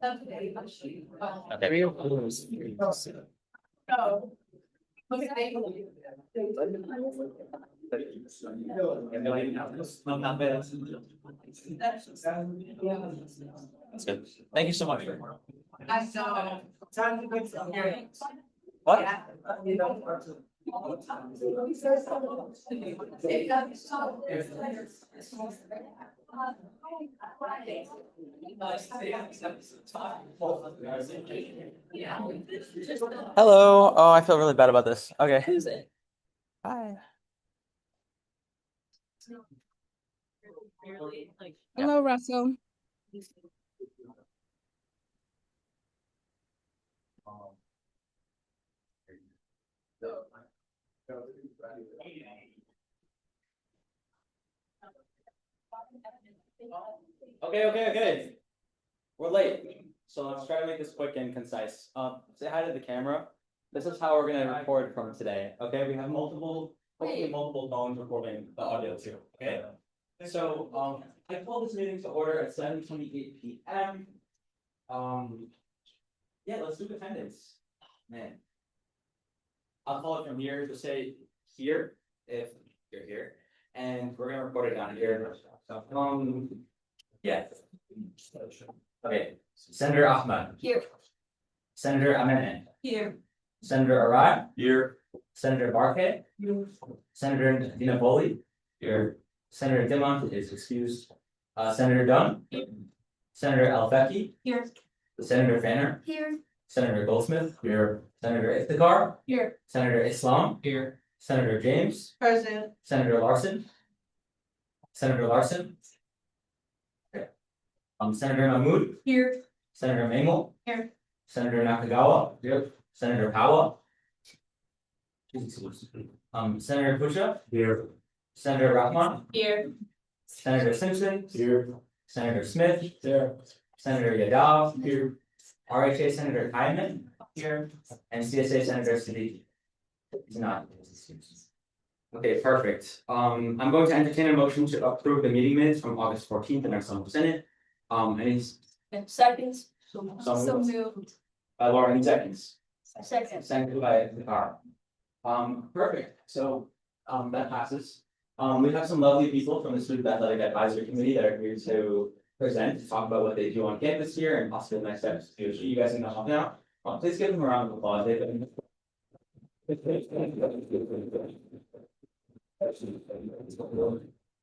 Okay. That's good. Thank you so much. I saw. What? Hello. Oh, I feel really bad about this. Okay. Who's it? Hi. Hello, Russell. Okay. We're late, so let's try to make this quick and concise. Say hi to the camera. This is how we're gonna record from today. Okay, we have hopefully multiple phones recording the audio too. Okay. So I called this meeting to order at 7:28 p.m. Yeah, let's do attendance. Man, I'll call it from here to say here if you're here, and we're gonna record it down here. So yeah. Okay, Senator Ahmed. Here. Senator Amene. Here. Senator Arad. Here. Senator Barke. Here. Senator Dinapoli. Here. Senator Dimont is excused. Senator Dunn. Here. Senator Al-Faki. Here. Senator Fanner. Here. Senator Goldsmith. Here. Senator Iftikhar. Here. Senator Islam. Here. Senator James. President. Senator Larson. Senator Larson. Okay. Senator Mahmood. Here. Senator Mangel. Here. Senator Nakagawa. Here. Senator Powell. Senator Pusha. Here. Senator Rahman. Here. Senator Simpson. Here. Senator Smith. Here. Senator Yadav. Here. RHA Senator Hyman. Here. And CSA Senator Siddiqui. He's not. Okay, perfect. I'm going to entertain a motion to approve the meeting minutes from August 14th in our Senate. Any Seconds. So moved. Laura, any seconds? Second. Seconded by the car. Perfect. So that passes. We have some lovely people from the Student Athletic Advisory Committee that are here to present, to talk about what they do on campus here and possibly the next steps. You guys can come up now. Please give them a round of applause.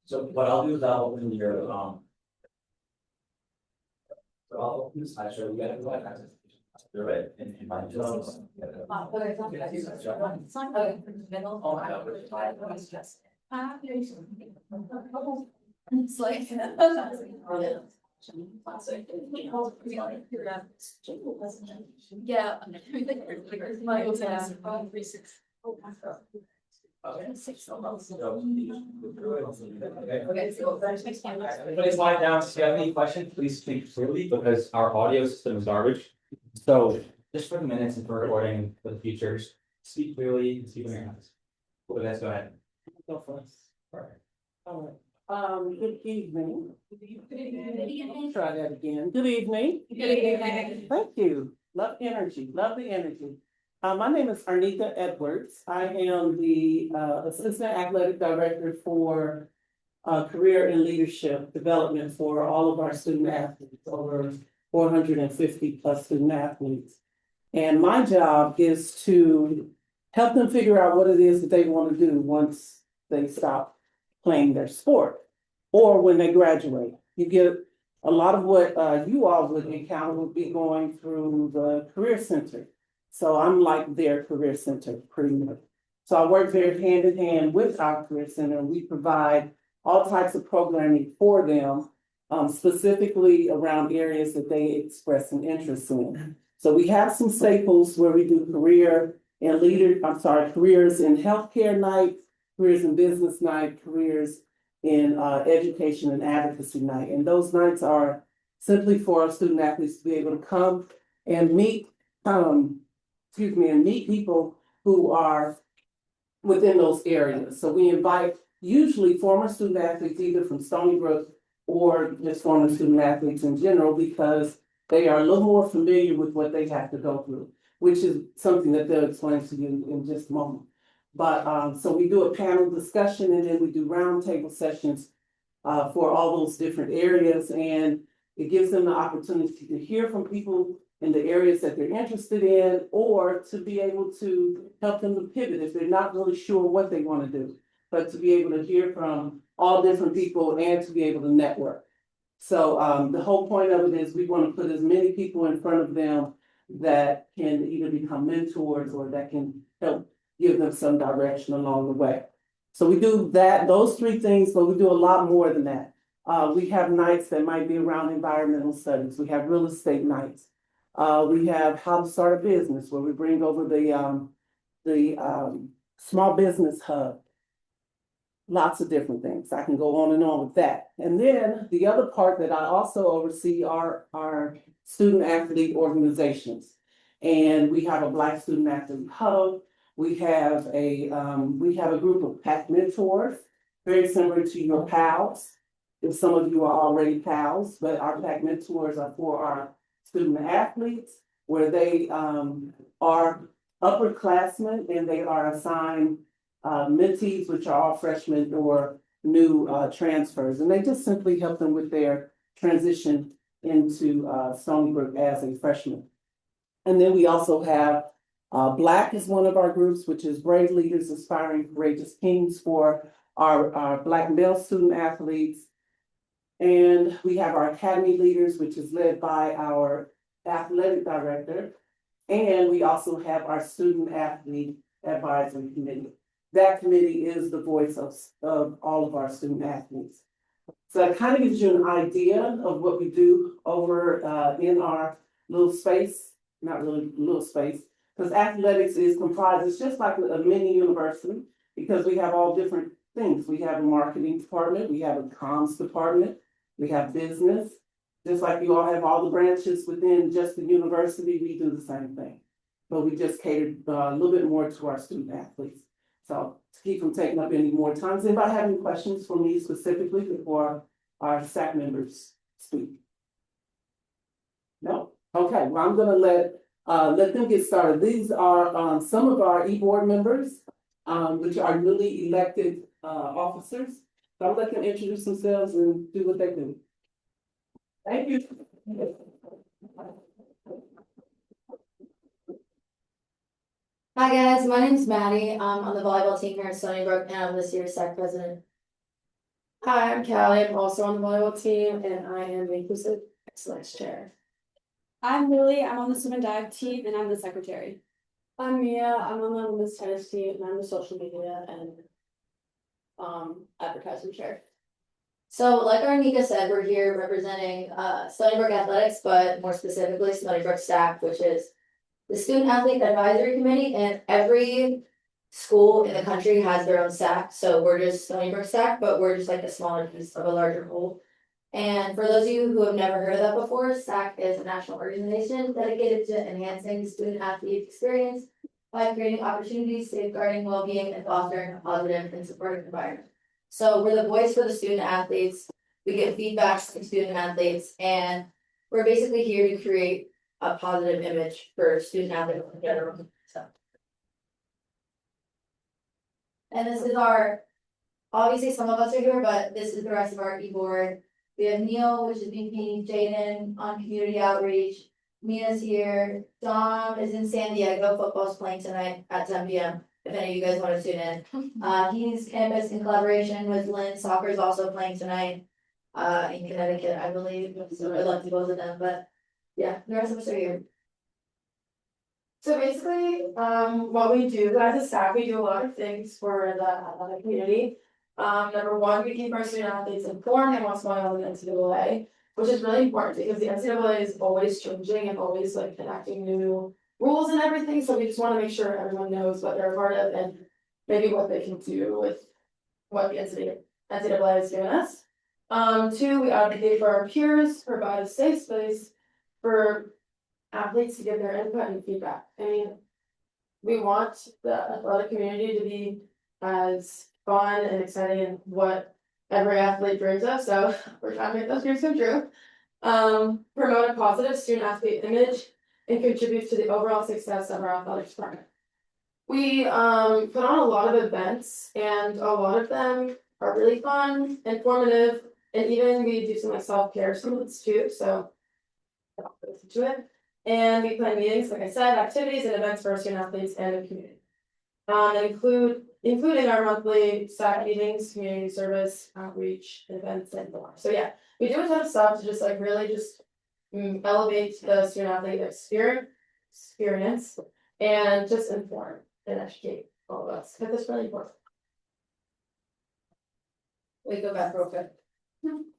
So what I'll do is I'll open your so I'll open this slideshow. We gotta go ahead. Do it and invite you. It's like. Yeah. Everybody's lying down. If you have any questions, please speak clearly because our audio system is garbage. So just for the minutes and for recording for the futures, speak clearly and speak in your hands. Well, let's go ahead. Go first. Perfect. All right. Good evening. Try that again. Good evening. Thank you. Love energy. Love the energy. My name is Arnika Edwards. I am the Assistant Athletic Director for Career and Leadership Development for all of our student athletes, over 450 plus student athletes. And my job is to help them figure out what it is that they want to do once they stop playing their sport or when they graduate. You get a lot of what you all would encounter would be going through the Career Center. So I'm like their Career Center pretty much. So I work very hand in hand with our Career Center. We provide all types of programming for them, specifically around areas that they express an interest in. So we have some staples where we do careers in healthcare night, careers in business night, careers in education and advocacy night. And those nights are simply for our student athletes to be able to come and meet people who are within those areas. So we invite usually former student athletes either from Stony Brook or just former student athletes in general, because they are a little more familiar with what they have to go through, which is something that they'll explain to you in just a moment. But, so we do a panel discussion and then we do roundtable sessions for all those different areas, and it gives them the opportunity to hear from people in the areas that they're interested in, or to be able to help them to pivot if they're not really sure what they want to do, but to be able to hear from all different people and to be able to network. So the whole point of it is we want to put as many people in front of them that can either become mentors or that can help give them some direction along the way. So we do that, those three things, but we do a lot more than that. We have nights that might be around environmental studies. We have real estate nights. We have how to start a business, where we bring over the small business hub. Lots of different things. I can go on and on with that. And then the other part that I also oversee are our student athlete organizations. And we have a Black Student Athlete Hub. We have a group of PAC mentors, very similar to your pals. If some of you are already pals, but our PAC mentors are for our student athletes, where they are upperclassmen and they are assigned mentees, which are all freshmen or new transfers, and they just simply help them with their transition into Stony Brook as a freshman. And then we also have Black is one of our groups, which is Brave Leaders, Inspiring Courageous Kings for our Black male student athletes. And we have our Academy Leaders, which is led by our athletic director. And we also have our Student Athlete Advisory Committee. That committee is the voice of all of our student athletes. So that kind of gives you an idea of what we do over in our little space, not really little space, because athletics is comprised, it's just like a mini university, because we have all different things. We have a marketing department, we have a comms department, we have business. Just like you all have all the branches within just the university, we do the same thing. But we just cater a little bit more to our student athletes. So to keep from taking up any more time, does anybody have any questions for me specifically before our SAC members speak? No? Okay, well, I'm gonna let them get started. These are some of our e-board members, which are newly elected officers. So I'll let them introduce themselves and do what they do. Thank you. Hi guys, my name's Maddie. I'm on the volleyball team here at Stony Brook and I'm this year's SAC president. Hi, I'm Callie. I'm also on the volleyball team and I am the Inclusive Excellence Chair. I'm Lily, I'm on the swim and dive team and I'm the secretary. I'm Mia. I'm on the women's tennis team and I'm the social media and advertising chair. So like Arnika said, we're here representing Stony Brook Athletics, but more specifically Stony Brook SAC, which is the Student Athlete Advisory Committee, and every school in the country has their own SAC. So we're just Stony Brook SAC, but we're just like a smaller piece of a larger whole. And for those of you who have never heard of that before, SAC is a national organization dedicated to enhancing student athlete experience by creating opportunities, safeguarding well-being, and fostering a positive and supportive environment. So we're the voice for the student athletes. We get feedback from student athletes, and we're basically here to create a positive image for student athletes in general. So, and this is our, obviously some of us are here, but this is the rest of our e-board. We have Neil, which is VP, Jaden on community outreach. Mia's here. Dom is in San Diego. Football's playing tonight at 10 p.m. If any of you guys want to tune in. He's campus in collaboration with Lynn. Soccer is also playing tonight in Connecticut, I believe. So I'd like to go to them, but yeah, the rest of us are here. So basically, what we do as a staff, we do a lot of things for the athletic community. Number one, we keep our student athletes informed on what's going on with the NCAA, which is really important because the NCAA is always changing and always like enacting new rules and everything. So we just want to make sure everyone knows what they're a part of and maybe what they can do with what the NCAA has given us. Two, we advocate for our peers, provide a safe space for athletes to give their input and feedback. I mean, we want the athletic community to be as fun and exciting and what every athlete brings us. So we're trying to make those dreams come true. Promote a positive student athlete image and contribute to the overall success of our athletics department. We put on a lot of events and a lot of them are really fun, informative, and even we do some like self-care students too, so. I'll go into it. And we plan meetings, like I said, activities and events for our student athletes and the community. Including our monthly staff meetings, community service, outreach, events, and more. So yeah, we do a ton of stuff to just like really just elevate the student athlete experience and just inform and educate all of us, because it's really important. We go back real quick.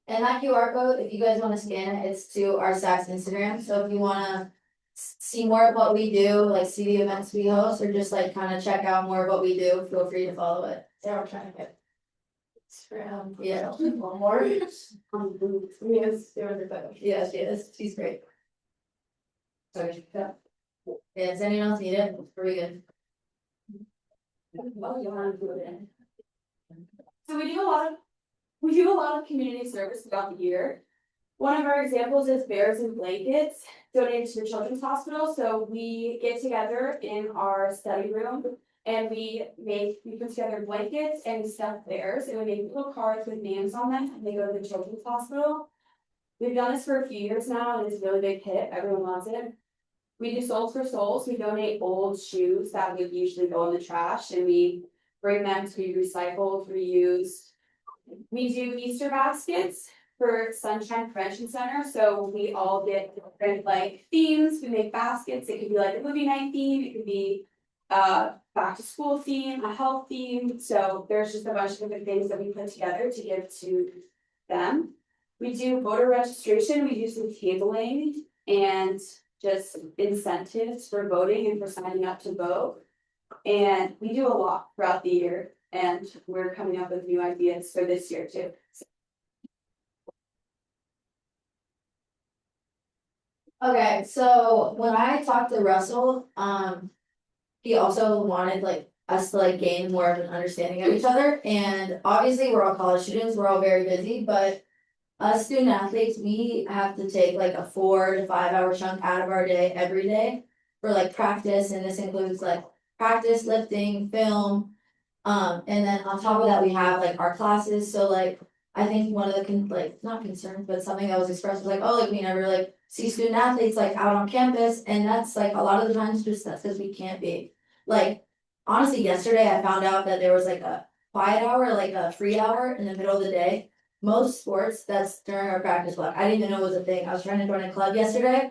And that QR code, if you guys wanna scan it, it's to our SAC's Instagram, so if you wanna see more of what we do, like see the events we host, or just like kinda check out more of what we do, feel free to follow it. Yeah, we're trying to get. Yeah. One more. Mia's doing her best. Yeah, she is, she's great. Okay, yeah. Yeah, does anyone else need it? Pretty good. Well, you wanna do it in. So we do a lot of community service throughout the year. One of our examples is bears and blankets donated to the children's hospital, so we get together in our study room. And we put together blankets and we stuff bears, and we make little cards with names on them, and they go to the children's hospital. We've done this for a few years now, and it's a really big hit, everyone loves it. We do Souls for Souls, we donate old shoes that would usually go in the trash, and we bring them to be recycled, reused. We do Easter baskets for Sunshine Prevention Center, so we all get different like themes, we make baskets, it could be like a movie night theme, it could be back to school theme, a health theme, so there's just a bunch of different things that we put together to give to them. We do voter registration, we do some tabling and just incentives for voting and for signing up to vote. And we do a lot throughout the year, and we're coming up with new ideas for this year too. Okay, so when I talked to Russell, he also wanted like us to like gain more of an understanding of each other, and obviously we're all college students, we're all very busy, but us student athletes, we have to take like a 4 to 5 hour chunk out of our day every day for like practice, and this includes like practice, lifting, film. And then on top of that, we have like our classes, so like I think one of the not concerns, but something that was expressed was like, oh, like we never like see student athletes like out on campus, and that's like a lot of the times just that's because we can't be. Like honestly, yesterday I found out that there was like a quiet hour, like a free hour in the middle of the day. Most sports, that's during our practice block. I didn't even know it was a thing. I was trying to join a club yesterday,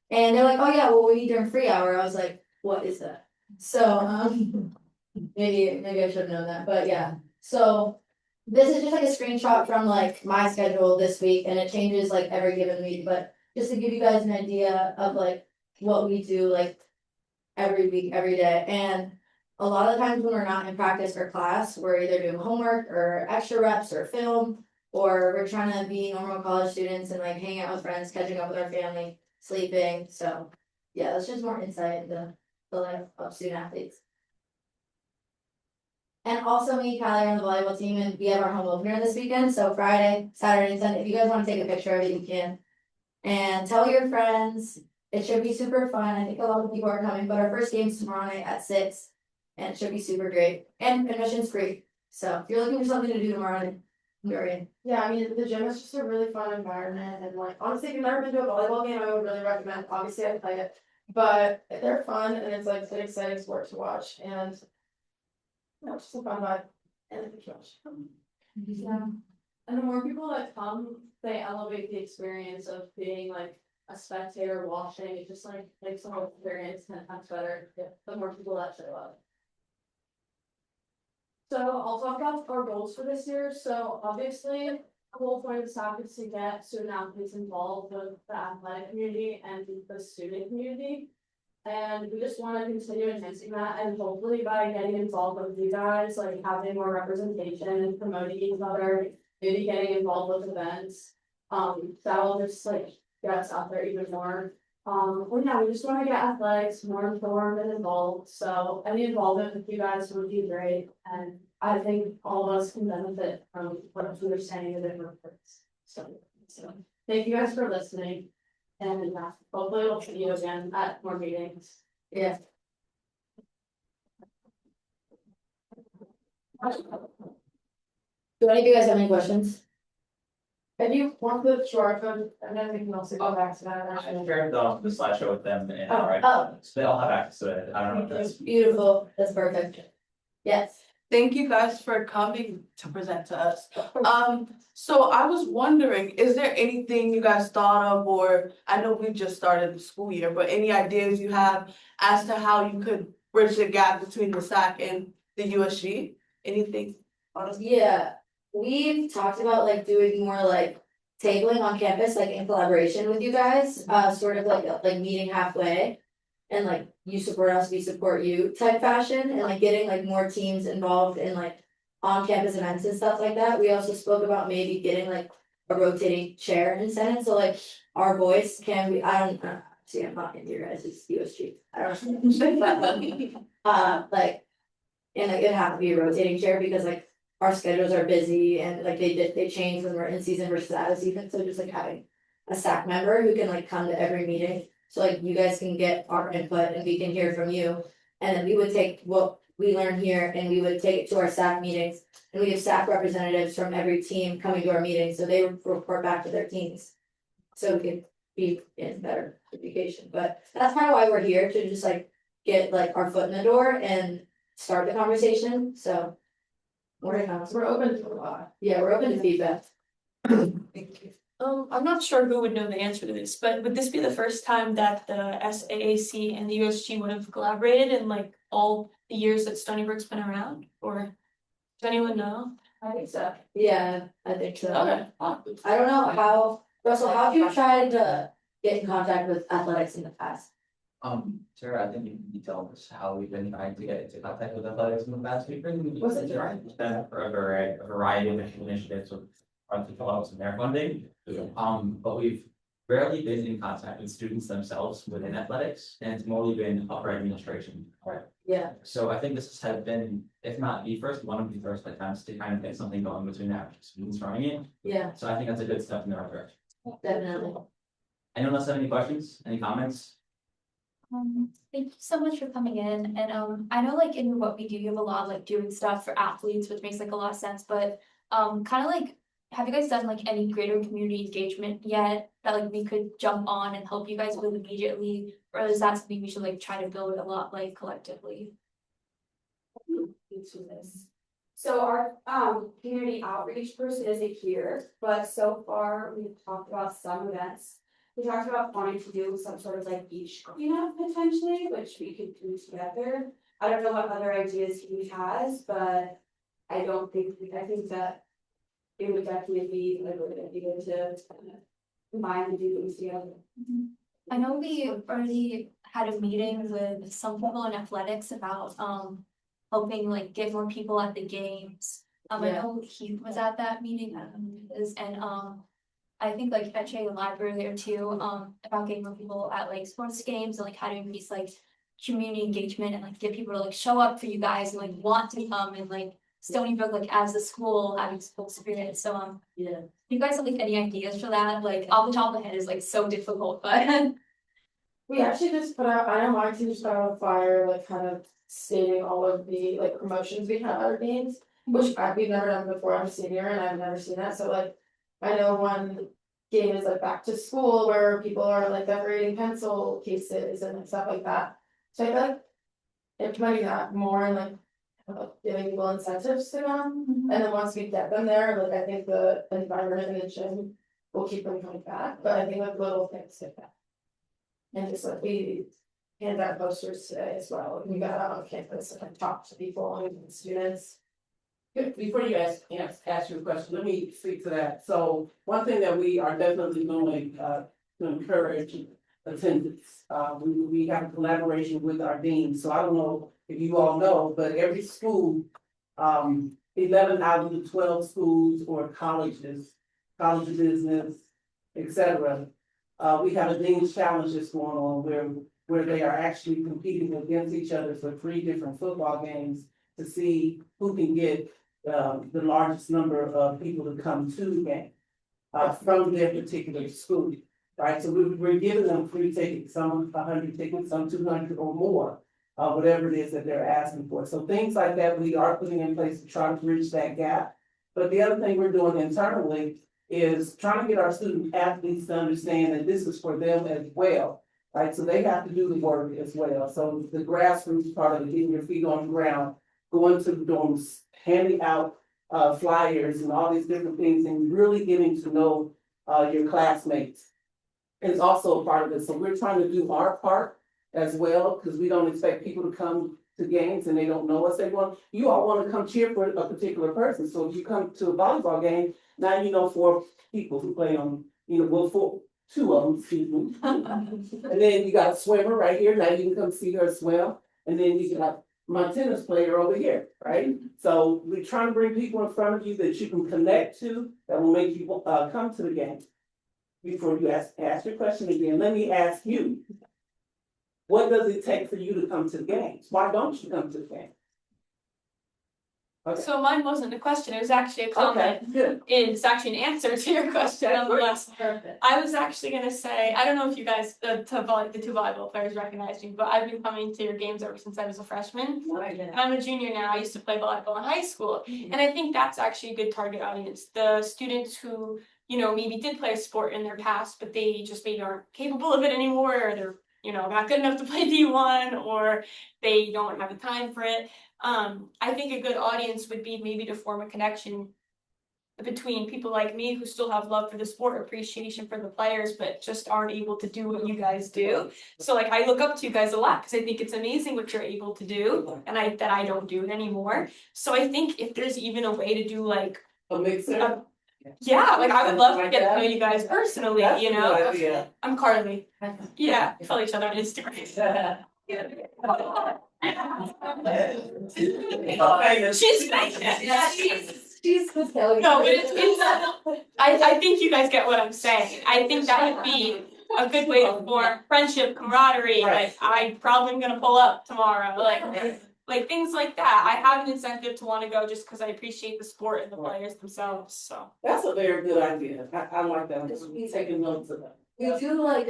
and they're like, oh yeah, well we meet during free hour. I was like, what is that? So maybe I should have known that, but yeah. So this is just like a screenshot from like my schedule this week, and it changes like every given week, but just to give you guys an idea of like what we do like every week, every day. And a lot of times when we're not in practice or class, we're either doing homework or extra reps or film, or we're trying to be normal college students and like hang out with friends, catching up with our family, sleeping. So yeah, that's just more insight into the life of student athletes. And also me, Kylie, are on the volleyball team, and we have our home opener this weekend, so Friday, Saturday, and Sunday. If you guys want to take a picture of it, you can. And tell your friends, it should be super fun. I think a lot of people are coming, but our first game's tomorrow night at 6, and it should be super great. And admission's free, so if you're looking for something to do tomorrow night, you're in. Yeah, I mean, the gym is just a really fun environment, and like, honestly, if you've never been to a volleyball game, I would really recommend, obviously I play it. But they're fun, and it's like an exciting sport to watch, and it's just a fun vibe, and it's much. Yeah, and the more people that come, they elevate the experience of being like a spectator watching, it just like makes the whole experience 10 times better, the more people that show up. So I'll talk about our goals for this year, so obviously, the whole point of the staff is to get student athletes involved with the athletic community and the student community. And we just want to continue enhancing that, and hopefully by getting involved with you guys, like having more representation and promoting each other, maybe getting involved with events. That'll just like get us out there even more. Well, yeah, we just want to get athletics more informed and involved, so any involvement with you guys would be great, and I think all of us can benefit from what we're saying in different words. So So, thank you guys for listening. And hopefully we'll see you again at more meetings. Yeah. Do any of you guys have any questions? If you want the QR code, and then we can also go back to that. I actually. shared the slideshow with them and Oh, alright, oh. so they all have access to it, I don't know if that's. Beautiful, that's perfect. Yes. Thank you guys for coming to present to us. So I was wondering, is there anything you guys thought of, or I know we just started the school year, but any ideas you have as to how you could bridge the gap between the SAC and the USG? Anything? Yeah, we've talked about like doing more like tabling on campus, like in collaboration with you guys, sort of like meeting halfway. And like you support us, we support you type fashion, and like getting like more teams involved in like on campus events and stuff like that. We also spoke about maybe getting like a rotating chair in Senate, so like our voice can be, I don't, see, I'm not into your guys' USG, I don't know. Like, and like it'd have to be a rotating chair because like our schedules are busy and like they change when we're in season versus out of season, so just like having a staff member who can like come to every meeting. So like you guys can get our input and we can hear from you, and then we would take what we learn here and we would take it to our staff meetings. And we have staff representatives from every team coming to our meetings, so they report back to their teams. So we could be in better education, but that's kind of why we're here, to just like get like our foot in the door and start the conversation, so. We're open to a lot. Yeah, we're open to feedback. I'm not sure who would know the answer to this, but would this be the first time that the SAAC and the USG would have collaborated in like all the years that Stony Brook's been around? Or does anyone know? I think so. Yeah, I think so. Okay. I don't know how, Russell, how have you tried to get in contact with athletics in the past? Sarah, I think you can detail us how we've been trying to get into contact with athletics in the past week. What's it, Sarah? It's been for a variety of initiatives with artificial and their funding. But we've rarely been in contact with students themselves within athletics, and it's mostly been upper administration. Right. Yeah, So I think this has been, if not the first, one of the first attempts to kind of get something going between our students running it. yeah, So I think that's a good step in the right direction. definitely. Anyone else have any questions, any comments? Thank you so much for coming in, and I know like in what we do, you have a lot of like doing stuff for athletes, which makes like a lot of sense, but kind of like, have you guys done like any greater community engagement yet that like we could jump on and help you guys with immediately, or is that something we should like try to build a lot like collectively? Into this. So our community outreach person isn't here, but so far we've talked about some events. We talked about wanting to do some sort of like beach cleanup potentially, which we could do together. I don't know what other ideas he has, but I think that it would definitely be like a good idea to combine and do things together. I know we already had a meeting with some people in athletics about helping like get more people at the games. I know he was at that meeting, and I think like at the library there too, about getting more people at like sports games and like how to increase like community engagement and like get people to like show up for you guys and like want to come, and like Stony Brook like as a school having school spirit. So Yeah. you guys have like any ideas for that? Like off the top of the head is like so difficult, but We actually just put out, I know my team just put out a flyer, like kind of stating all of the like promotions we have at our games, which we've never done before. I'm a senior and I've never seen that, so like. I know one game is like back to school where people are like decorating pencil cases and stuff like that. So I feel like implementing that more and like giving people incentives to come. And then once we get them there, like I think the environment in the gym will keep them coming back, but I think like little things like that. And just like we handed out posters today as well, we got out on campus and talked to people and students. Before you ask your question, let me speak to that. So one thing that we are definitely doing to encourage attendance, we have a collaboration with our dean. So I don't know if you all know, but every school, 11 out of the 12 schools or colleges, college of business, etc. We have a dean's challenge that's going on where they are actually competing against each other for 3 different football games to see who can get the largest number of people to come to the game. from their particular school. Right, so we're giving them free tickets, some 100 tickets, some 200 or more, whatever it is that they're asking for. So things like that, we are putting in place to try to bridge that gap. But the other thing we're doing internally is trying to get our student athletes to understand that this is for them as well. Right, so they have to do the work as well. So the grassroots part of it, getting your feet on the ground, going to the dorms, handing out flyers and all these different things, and really getting to know your classmates is also a part of it. So we're trying to do our part as well, because we don't expect people to come to games and they don't know us. You all want to come cheer for a particular person. So if you come to a volleyball game, now you know 4 people who play on, well, 2 of them, excuse me. And then you got a swimmer right here. Now you can come see her swim. And then you got my tennis player over here, right? So we're trying to bring people in front of you that you can connect to, that will make you come to the game. Before you ask your question again, let me ask you, what does it take for you to come to the games? Why don't you come to the game? Okay. So mine wasn't a question, it was actually a Okay, comment. good. It's actually an answer to your question Okay, on the great. last. I was actually gonna say, I don't know if you guys, the 2 volleyball players recognize me, but I've been coming to your games ever since I was a freshman. And I'm a junior now, I used to play volleyball in high school, and I think that's actually a good target audience. The students who, maybe did play a sport in their past, but they just maybe aren't capable of it anymore, or they're, not good enough to play D1, or they don't have the time for it. I think a good audience would be maybe to form a connection between people like me who still have love for the sport, appreciation for the players, but just aren't able to do what you guys do. So like I look up to you guys a lot because I think it's amazing what you're able to do, and that I don't do it anymore. So I think if there's even a way to do like A mixer? yeah, like I would love to get to know you guys personally, That's a good idea. I'm Carly. Yeah, we follow each other on Instagram. She's She's telling. no, but it's I think you guys get what I'm saying. I think that would be a good way to form friendship, camaraderie. Like I probably am gonna pull up tomorrow. Like things like that. I have an incentive to want to go just because I appreciate the sport and the players themselves. So That's a very good idea. I like that. I'm taking notes of that. We do like,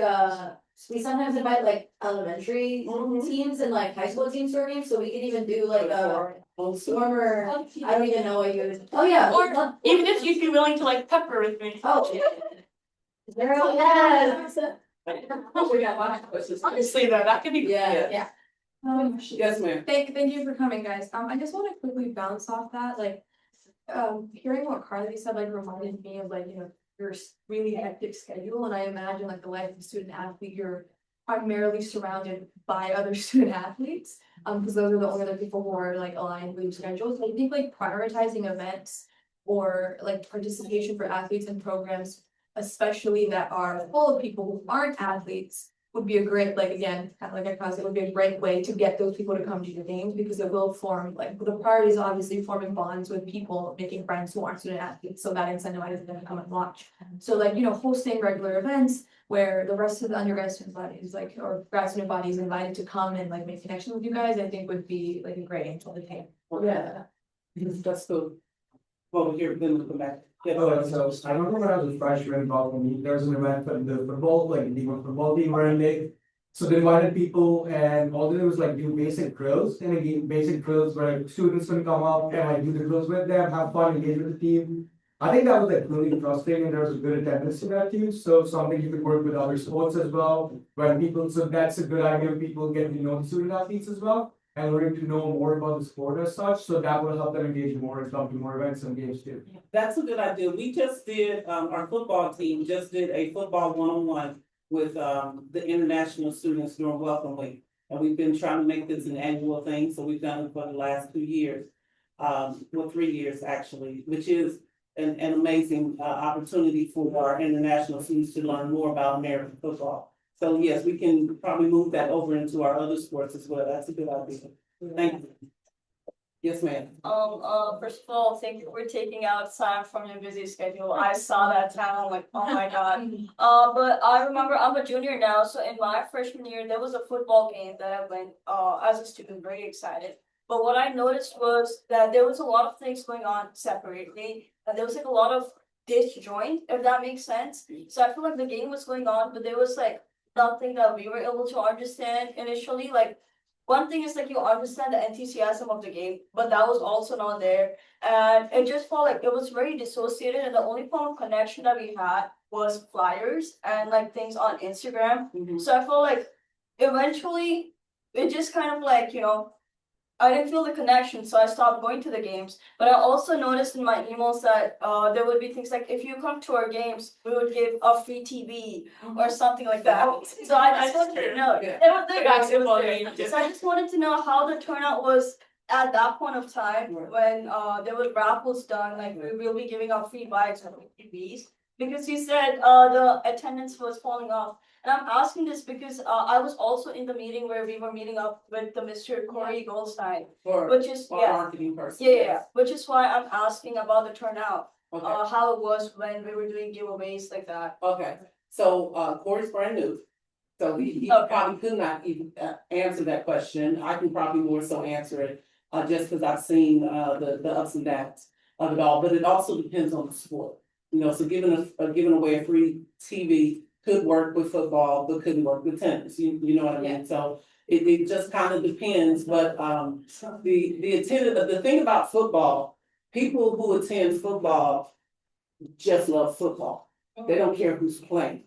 we sometimes invite like elementary teams and like high school teams to our games, so we can even do like a former, I don't even know what you would, oh yeah. or even if you'd be willing to like pepper with me. Oh. Girl, yes. Honestly though, that could be Yeah. Yes, ma'am. Thank you for coming, guys. I just want to quickly bounce off that, hearing what Carly said, reminded me of your really hectic schedule, and I imagine the life of a student athlete, you're primarily surrounded by other student athletes, because those are the only other people who are aligned with your schedules. I think prioritizing events or participation for athletes and programs, especially that are full of people who aren't athletes, would be a great, again, kind of like I caused, it would be a great way to get those people to come to your games, because it will form, the priority is obviously forming bonds with people, making friends who aren't student athletes, so that incentivizes them to come and watch. So hosting regular events where the rest of the undergrad student bodies, or grad student bodies invited to come and make connections with you guys, I think would be a great angle to take. Yeah. That's good. Well, we're here, then we'll come back. Yeah, So I remember when I was a freshman, probably there was an event for the football, the football team were in big. So they invited people, and all they did was do basic drills, and again, basic drills where students can come up and do the drills with them, have fun, engage with the team. I think that was really interesting, and there was a good attendance to that too. So something you could work with other sports as well, so that's a good idea. People get to know the student athletes as well, and learning to know more about the sport as such. So that will help them engage more and come to more events and games too. That's a good idea. We just did, our football team just did a football one-on-one with the international students during Welcome Week. And we've been trying to make this an annual thing, so we've done it for the last 2 years. 3 years actually, which is an amazing opportunity for our international students to learn more about American football. So yes, we can probably move that over into our other sports as well. That's a good idea. Thank you. Yes, ma'am. First of all, thank you for taking out time from your busy schedule. I saw that time, I'm like, oh my god. But I remember I'm a junior now, so in my freshman year, there was a football game that I went, as a student, very excited. But what I noticed was that there was a lot of things going on separately. And there was a lot of disjoint, if that makes sense. So I feel like the game was going on, but there was like nothing that we were able to understand initially. Like one thing is like you understand the enthusiasm of the game, but that was also not there. And it just felt like it was very dissociated, and the only form of connection that we had was flyers and like things on Instagram. So I felt like eventually it just kind of like, I didn't feel the connection, so I stopped going to the games. But I also noticed in my emails that there would be things like if you come to our games, we would give a free TV or something like that. So I just wanted to know. It was there, guys. It was there. So I just wanted to know how the turnout was at that point of time when there were raffles done, like we will be giving out free bikes and TVs. Because you said the attendance was falling off. And I'm asking this because I was also in the meeting where we were meeting up with the Mr. Corey Goldstein, which is Marketing person. yeah, which is why I'm asking about the turnout, Okay. how it was when we were doing giveaways like that. Okay, so Corey's brand new. So he Okay. probably could not even answer that question. I can probably more so answer it, just because I've seen the ups and downs of it all, but it also depends on the sport. So giving away a free TV could work with football, but couldn't work with tennis, you know what I mean? So it just kind of depends, but the thing about football, people who attend football just love football. They don't care who's playing.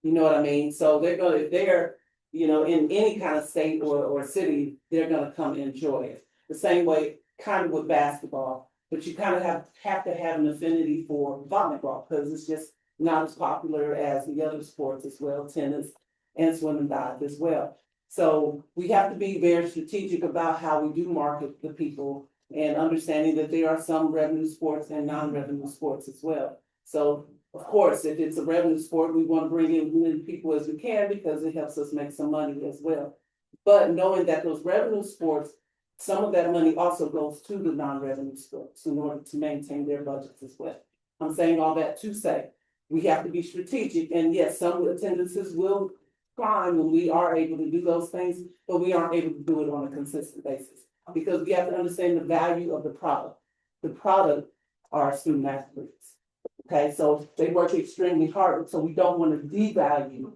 You know what I mean? So they're in any kind of state or city, they're gonna come enjoy it. The same way kind of with basketball, but you kind of have to have an affinity for volleyball because it's just not as popular as the other sports as well, tennis and swim and dive as well. So we have to be very strategic about how we do market the people and understanding that there are some revenue sports and non-revenue sports as well. So of course, if it's a revenue sport, we want to bring in as many people as we can because it helps us make some money as well. But knowing that those revenue sports, some of that money also goes to the non-revenue sports in order to maintain their budgets as well. I'm saying all that to say, we have to be strategic, and yes, some attendances will climb when we are able to do those things, but we aren't able to do it on a consistent basis. Because we have to understand the value of the product. The product are student athletes. Okay, so they work extremely hard, so we don't want to devalue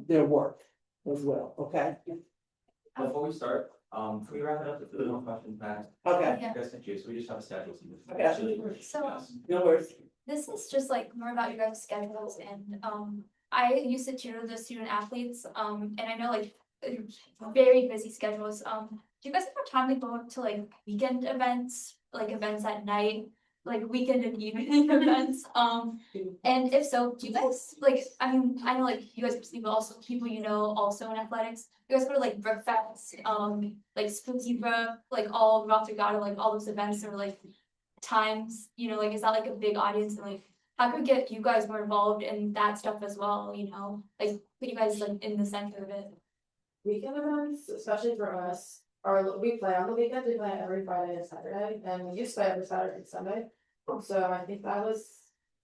their work as well, okay? Before we start, can we wrap it up with the more questions back? Okay, Yeah. Guys, thank you, so we just have a schedule. So no worries. this is just like more about your guys' schedules and I used to tutor the student athletes and I know like very busy schedules. Do you guys have time to go to like weekend events, like events at night, like weekend and evening events? And if so, do you guys like, I mean, I know like you guys but also people also in athletics. You guys go to like Brook Fest, like Spooky Brook, like all Rock Regatta, like all those events or like times, like is that like a big audience and like how could we get you guys more involved in that stuff as well, like put you guys like in the center of it? Weekend events, especially for us, we play on the weekends, we play every Friday and Saturday, and we used to play every Saturday and Sunday. So I think that was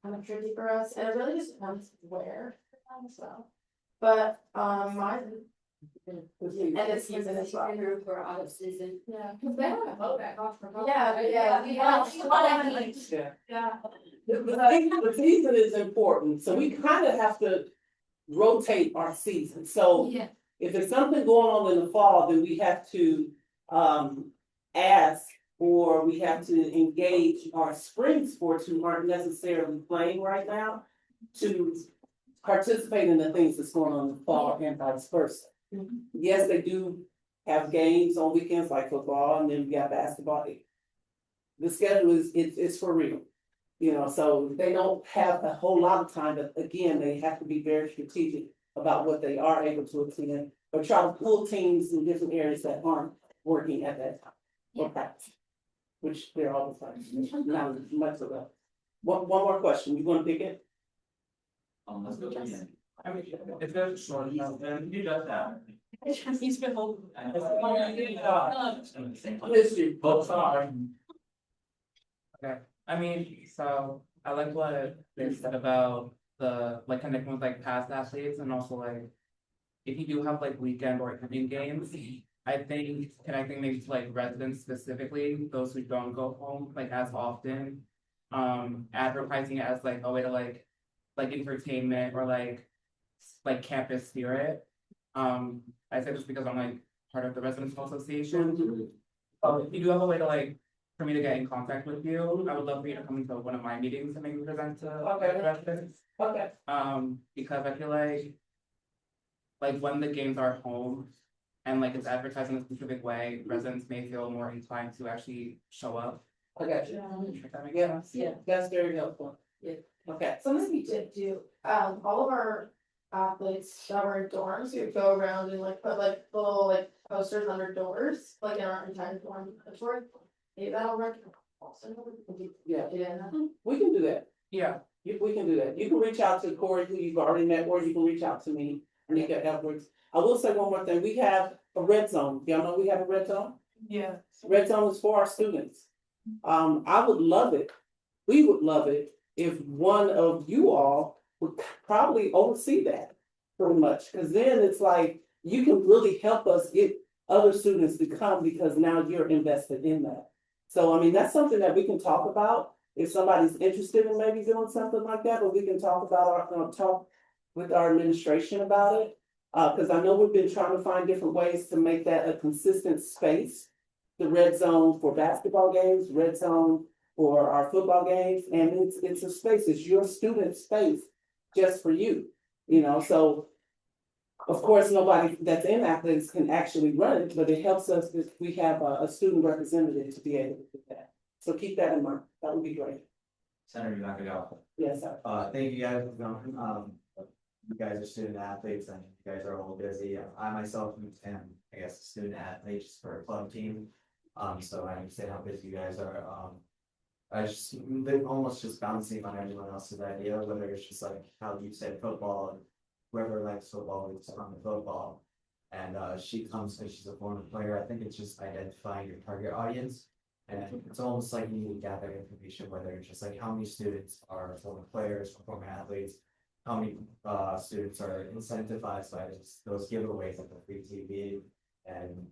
kind of tricky for us, and it really just depends where, so. But, and it's season as well. For out of season. Yeah. Yeah. The season is important, so we kind of have to rotate our season. So Yeah. if there's something going on in the fall, then we have to ask or we have to engage our spring sports who aren't necessarily playing right now to participate in the things that's going on in the fall and vice versa. Yes, they do have games on weekends like football, and then we got basketball. The schedule is for real, so they don't have a whole lot of time, but again, they have to be very strategic about what they are able to attend or try to pull teams in different areas that aren't working at that time or practice, which they're all the time, not much of that. One more question, you want to pick it? Let's go again. If there's short, then you just that. He's been holding. History. Both are. Okay, I mean, so I like what they said about the like connecting with like past athletes and also like if you do have like weekend or evening games, I think connecting maybe to like residents specifically, those who don't go home like as often. advertising it as like a way to like entertainment or like campus spirit. I say this because I'm like part of the residential association. If you do have a way to like, for me to get in contact with you, I would love for you to come to one of my meetings and maybe present to the residents. Okay. Because I feel like when the games are home and like it's advertised in a specific way, residents may feel more inclined to actually show up. I got you. If that makes Yeah, sense. yeah, that's very helpful. Yeah. Okay. Something we did do, all of our athletes that were in dorms, we would go around and like put like little like posters under doors, like in our entire dorm tour. Maybe that'll work. Yeah, Yeah. we can do that. Yeah, We can do that. You can reach out to Corey, who you've already met, or you can reach out to me, Anika Edwards. I will say one more thing. We have a red zone. Y'all know we have a red zone? Yeah. Red zone is for our students. I would love it. We would love it if one of you all would probably oversee that pretty much. Cause then it's like, you can really help us get other students to come because now you're invested in that. So, I mean, that's something that we can talk about. If somebody's interested in maybe doing something like that, but we can talk about talk with our administration about it. Cause I know we've been trying to find different ways to make that a consistent space. The red zone for basketball games, red zone for our football games, and it's a space, it's your student space just for you, you know, so. Of course, nobody that's in athletics can actually run it, but it helps us if we have a student representative to be able to do that. So keep that in mind, that would be great. Senator Nakagawa. Yes, sir. Thank you guys for coming. You guys are student athletes and you guys are all busy. I myself am, I guess, a student athlete just for a club team. So I understand how busy you guys are. I just, they're almost just bouncing on everyone else's idea, whether it's just like how you said football, whoever likes football, it's on the football. And she comes because she's a former player. I think it's just identifying your target audience. And it's almost like you need to gather information, whether it's just like how many students are former players, former athletes, how many students are incentivized by those giveaways like the free TV. And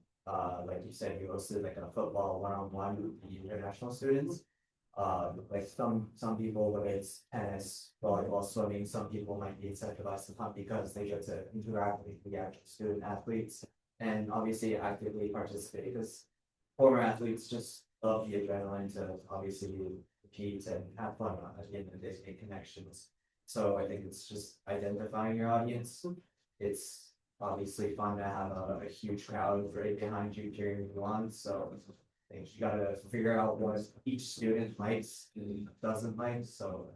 like you said, you hosted like a football one-on-one with the international students. Like some people, whether it's tennis, volleyball, swimming, some people might be incentivized to come because they get to interact with the actual student athletes and obviously actively participate because former athletes just love the adrenaline to obviously compete and have fun at the end of the day, make connections. So I think it's just identifying your audience. It's obviously fun to have a huge crowd right behind you cheering you on. So I think you gotta figure out what each student likes and doesn't like. So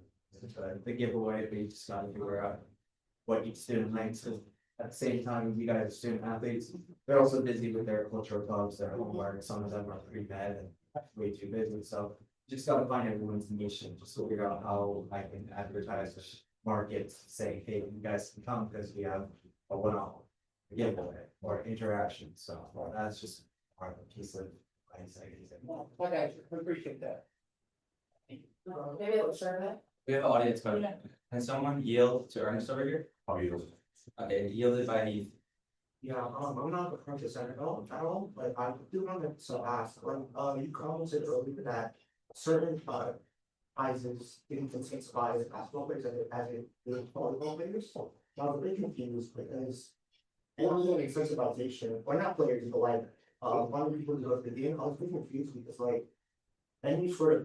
the giveaway, we just gotta figure out what each student likes. At the same time, you guys are student athletes. They're also busy with their cultural clubs, their homework. Some of them are pre-med and way too busy. So just gotta find everyone's niche and just figure out how I can advertise, market, say, hey, you guys can come because we have a one-off giveaway or interaction. So well, that's just part of the piece of Okay, I appreciate that. Maybe it'll share that. We have an audience question. Can someone yield to Ernest over here? I'll yield. Okay, yielded by Heath. Yeah, I'm not a conscious at all, but I do want to ask, when, you commented earlier that certain, prizes didn't incentivize basketball players as it did volleyball players. I was a bit confused because only on incentivization, or not players, but like, one of the people who go to the game, I was a bit confused because like, any sort of,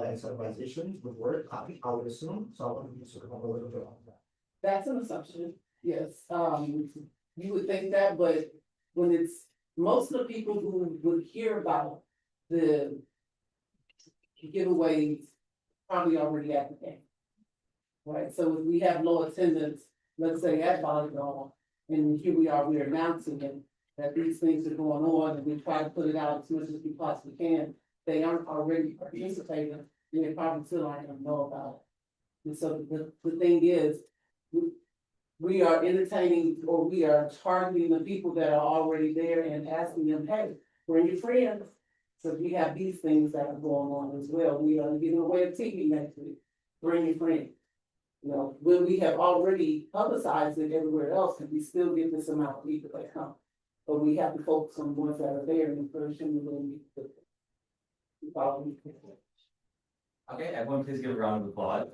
incentivization would work, I would assume, so I want to sort of a little bit on that. That's an assumption, yes, you would think that, but when it's, most of the people who would hear about the giveaways probably already at the game. Right, so if we have low attendance, let's say at volleyball, and here we are, we're announcing it, that these things are going on, and we try to put it out as much as we possibly can, they aren't already participating, and they probably still aren't gonna know about it. And so the thing is, we are entertaining, or we are targeting the people that are already there and asking them, hey, bring your friends. So we have these things that are going on as well. We are giving away a TV next week. Bring your friends. You know, when we have already publicized it everywhere else, and we still get this amount of people that come. But we have to focus on the ones that are there and encourage them to really follow. Okay, everyone please give a round of applause.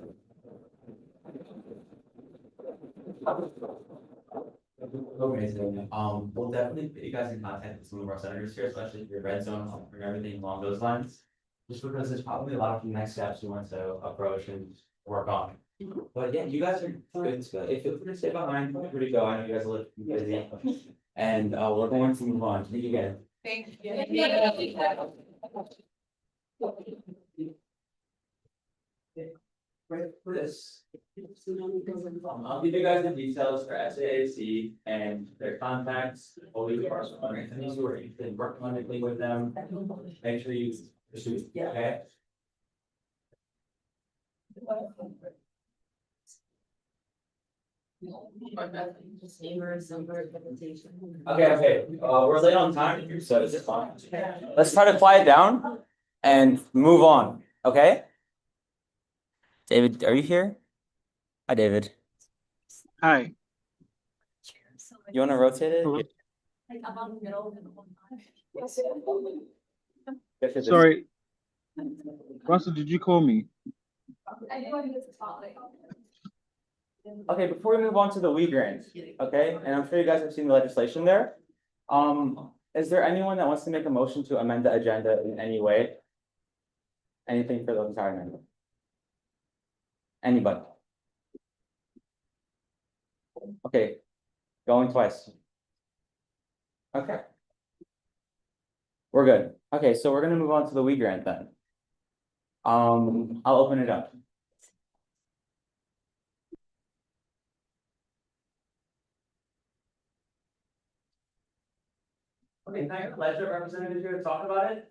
Amazing. We'll definitely put you guys in contact with some of our senators here, especially if you're red zone and everything along those lines. Just because there's probably a lot of next steps we want to approach and work on. But yeah, you guys are good. It's good. If you're free to stay behind, feel free to go. I know you guys are busy. And we're going to move on. Thank you again. Thank you. Right for this. I'll give you guys the details for SAAC and their contacts, all the departments, Anthony's who are interested in working on anything with them. Make sure you pursue, okay? Okay, we're late on time, so it's fine. Let's try to quiet down and move on, okay? David, are you here? Hi, David. Hi. You wanna rotate it? Hello? Like I'm on the middle of the Sorry. Russell, did you call me? I know it's a topic. Okay, before we move on to the WE grant, okay, and I'm sure you guys have seen the legislation there. Is there anyone that wants to make a motion to amend the agenda in any way? Anything for the entire amendment? Anybody? Okay, going twice. Okay. We're good. Okay, so we're gonna move on to the WE grant then. I'll open it up. Okay, can I get the legislative representative here to talk about it?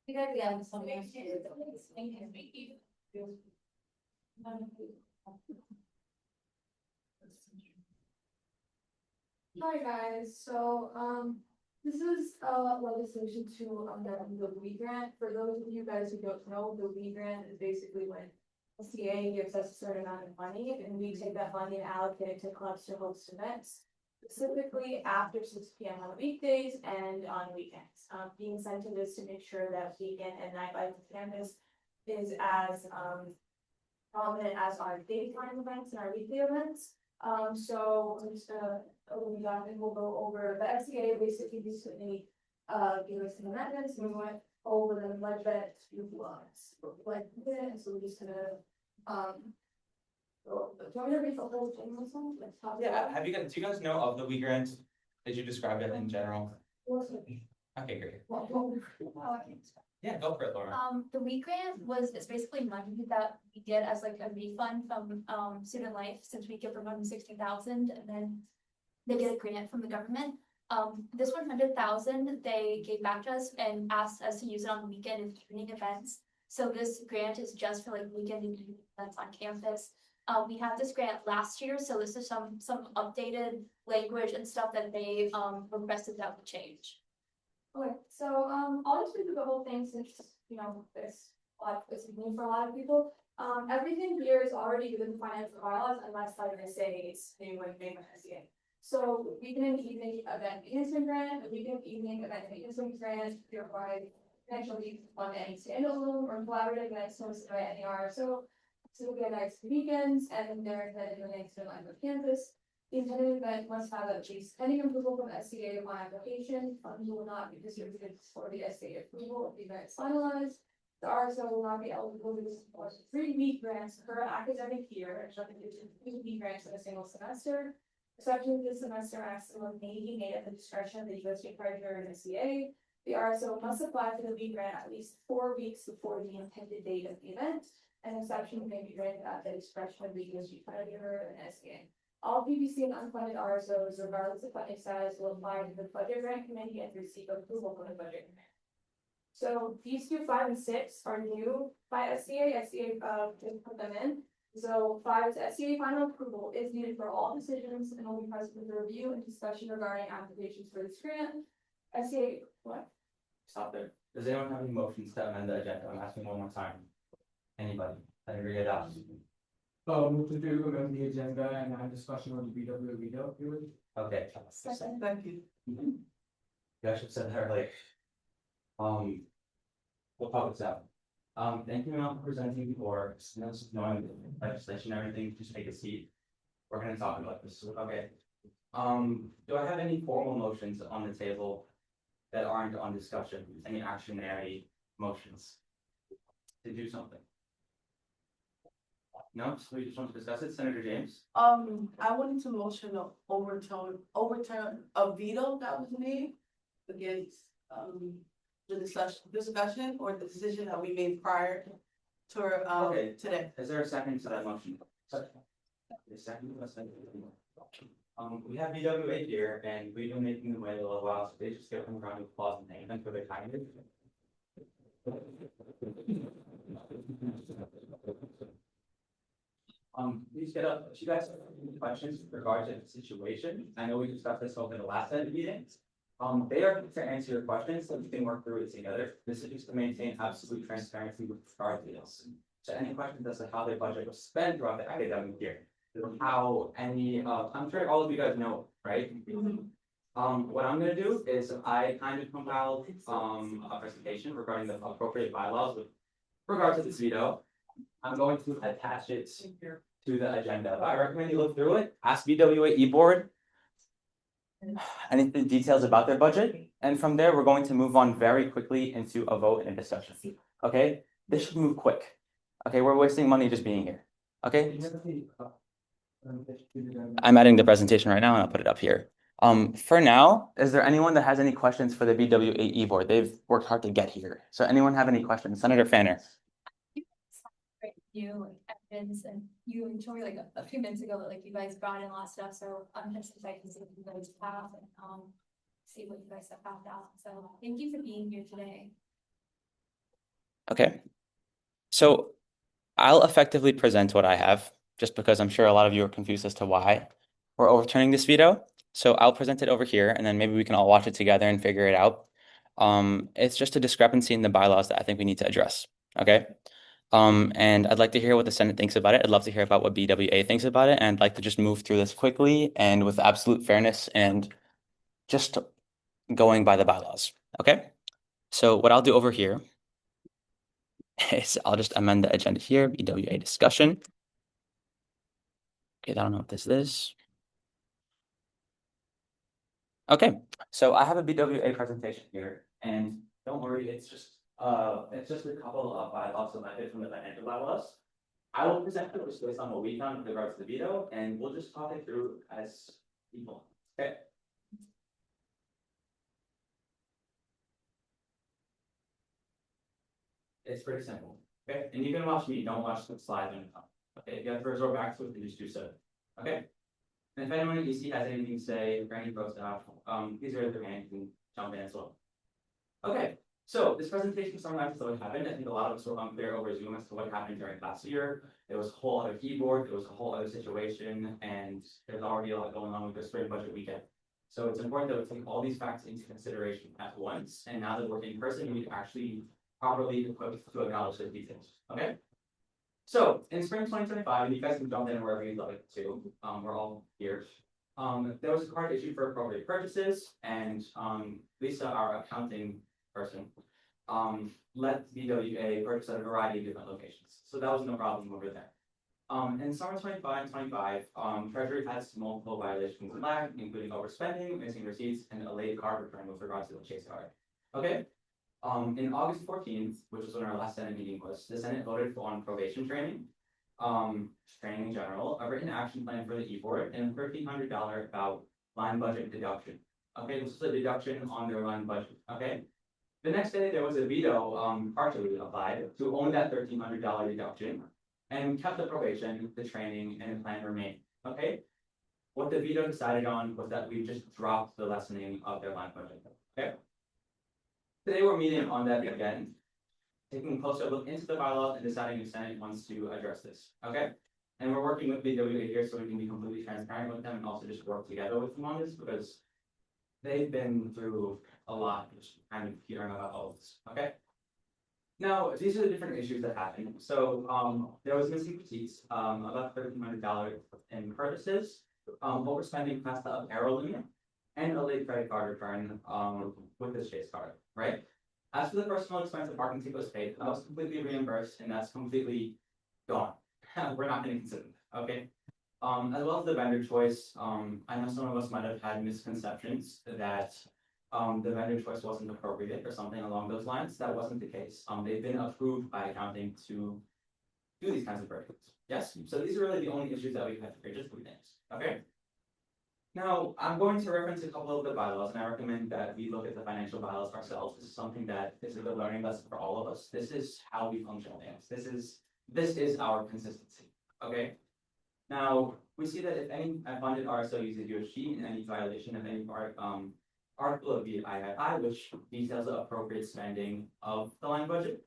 You guys got some. Hi guys, this is legislation to amend the WE grant. For those of you guys who don't know, the WE grant is basically when SCA gives us a certain amount of money and we take that money and allocate it to clubs to host events. Specifically after 6 p.m. on weekdays and on weekends. The incentive is to make sure that weekend and nightlife campus is as prominent as our daytime events and our weekday events. So I'm just gonna open it up and we'll go over the SCA basically recently gave us some amendments and we went over them like that few blocks. Like that, so we're just gonna do you want me to read the whole thing or something? Like, top Yeah, down? do you guys know of the WE grant? Did you describe it in general? Okay, great. Yeah, go for it, Laura. The WE grant is basically money that we get as like a refund from student life, since we give them $160,000 and then they get a grant from the government. This 100,000 they gave back to us and asked us to use it on the weekend and evening events. So this grant is just for like weekend and evening events on campus. We had this grant last year, so this is some updated language and stuff that they requested that we change. Okay, so I'll just read through the whole thing since you know there's a lot it's new for a lot of people. Everything here is already within the financial bylaws unless like I say it's new and made by SCA. So weekend and evening event enhancement grant, a weekend evening event enhancement grant, provide potentially on any standalone or collaborative events hosted by any RSO. So we get nights and weekends and they're intended to enhance the line of campus. The intended event must have at least pending approval from SCA upon application. Funds will not be distributed for the SCA approval if the event is finalized. The RSO will not be eligible to support 3-week grants per academic year, and nothing to 2-week grants in a single semester. Exception to this semester maximum may be made at the discretion of the USG Treasurer and SCA. The RSO must apply for the WE grant at least 4 weeks before the intended date of the event. An exception may be granted at the discretion of the USG Treasurer and SCA. All PBC and unfunded RSOs, regardless of funding status, will apply to the budget grant committee and receive approval from the budget committee. So these 2, 5, and 6 are new by SCA. SCA did put them in. So 5 is SCA final approval is needed for all decisions and will be present for the review and discussion regarding applications for this grant. SCA, what? Stop there. Does anyone have any motions to amend the agenda? I'm asking one more time. Anybody? Senator Yadav. Move to amend the agenda and have discussion on the BW veto. Okay. Thank you. You guys should send her like, we'll talk this out. Thank you Mel, for presenting for, knowing legislation and everything, just take a seat. We're gonna talk about this, okay? Do I have any formal motions on the table that aren't on discussion, any actionary motions? To do something? No, so we just want to discuss it, Senator James? I wanted to motion to overturn a veto that was made against, the discussion or the decision that we made prior to, Okay. today. Is there a second to that motion? A second, we have BWA here and we've been making them wait a little while, so they just get them around with applause and thank them for their kindness. Please get up, if you guys have any questions with regards to the situation, I know we discussed this over the last set of meetings. They are to answer your questions, so we can work through it together. This is just to maintain absolute transparency with regard to this. So any questions as to how their budget was spent throughout the academic year? How any, I'm sure all of you guys know, right? What I'm gonna do is I kind of compiled, a presentation regarding the appropriate bylaws with regard to this veto. I'm going to attach it to the agenda, but I recommend you look through it, ask BWA board any details about their budget, and from there, we're going to move on very quickly into a vote and a discussion. Okay, this should move quick. Okay, we're wasting money just being here. Okay. I'm adding the presentation right now and I'll put it up here. For now, is there anyone that has any questions for the BWAE board? They've worked hard to get here. So anyone have any questions? Senator Fanner. You Evans and you enjoy like a few minutes ago that like you guys brought in a lot of stuff, so I'm just excited to see what you guys have and see what you guys have found out. So thank you for being here today. Okay. So I'll effectively present what I have, just because I'm sure a lot of you are confused as to why we're overturning this veto. So I'll present it over here and then maybe we can all watch it together and figure it out. It's just a discrepancy in the bylaws that I think we need to address. Okay. And I'd like to hear what the Senate thinks about it. I'd love to hear about what BWA thinks about it, and I'd like to just move through this quickly and with absolute fairness and just going by the bylaws. Okay. So what I'll do over here is I'll just amend the agenda here, BWA discussion. Okay, I don't know what this is. Okay, so I have a BWA presentation here, and don't worry, it's just a couple of bylaws selected from the financial bylaws. I will present it just based on what we've done with regards to the veto, and we'll just talk it through as people. Okay. It's pretty simple. Okay, and you can watch me, don't watch the slides when it comes. Okay, if you have to resort back to it, then just do so. Okay. And if anyone at EC has anything to say or any folks out, please raise their hand and jump in as well. Okay, so this presentation summarizes what happened. I think a lot of us were unclear over Zoom as to what happened during last year. There was a whole other keyboard, there was a whole other situation, and there's already a lot going on with the spring budget weekend. So it's important that we take all these facts into consideration at once, and now that we're in person, we actually properly equipped to acknowledge those details. Okay. So in spring 2025, and you guys can jump in wherever you'd like to, we're all here. There was a card issued for appropriate purchases, and Lisa, our accounting person, let BWA purchase at a variety of different locations. So that was no problem over there. In summer 25 and 25, Treasury had multiple violations of lag, including overspending, missing receipts, and a late card return with regards to the Chase card. Okay. In August 14th, which is when our last Senate meeting was, the Senate voted on probation training, training in general, a written action plan for the e-board, and a $1,300 about line budget deduction. Okay, this is a deduction on their line budget. Okay. The next day there was a veto partially applied to own that $1,300 deduction, and we kept the probation, the training, and the plan remained. Okay. What the veto decided on was that we just dropped the lessening of their line budget. Okay. Today we're meeting on that again, taking a closer look into the bylaws and deciding if Senate wants to address this. Okay. And we're working with BWA here so we can be completely transparent with them and also just work together with them on this because they've been through a lot, just kind of hearing about all of this. Okay. Now, these are the different issues that happened. So, there was missing receipts, about $1,300 in purchases, overspending past the apparel limit, and a late credit card return, with the Chase card, right? As for the personal expense of parking ticket was paid, that was completely reimbursed, and that's completely gone. We're not gonna consider that, okay? As well as the vendor choice, I know some of us might have had misconceptions that the vendor choice wasn't appropriate or something along those lines. That wasn't the case. They've been approved by accounting to do these kinds of purchases. Yes, so these are really the only issues that we've had to just 3 things, okay? Now, I'm going to reference a couple of the bylaws, and I recommend that we look at the financial bylaws ourselves. This is something that is a good learning lesson for all of us. This is how we function things. This is our consistency, okay? Now, we see that if any funded RSO uses USG in any violation of any article of the III, which details the appropriate spending of the line budget,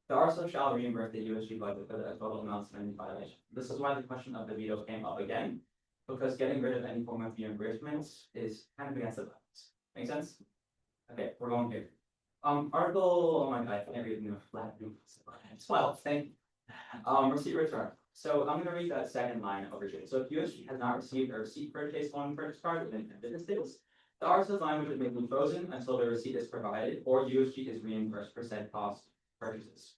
the RSO shall reimburse the USG budget for the total amount spent in violation. This is why the question of the veto came up again, because getting rid of any form of reimbursements is kind of against the balance. Make sense? Okay, we're going here. Article, oh my god, I can't read the flat. 12, thank you. Receipt return. So I'm gonna read that second line over here. So if USG has not received a receipt for a case one purchase card within 10 business days, the RSO's line would may be frozen until the receipt is provided or USG is reimbursed for said cost purchases.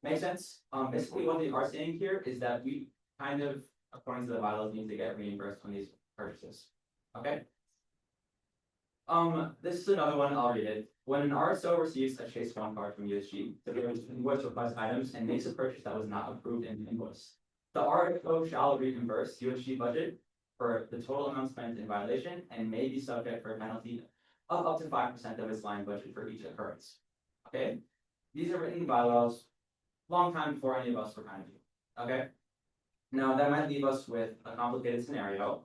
Make sense? Basically what they are saying here is that we kind of, according to the bylaws, need to get reimbursed on these purchases. Okay? This is another one, I'll read it. When an RSO receives a Chase One card from USG, the invoice request items and makes a purchase that was not approved in the invoice, the RSO shall reimburse USG budget for the total amount spent in violation and may be subject for a penalty of up to 5% of its line budget for each occurrence. Okay? These are written in bylaws long time before any of us were kind of here. Okay? Now that might leave us with a complicated scenario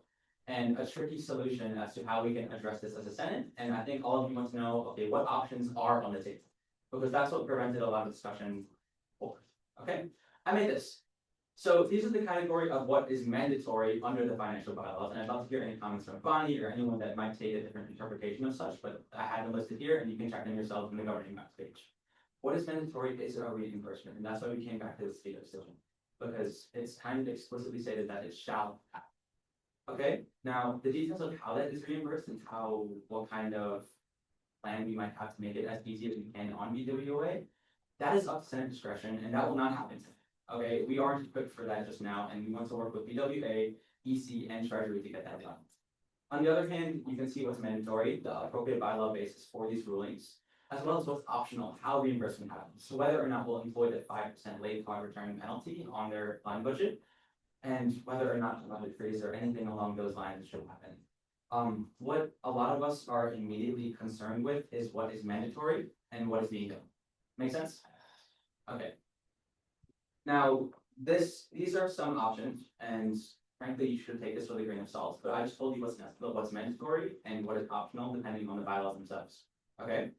and a tricky solution as to how we can address this as a Senate. And I think all of you want to know, okay, what options are on the table? Because that's what prevented a lot of discussion for. Okay? I made this. So these are the category of what is mandatory under the financial bylaws, and I'd love to hear any comments from Bonnie or anyone that might take a different interpretation of such, but I had them listed here and you can check them yourselves in the governing maps page. What is mandatory is a reimbursement, and that's why we came back to the state of decision, because it's kind of explicitly stated that it shall happen. Okay, now the details of how that is reimbursed and what kind of plan we might have to make it as easy as we can on BWA, that is up to Senate discretion, and that will not happen today. Okay, we aren't equipped for that just now, and we want to work with BWA, EC, and Treasury to get that done. On the other hand, you can see what's mandatory, the appropriate bylaw basis for these rulings, as well as what's optional, how reimbursement happens. So whether or not we'll employ the 5% late card return penalty on their line budget, and whether or not to budget freeze or anything along those lines should happen. What a lot of us are immediately concerned with is what is mandatory and what is being done. Make sense? Okay. Now, these are some options, and frankly, you should take this with a grain of salt, but I just told you what's mandatory and what is optional depending on the bylaws themselves. Okay?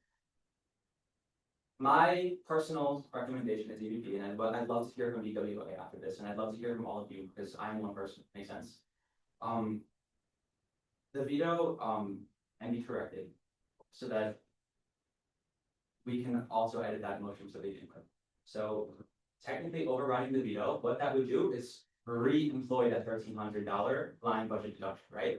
My personal recommendation is EVP, but I'd love to hear from BWA after this, and I'd love to hear from all of you because I'm one person. Makes sense? The veto can be corrected so that we can also edit that motion so they can input. So technically overriding the veto, what that would do is re-employ that $1,300 line budget deduction, right?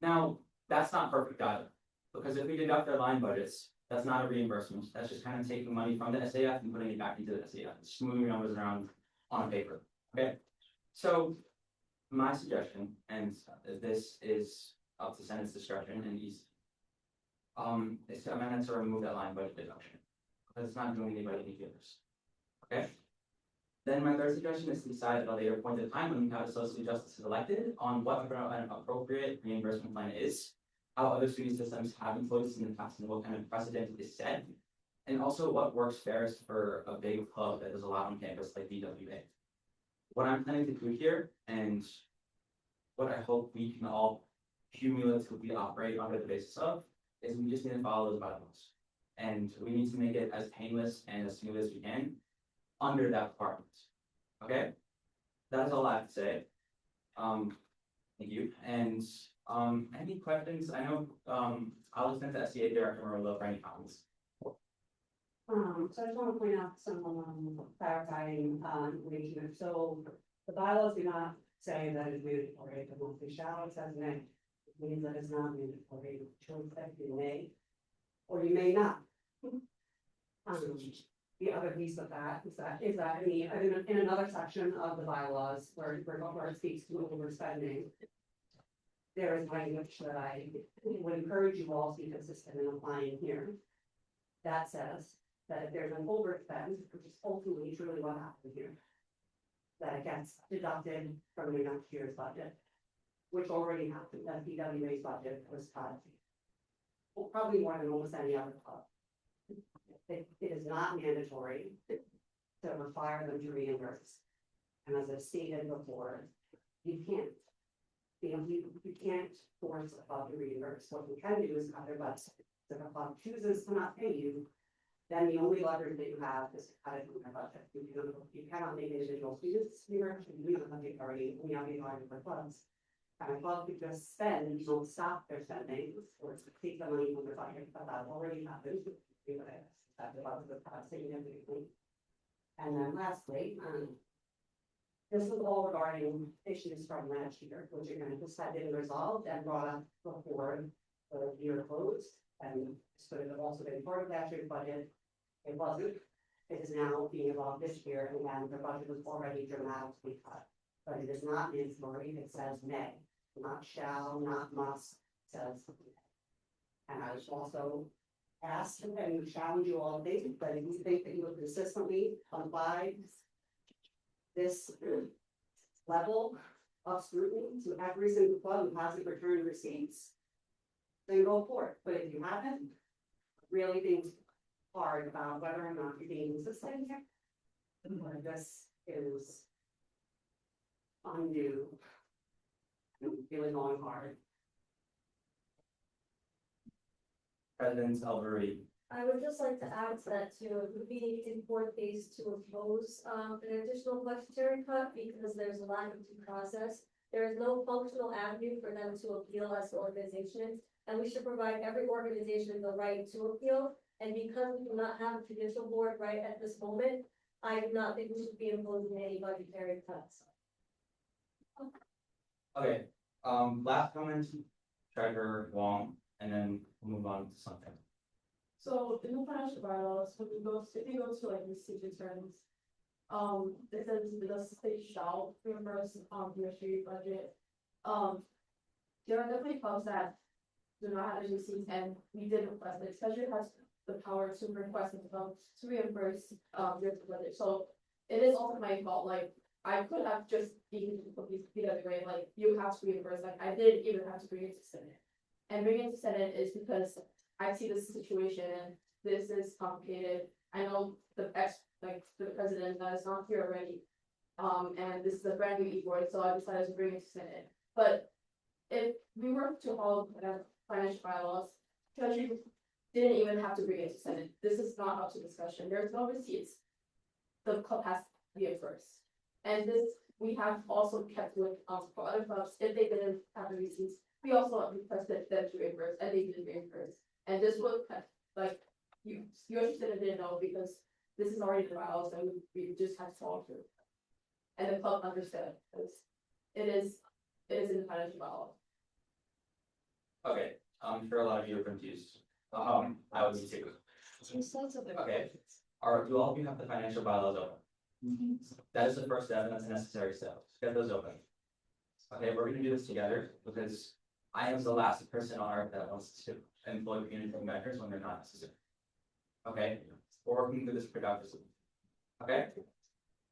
Now, that's not perfect either, because if we deduct their line budgets, that's not a reimbursement. That's just kind of taking money from the SAF and putting it back into the SAF. It's just moving numbers around on paper. Okay. So my suggestion, and this is up to Senate's discretion and easy, is to amend to remove that line budget deduction because it's not doing anybody any favors. Okay. Then my third suggestion is to decide at a later point in time when we have associate justices elected on what an appropriate reimbursement plan is, how other student systems have employed this in the past, and what kind of precedent is set, and also what works fairest for a big club that does a lot on campus like BWA. What I'm planning to do here, and what I hope we can all cumulatively operate under the basis of, is we just need to follow those bylaws. And we need to make it as painless and as smooth as we can under that department. Okay? That is all I have to say. Thank you. And any questions? I know I'll send to SCA Director Murillo for any comments. So I just want to point out some, clarifying, information, so the bylaws do not say that it's mandatory, the monthly shall, it says may. It means that it's not mandatory, children that you may, or you may not. The other piece of that is that in another section of the bylaws where it speaks to overspending. There is language that I would encourage you all to be consistent in applying here. That says that if there's an overspend, which is ultimately truly what happened here. That it gets deducted from the next year's budget, which already happened, that PWA's budget was cut. Well, probably more than almost any other club. It is not mandatory to require them to reimburse. And as I stated before, you can't. You can't force a club to reimburse. What you can do is cut their budget. If a club chooses to not pay you, then the only leverage that you have is to cut it from their budget. You cannot make individual students reimburse, you don't have the authority, we have the authority for clubs. And a club could just spend, you don't stop their spending, or take the money from their budget, but that already happened. That developed the product significantly. And then lastly, this was all regarding issues from last year, which again, just had been resolved and brought up before the year closed. And this would have also been part of last year's budget. It wasn't. It is now being involved this year, and again, the budget was already dramatically cut. But it is not mandatory, it says may, not shall, not must, it says. And I was also asked and challenge you all to think that if you think that you would consistently apply this level of scrutiny to every single club who hasn't returned receipts, then go for it. But if you haven't, really think hard about whether or not you're being consistent here. This is undue and really going hard. President Albury. I would just like to add to that too, it would be in poor taste to oppose an additional budgetary cut because there's a lack of due process. There is no functional avenue for them to appeal as an organization, and we should provide every organization the right to appeal. And because we do not have a judicial board right at this moment, I do not think we should be imposing any budgetary cuts. Okay, last comment, Treasurer Wong, and then we'll move on to something. So in the financial bylaws, when you go to, if you go to like receipt returns, it says the state shall reimburse ministry budget. There are definitely clubs that do not have any receipts, and we did request it, especially has the power to request the clubs to reimburse your budget. So it is also my fault. Like I could have just been the other way, like you have to reimburse. Like I didn't even have to bring it to Senate, and bringing it to Senate is because I see this situation and this is complicated. I know the president that is not here already. And this is a brand new e-board, so I decided to bring it to Senate. But if we were to follow the financial bylaws, Treasury didn't even have to bring it to Senate. This is not up to discussion. There's no receipts. The club has to be at first. And this we have also kept with for other clubs, if they didn't have the receipts, we also requested them to reimburse and they didn't reimburse. And this would like you didn't know because this is already the bylaws and we just had to follow through. And the club understood because it is in the financial bylaws. Okay, I'm sure a lot of you are confused. I would be too. Okay, do all of you have the financial bylaws open? That is the first step and that's a necessary step. Get those open. Okay, we're gonna do this together because I am the last person on earth that wants to employ community measures when they're not necessary. Okay, we're working through this productively. Okay,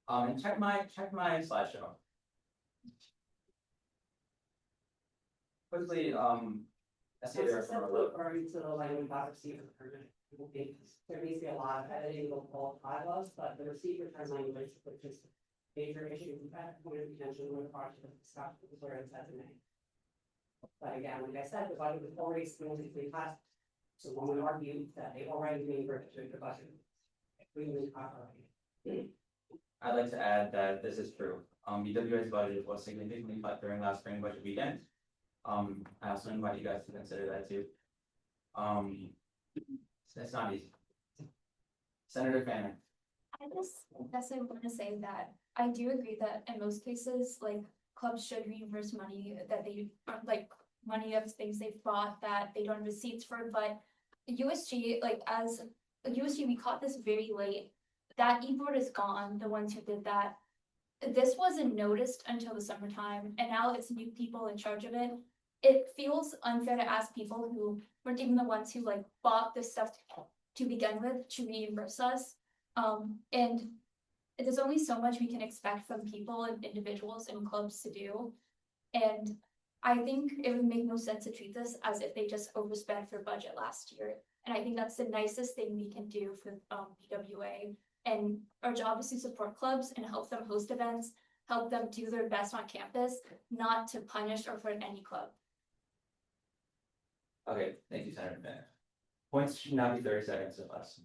and check my slideshow. Quickly, I say there are Referring to the language about receipt return. There needs to be a lot of editing of all bylaws, but the receipt return language, which is major issue, that point of contention with the project of discussion is where it says in May. But again, like I said, the budget was already significantly cut. So one would argue that they already made the budget. I'd like to add that this is true. BWA's budget was significantly cut during last spring budget weekend. I also invite you guys to consider that too. It's not easy. Senator Fanning. I just guess I want to say that I do agree that in most cases, like clubs should reimburse money that they like money of things they've bought that they don't have receipts for, but USG, like as USG, we caught this very late. That e-board is gone, the ones who did that. This wasn't noticed until the summertime, and now it's new people in charge of it. It feels unfair to ask people who weren't even the ones who like bought this stuff to begin with to reimburse us. And there's only so much we can expect from people and individuals and clubs to do. And I think it would make no sense to treat this as if they just overspent for budget last year. And I think that's the nicest thing we can do for PWA. And our job is to support clubs and help them host events, help them do their best on campus, not to punish or hurt any club. Okay, thank you, Senator Fanning. Points should not be 30 seconds or less.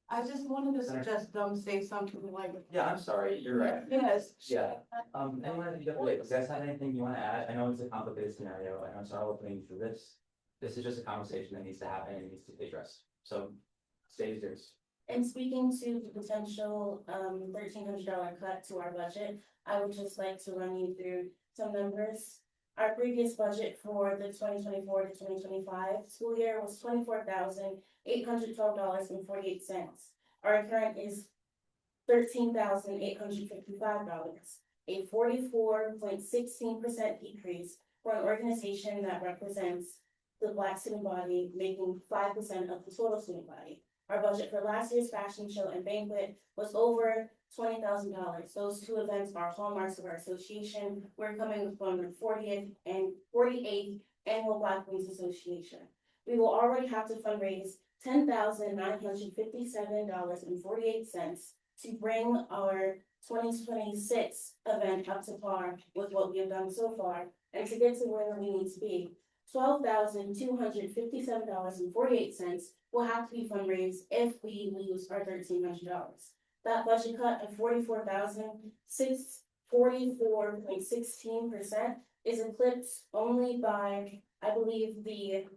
I just wanted to suggest them say something like. Yeah, I'm sorry, you're right. Yes. Yeah, anyone at PWA, does you guys have anything you wanna add? I know it's a complicated scenario, I know it's not opening through this. This is just a conversation that needs to happen and needs to be addressed, so stage is yours. And speaking to the potential $1,300 cut to our budget, I would just like to run you through some numbers. Our previous budget for the 2024 to 2025 school year was $24,812.48. Our current is $13,855, a 44.16% decrease for an organization that represents the Black student body, making 5% of the total student body. Our budget for last year's fashion show and banquet was over $20,000. Those two events are hallmarks of our association. We're coming from the 40th and 48th Annual Black Queens Association. We will already have to fundraise $10,957.48 to bring our 2026 event up to par with what we have done so far and to get to where we need to be. $12,257.48 will have to be fundraised if we lose our $1,300. That budget cut of 44.16% is eclipsed only by, I believe, the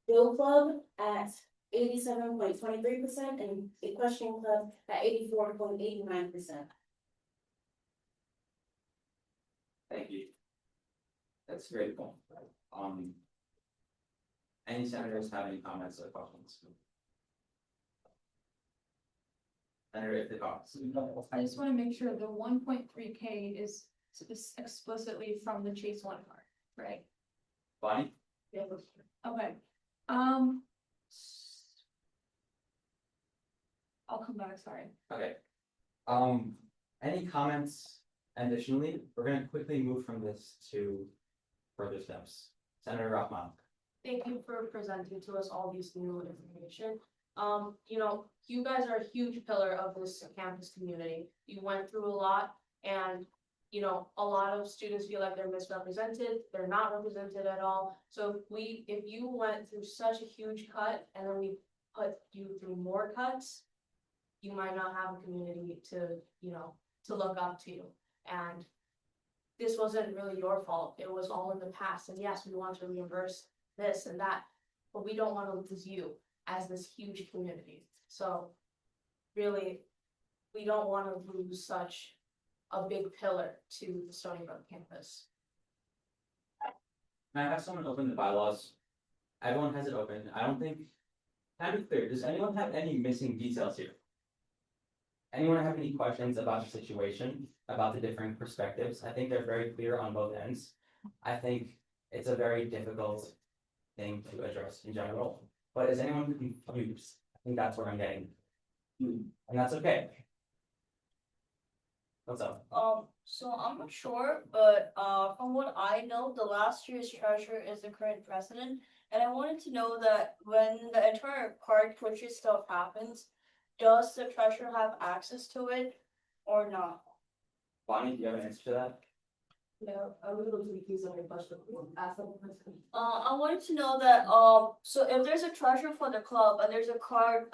Bill Club at 87.23% and Equestrian Club at 84.89%. Thank you. That's a great point. Any senators have any comments or questions? Senator Iftikhar. I just wanna make sure the 1.3K is explicitly from the Chase One card, right? Bonnie? Yeah. Okay, I'll come back, sorry. Okay. Any comments additionally? We're gonna quickly move from this to further steps. Senator Rahman. Thank you for presenting to us all these new information. You know, you guys are a huge pillar of this campus community. You went through a lot and, you know, a lot of students feel like they're misrepresented, they're not represented at all. So if you went through such a huge cut and then we put you through more cuts, you might not have a community to, you know, to look up to. And this wasn't really your fault. It was all in the past. And yes, we want to reimburse this and that, but we don't want to lose you as this huge community. So really, we don't want to lose such a big pillar to the Stony Brook campus. Can I have someone open the bylaws? Everyone has it open. I don't think, can I be clear, does anyone have any missing details here? Anyone have any questions about the situation, about the different perspectives? I think they're very clear on both ends. I think it's a very difficult thing to address in general, but is anyone confused? I think that's what I'm getting. And that's okay. What's up? So I'm not sure, but from what I know, the last year's treasurer is the current president, and I wanted to know that when the entire card purchase stuff happens, does the treasurer have access to it or not? Bonnie, do you have an answer to that? Yeah, I was able to refuse my question. Ask them. I wanted to know that, so if there's a treasurer for the club and there's a card,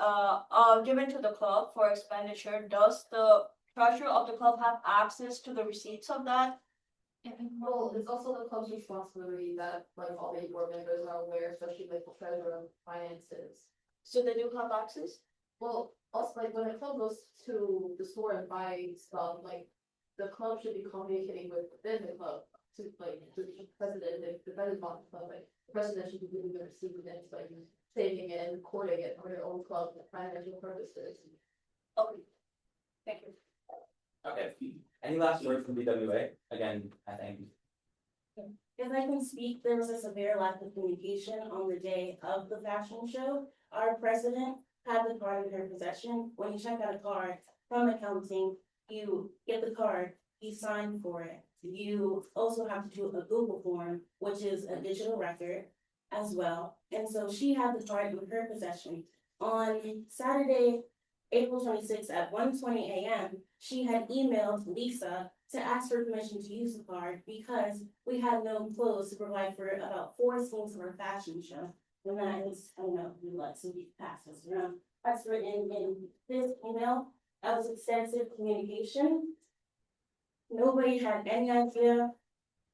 given to the club for expenditure, does the treasurer of the club have access to the receipts of that? Well, it's also the club's responsibility that like all the board members are aware, especially like the treasurer of finances. So they do have access? Well, also like when a club goes to the store and buys stuff, like the club should be communicating with within the club to like the president, if the president bought the club, like the president should be giving the receipt and it's like saving it and recording it for their own club for financial purposes. Okay. Thank you. Okay, any last word from BWA? Again, I think. If I can speak, there was a severe lack of communication on the day of the fashion show. Our president had the card in her possession. When you check out a card from accounting, you get the card, you sign for it. You also have to do a Google form, which is a digital record as well. And so she had the card in her possession. On Saturday, April 26th at 1:20 a.m., she had emailed Lisa to ask for permission to use the card because we had no clothes to provide for about 4 scenes of our fashion show. And that is, I don't know, we let some passes around. That's written in this email. That was extensive communication. Nobody had any idea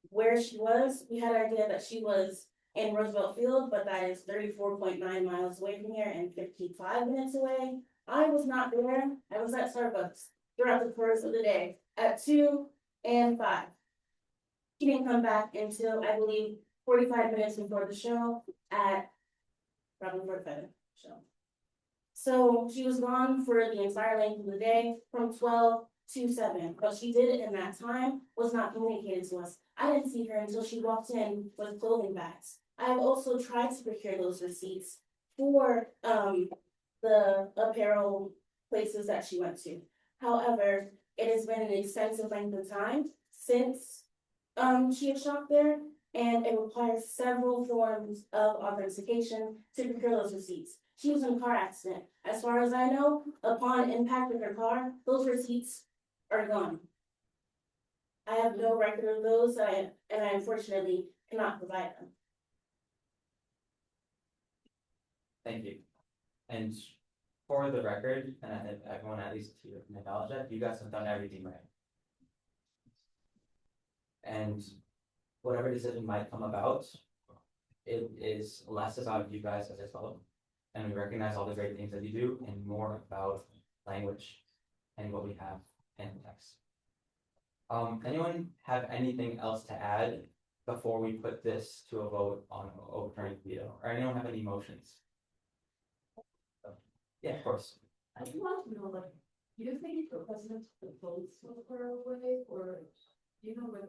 where she was. We had an idea that she was in Roosevelt Field, but that is 34.9 miles away from here and 55 minutes away. I was not there. I was at Starbucks throughout the course of the day at 2 and 5. She didn't come back until I believe 45 minutes before the show at probably 45 show. So she was gone for the entire length of the day from 12 to 7. But she did it in that time was not communicated to us. I didn't see her until she walked in with clothing bags. I have also tried to procure those receipts for the apparel places that she went to. However, it has been an extensive length of time since she had shopped there, and it requires several forms of authentication to procure those receipts. She was in a car accident. As far as I know, upon impact with her car, those receipts are gone. I have no record of those, and I unfortunately cannot provide them. Thank you. And for the record, and I think everyone at least here can acknowledge that, you guys have done everything right. And whatever decision might come about, it is less about you guys as a club. And we recognize all the great things that you do and more about language and what we have in text. Anyone have anything else to add before we put this to a vote on overturning the veto? Or anyone have any motions? Yeah, of course. I do want to know, like, do you think the president votes her away, or do you know when?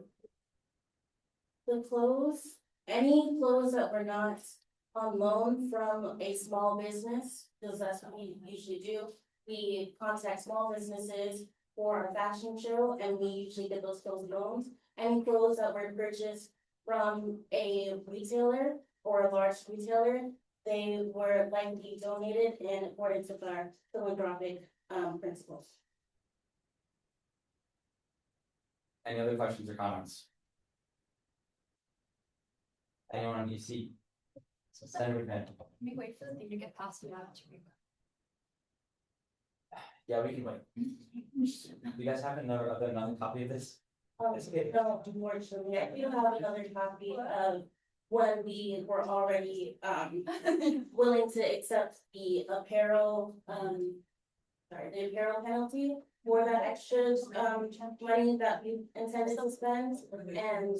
The clothes, any clothes that were not on loan from a small business, because that's what we usually do. We contact small businesses for our fashion show, and we usually get those clothes loaned. Any clothes that were purchased from a retailer or a large retailer, they were likely donated in accordance with our philanthropic principles. Any other questions or comments? Anyone on EC? Senator Penn. Let me wait for the thing to get passed around. Yeah, we can wait. You guys have another copy of this? No, unfortunately, I do have another copy of when we were already willing to accept the apparel the apparel penalty for that extra money that we intended to spend, and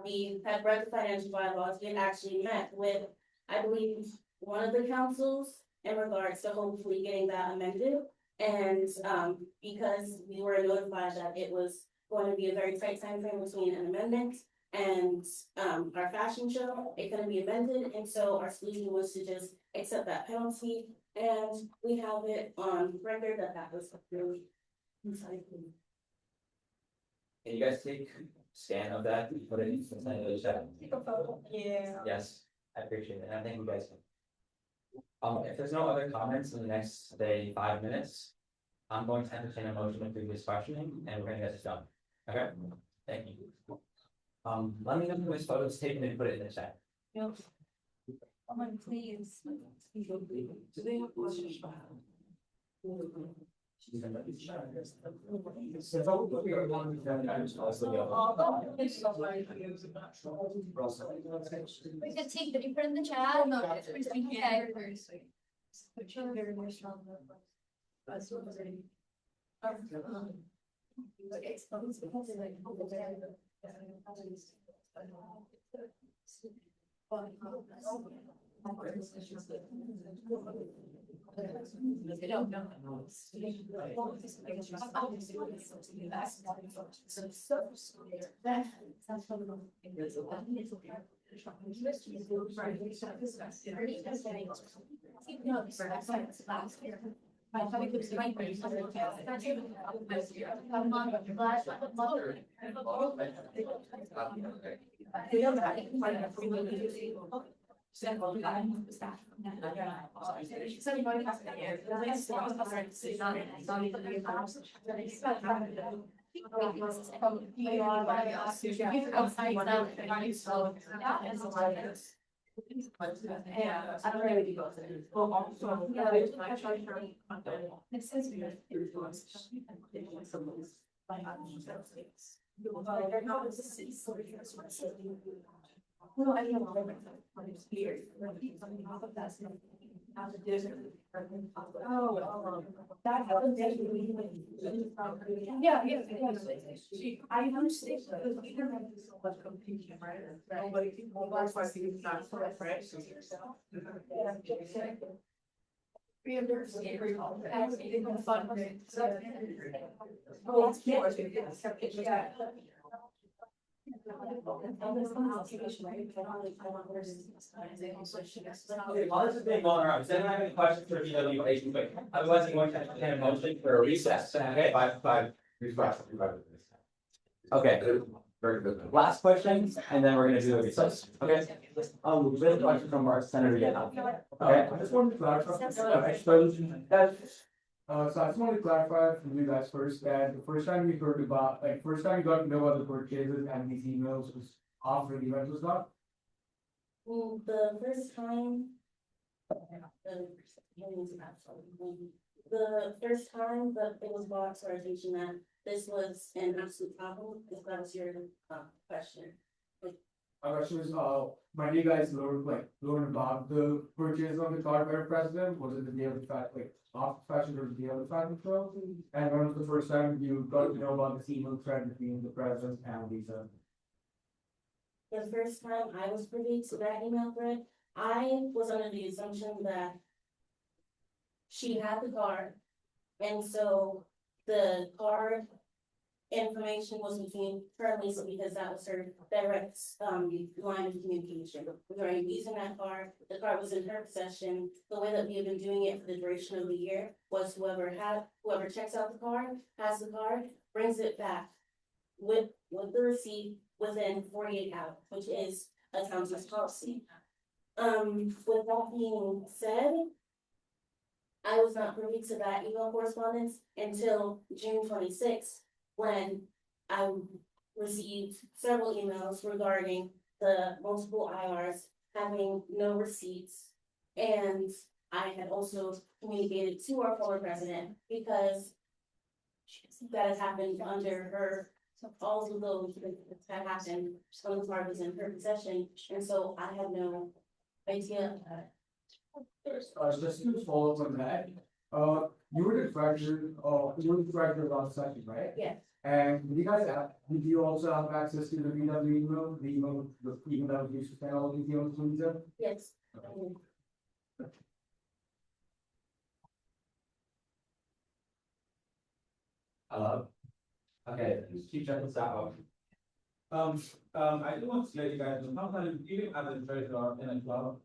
we had read the financial bylaws. We had actually met with, I believe, one of the councils in regards to hopefully getting that amended. And because we were notified that it was going to be a very tight time frame between an amendment and our fashion show, it couldn't be amended, and so our solution was to just accept that penalty, and we have it on record that that was really insightful. Can you guys take a scan of that and put it in the chat? Take a photo. Yeah. Yes, I appreciate it, and I thank you guys. If there's no other comments in the next, say, 5 minutes, I'm going to entertain a motion of previous questioning, and we're gonna get this done. Okay, thank you. Let me know who this photo is taken and put it in the chat. Yep. Someone please. Do they have questions? We could take, did you put in the chat? No, it's okay. Very, very strong. Yeah, I don't really do both. Well, also, yeah, I try to. It says. No, I mean, it's weird. Oh, that happens. Yeah, yeah. I understand. We don't have so much confusion, right? Nobody, nobody's fighting that, right? Oh, it's yeah. Okay, while this is being going around, does anyone have any questions for VW agent quick? Otherwise, I'm going to entertain a motion for a recess, okay? Okay, very good. Last question, and then we're gonna do a recess, okay? We have a question from our Senator Yetta. Okay, I just wanted to clarify. So I just wanted to clarify from you guys first that the first time we heard about, like, first time you got to know about the purchases and these emails was after the event was done. The first time. The first time that it was brought to our attention that this was an absolute problem, if that was your question. My question is, when you guys learn about the purchase of the car by the president, was it the day of the fact, like, after fashion or the day of the fashion show? And when was the first time you got to know about this email thread between the president and Lisa? The first time I was privy to that email thread, I was under the assumption that she had the card, and so the card information was between her and Lisa because that was her direct line of communication. We were using that card, the card was in her possession. The way that we have been doing it for the duration of the year was whoever checks out the card, has the card, brings it back with the receipt within 48 hours, which is a council's policy. With that being said, I was not privy to that email correspondence until June 26th, when I received several emails regarding the multiple IRs having no receipts. And I had also communicated to our former president because that has happened under her, all of those that happened when the card was in her possession, and so I had no idea. Just to follow up on that, you were the director of session, right? Yes. And did you also have access to the VW email, the email that was used to send all these emails to Lisa? Yes. Hello? Okay, keep checking this out. I do want to let you guys know, sometimes even as a treasurer in a club,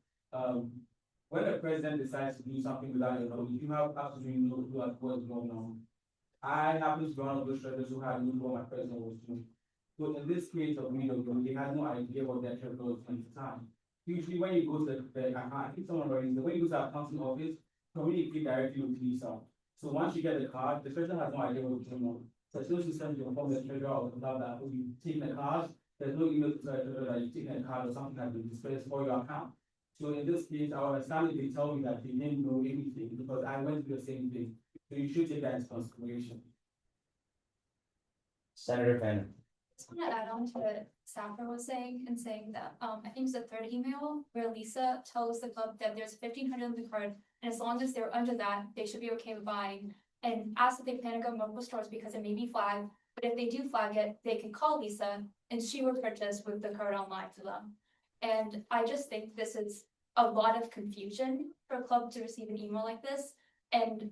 when the president decides to do something without your knowledge, you have absolutely no clue at what's going on. I happen to be one of those treasurers who had no clue what my president was doing. So in this case of me, they had no idea what their treasurer was doing at the time. Usually when you go to the account, I think someone already, when you go to the accounting office, communicate directly with Lisa. So once you get the card, the treasurer has no idea what's going on. So as soon as you send your form, the treasurer or without that, when you take the card, there's no email to the treasurer that you take a card or something that will display for your account. So in this case, I understand if they tell me that they didn't know anything because I went through the same thing. So you should take that into consideration. Senator Penn. Just wanna add on to what Safra was saying and saying that, I think it's the third email where Lisa tells the club that there's 1,500 on the card. And as long as they're under that, they should be okay with buying. And ask if they plan to go to multiple stores because it may be flagged. But if they do flag it, they can call Lisa and she will purchase with the code online to them. And I just think this is a lot of confusion for a club to receive an email like this. And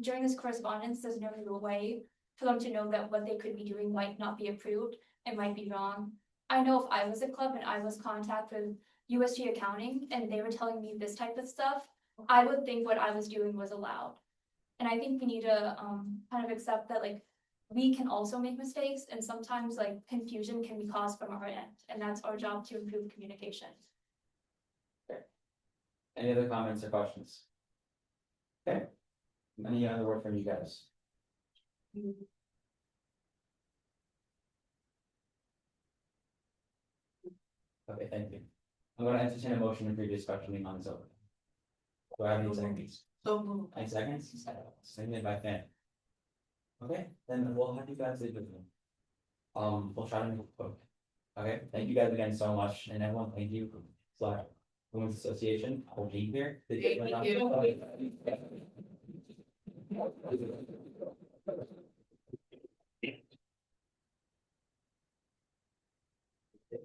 during this correspondence, there's no real way for them to know that what they could be doing might not be approved and might be wrong. I know if I was a club and I was contacted with USG accounting and they were telling me this type of stuff, I would think what I was doing was allowed. And I think we need to kind of accept that like we can also make mistakes and sometimes like confusion can be caused from our end. And that's our job to improve communication. Any other comments or questions? Okay. Any other word from you guys? Okay, thank you. I'm gonna entertain a motion to previous questioning on this over. Do I have any seconds? So Any seconds? Seconded by Fan. Okay, then we'll have you guys leave with me. We'll try to make it quick. Okay, thank you guys again so much, and everyone, thank you for Women's Association for being here. Thank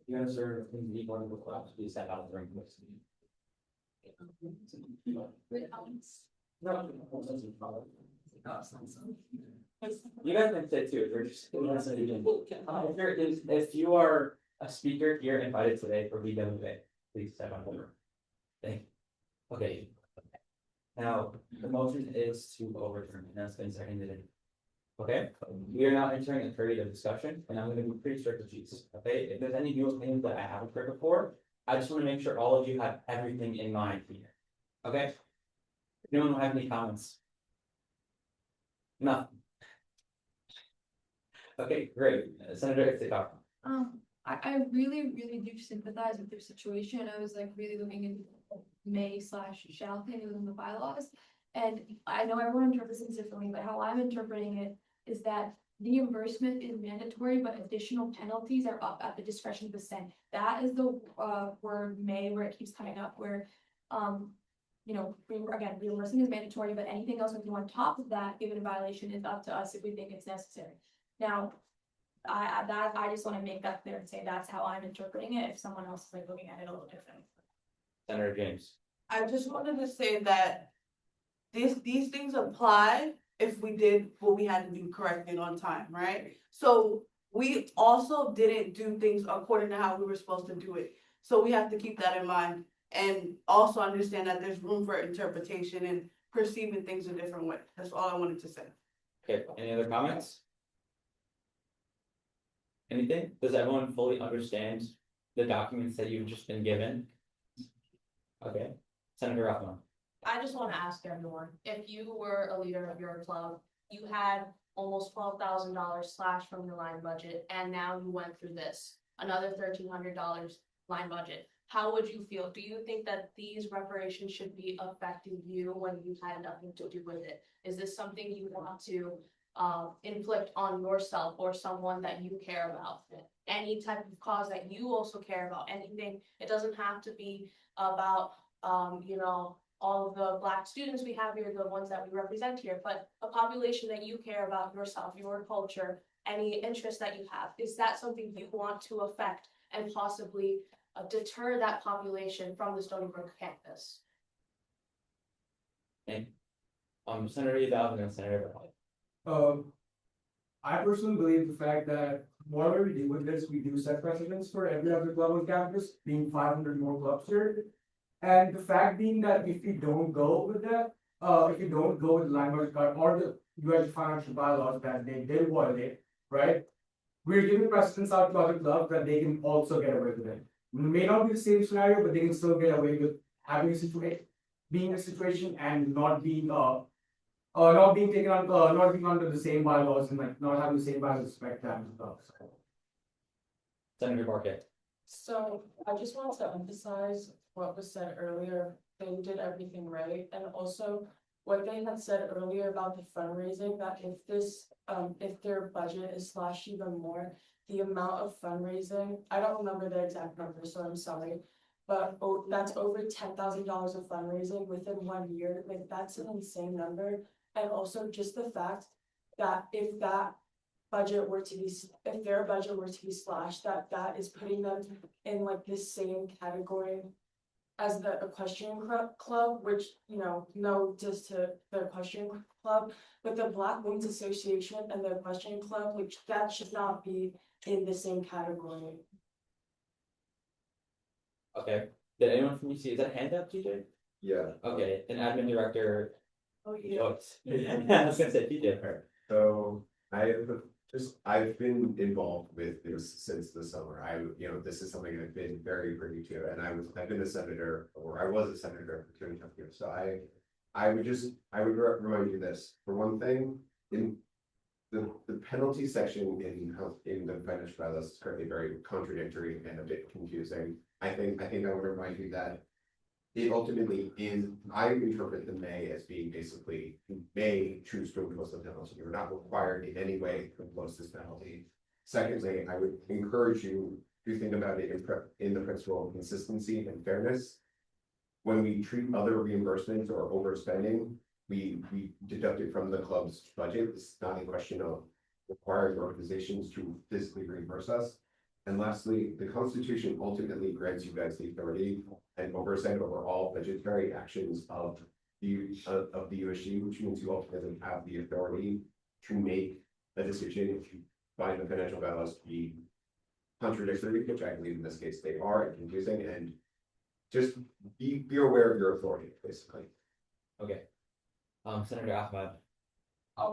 You guys are in the one of the class, please step out of the ring. You guys can say too, if you're just. If you are a speaker here invited today for VWA, please step on over. Thank you. Okay. Now, the motion is to overturn, and that's been seconded. Okay, we are now entering a period of discussion, and I'm gonna be pretty strict with these, okay? If there's any new things that I haven't heard before, I just wanna make sure all of you have everything in mind here, okay? Anyone have any comments? Nothing. Okay, great, Senator Ixtapa. I really do sympathize with their situation. I was like really looking into may/shall pay within the bylaws. And I know everyone interprets it differently, but how I'm interpreting it is that reimbursement is mandatory, but additional penalties are up at the discretion of the Senate. That is the word may where it keeps coming up where you know, again, reimbursement is mandatory, but anything else we do on top of that, given a violation, is up to us if we think it's necessary. Now, I just want to make that clear and say that's how I'm interpreting it. If someone else is like looking at it a little different. Senator James. I just wanted to say that these things apply if we did what we had to do correctly and on time, right? So we also didn't do things according to how we were supposed to do it. So we have to keep that in mind and also understand that there's room for interpretation and perceiving things a different way. That's all I wanted to say. Okay, any other comments? Anything? Does everyone fully understand the documents that you've just been given? Okay, Senator Rothman. I just want to ask everyone, if you were a leader of your club, you had almost $12,000 slashed from your line budget, and now you went through this, another $1,300 line budget. How would you feel? Do you think that these reparations should be affecting you when you had nothing to do with it? Is this something you want to inflict on yourself or someone that you care about? Any type of cause that you also care about, anything, it doesn't have to be about, you know, all of the Black students we have here, the ones that we represent here, but a population that you care about yourself, your culture, any interest that you have. Is that something you want to affect and possibly deter that population from the Stony Brook campus? Thank you. Senator Yadav and Senator Bradley. I personally believe the fact that whatever we do with this, we do set precedents for every other club on campus, being 500 more clubs here. And the fact being that if we don't go with that, if we don't go with the language card or the USG financial bylaws that they did violate, right? We're giving precedence out to other clubs that they can also get away with it. It may not be the same scenario, but they can still get away with having a situation, being a situation and not being not being taken on, not being under the same bylaws and like not having the same bylaws respect to clubs. Senator Barkett. So I just want to emphasize what was said earlier. They did everything right, and also what they had said earlier about the fundraising, that if this, if their budget is slashed even more, the amount of fundraising, I don't remember the exact number, so I'm sorry. But that's over $10,000 of fundraising within 1 year, like that's an insane number. And also just the fact that if that budget were to be, if their budget were to be slashed, that is putting them in like this same category as the equestrian club, which, you know, no just to the equestrian club, but the Black Wings Association and the equestrian club, which that should not be in the same category. Okay, did anyone from you see, is that a handout, TJ? Yeah. Okay, and admin director. Oh, yeah. I was gonna say TJ first. So I've been involved with this since the summer. This is something I've been very privy to, and I've been a senator, or I was a senator for 2.5 years. So I would remind you this, for one thing, in the penalty section in the financial bylaws is currently very contradictory and a bit confusing. I think I would remind you that it ultimately is, I interpret the may as being basically, you may choose to impose the penalty. You're not required in any way to impose this penalty. Secondly, I would encourage you to think about it in the principle of consistency and fairness. When we treat other reimbursements or overspending, we deduct it from the club's budget. It's not a question of requiring organizations to physically reimburse us. And lastly, the Constitution ultimately grants you guys the authority and oversight over all budgetary actions of the USG, which means you ultimately have the authority to make a decision if you find the financial bylaws to be contradictory, which I believe in this case they are, and confusing, and just be aware of your authority, basically. Okay. Senator Ahmed.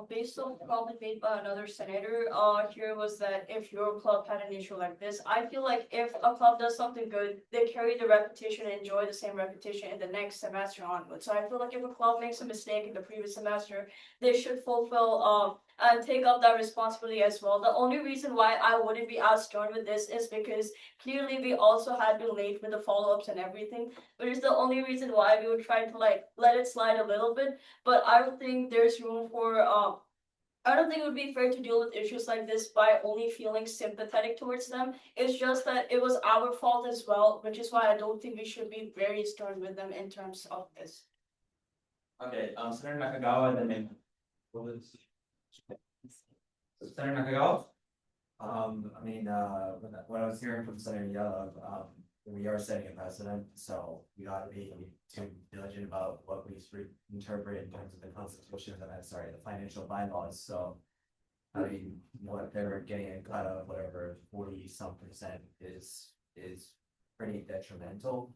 Based on the comment made by another senator, here was that if your club had an issue like this, I feel like if a club does something good, they carry the repetition and enjoy the same repetition in the next semester onwards. So I feel like if a club makes a mistake in the previous semester, they should fulfill and take up that responsibility as well. The only reason why I wouldn't be as stern with this is because clearly we also had been late with the follow-ups and everything, which is the only reason why we would try to like let it slide a little bit. But I don't think there's room for I don't think it would be fair to deal with issues like this by only feeling sympathetic towards them. It's just that it was our fault as well, which is why I don't think we should be very stern with them in terms of this. Okay, Senator Nakagawa, and then Senator Nakagawa? What I was hearing from Senator Yellow, we are setting a precedent, so we ought to be too diligent about what we interpret in terms of the Constitution, the financial bylaws, so. What they're getting a cut of, whatever, 40-some% is pretty detrimental.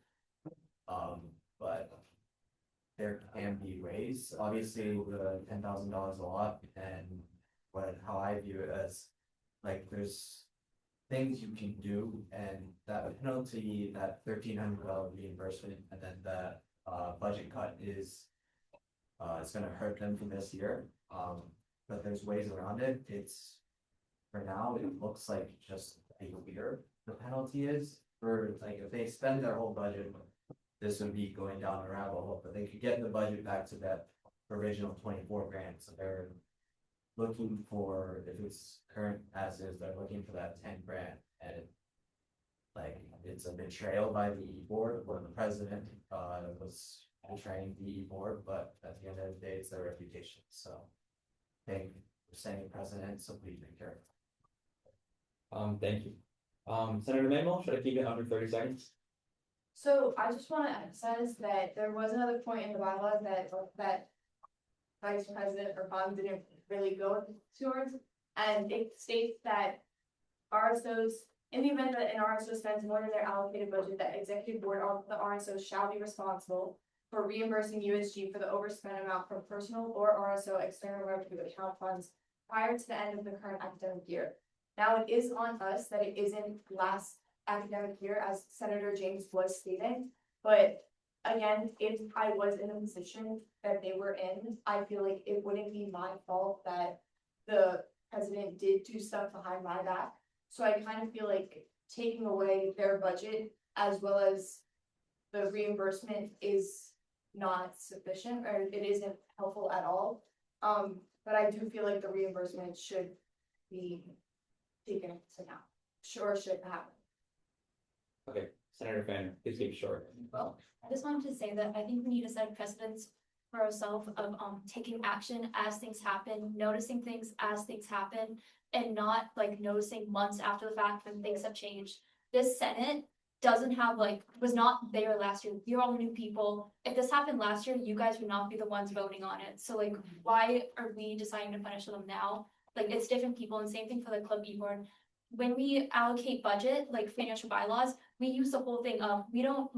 But there can be ways, obviously, the $10,000 a lot, and how I view it as, like, there's things you can do, and that penalty, that $1,300 reimbursement, and then that budget cut is it's gonna hurt them for this year. But there's ways around it. It's, for now, it looks like just a weird the penalty is for, like, if they spend their whole budget, this would be going down a rabbit hole, but they could get the budget back to that original 24 grand. So they're looking for, if it's current as is, they're looking for that 10 grand, and like, it's a betrayal by the board, where the president was betraying the board, but at the end of the day, it's their reputation. So I think we're setting precedent, so please be careful. Thank you. Senator Manuel, should I keep it under 30 seconds? So I just want to emphasize that there was another point in the bylaws that vice president or Bond didn't really go towards, and it states that RSOs, in the event that an RSO spends more than their allocated budget, that executive board of the RSO shall be responsible for reimbursing USG for the overspent amount from personal or RSO external revenue account funds prior to the end of the current academic year. Now, it is on us that it isn't last academic year, as Senator James was stating, but again, if I was in a position that they were in, I feel like it wouldn't be my fault that the president did do stuff behind my back. So I kind of feel like taking away their budget as well as the reimbursement is not sufficient, or it isn't helpful at all. But I do feel like the reimbursement should be taken into account. sure should happen. Okay, Senator Fanner, please keep it short. Well, I just wanted to say that I think we need to set precedents for ourselves of taking action as things happen, noticing things as things happen, and not like noticing months after the fact when things have changed. This Senate doesn't have was not there last year. You're all new people. If this happened last year, you guys would not be the ones voting on it. So why are we deciding to punish them now? It's different people, and same thing for the club board. When we allocate budget, financial bylaws, we use the whole thing of, we don't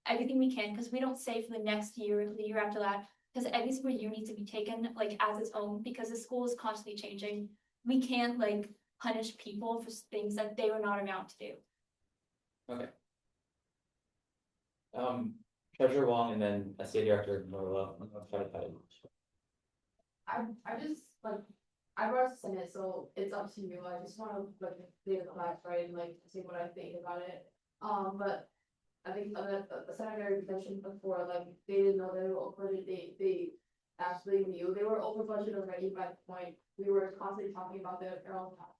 everything we can, because we don't say for the next year or the year after that, because every single year needs to be taken as its own, because the school is constantly changing. We can't punish people for things that they were not around to do. Okay. Treasurer Wong and then SCA Director Marilla. I just I brought it to Senate, so it's up to you. I just want to leave the class, right, and say what I think about it. But I think the senator mentioned before, they didn't know they were over budget. They actually knew they were over budget already by the point we were constantly talking about the apparel cap.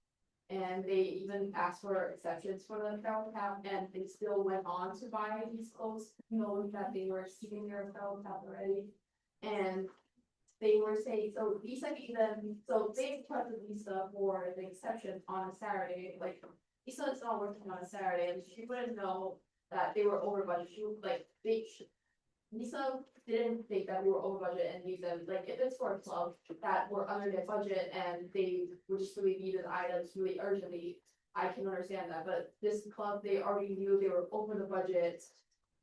And they even asked for exceptions for the apparel cap, and they still went on to buy these clothes, knowing that they were exceeding their apparel cap already. And they were saying, so Lisa even, so they trusted Lisa for the exception on a Saturday, Lisa is not working on a Saturday, and she wouldn't know that they were over budget. She would Lisa didn't think that we were over budget and leave them, if it's for a club that were under their budget and they would just really needed items really urgently, I can understand that, but this club, they already knew they were over the budget.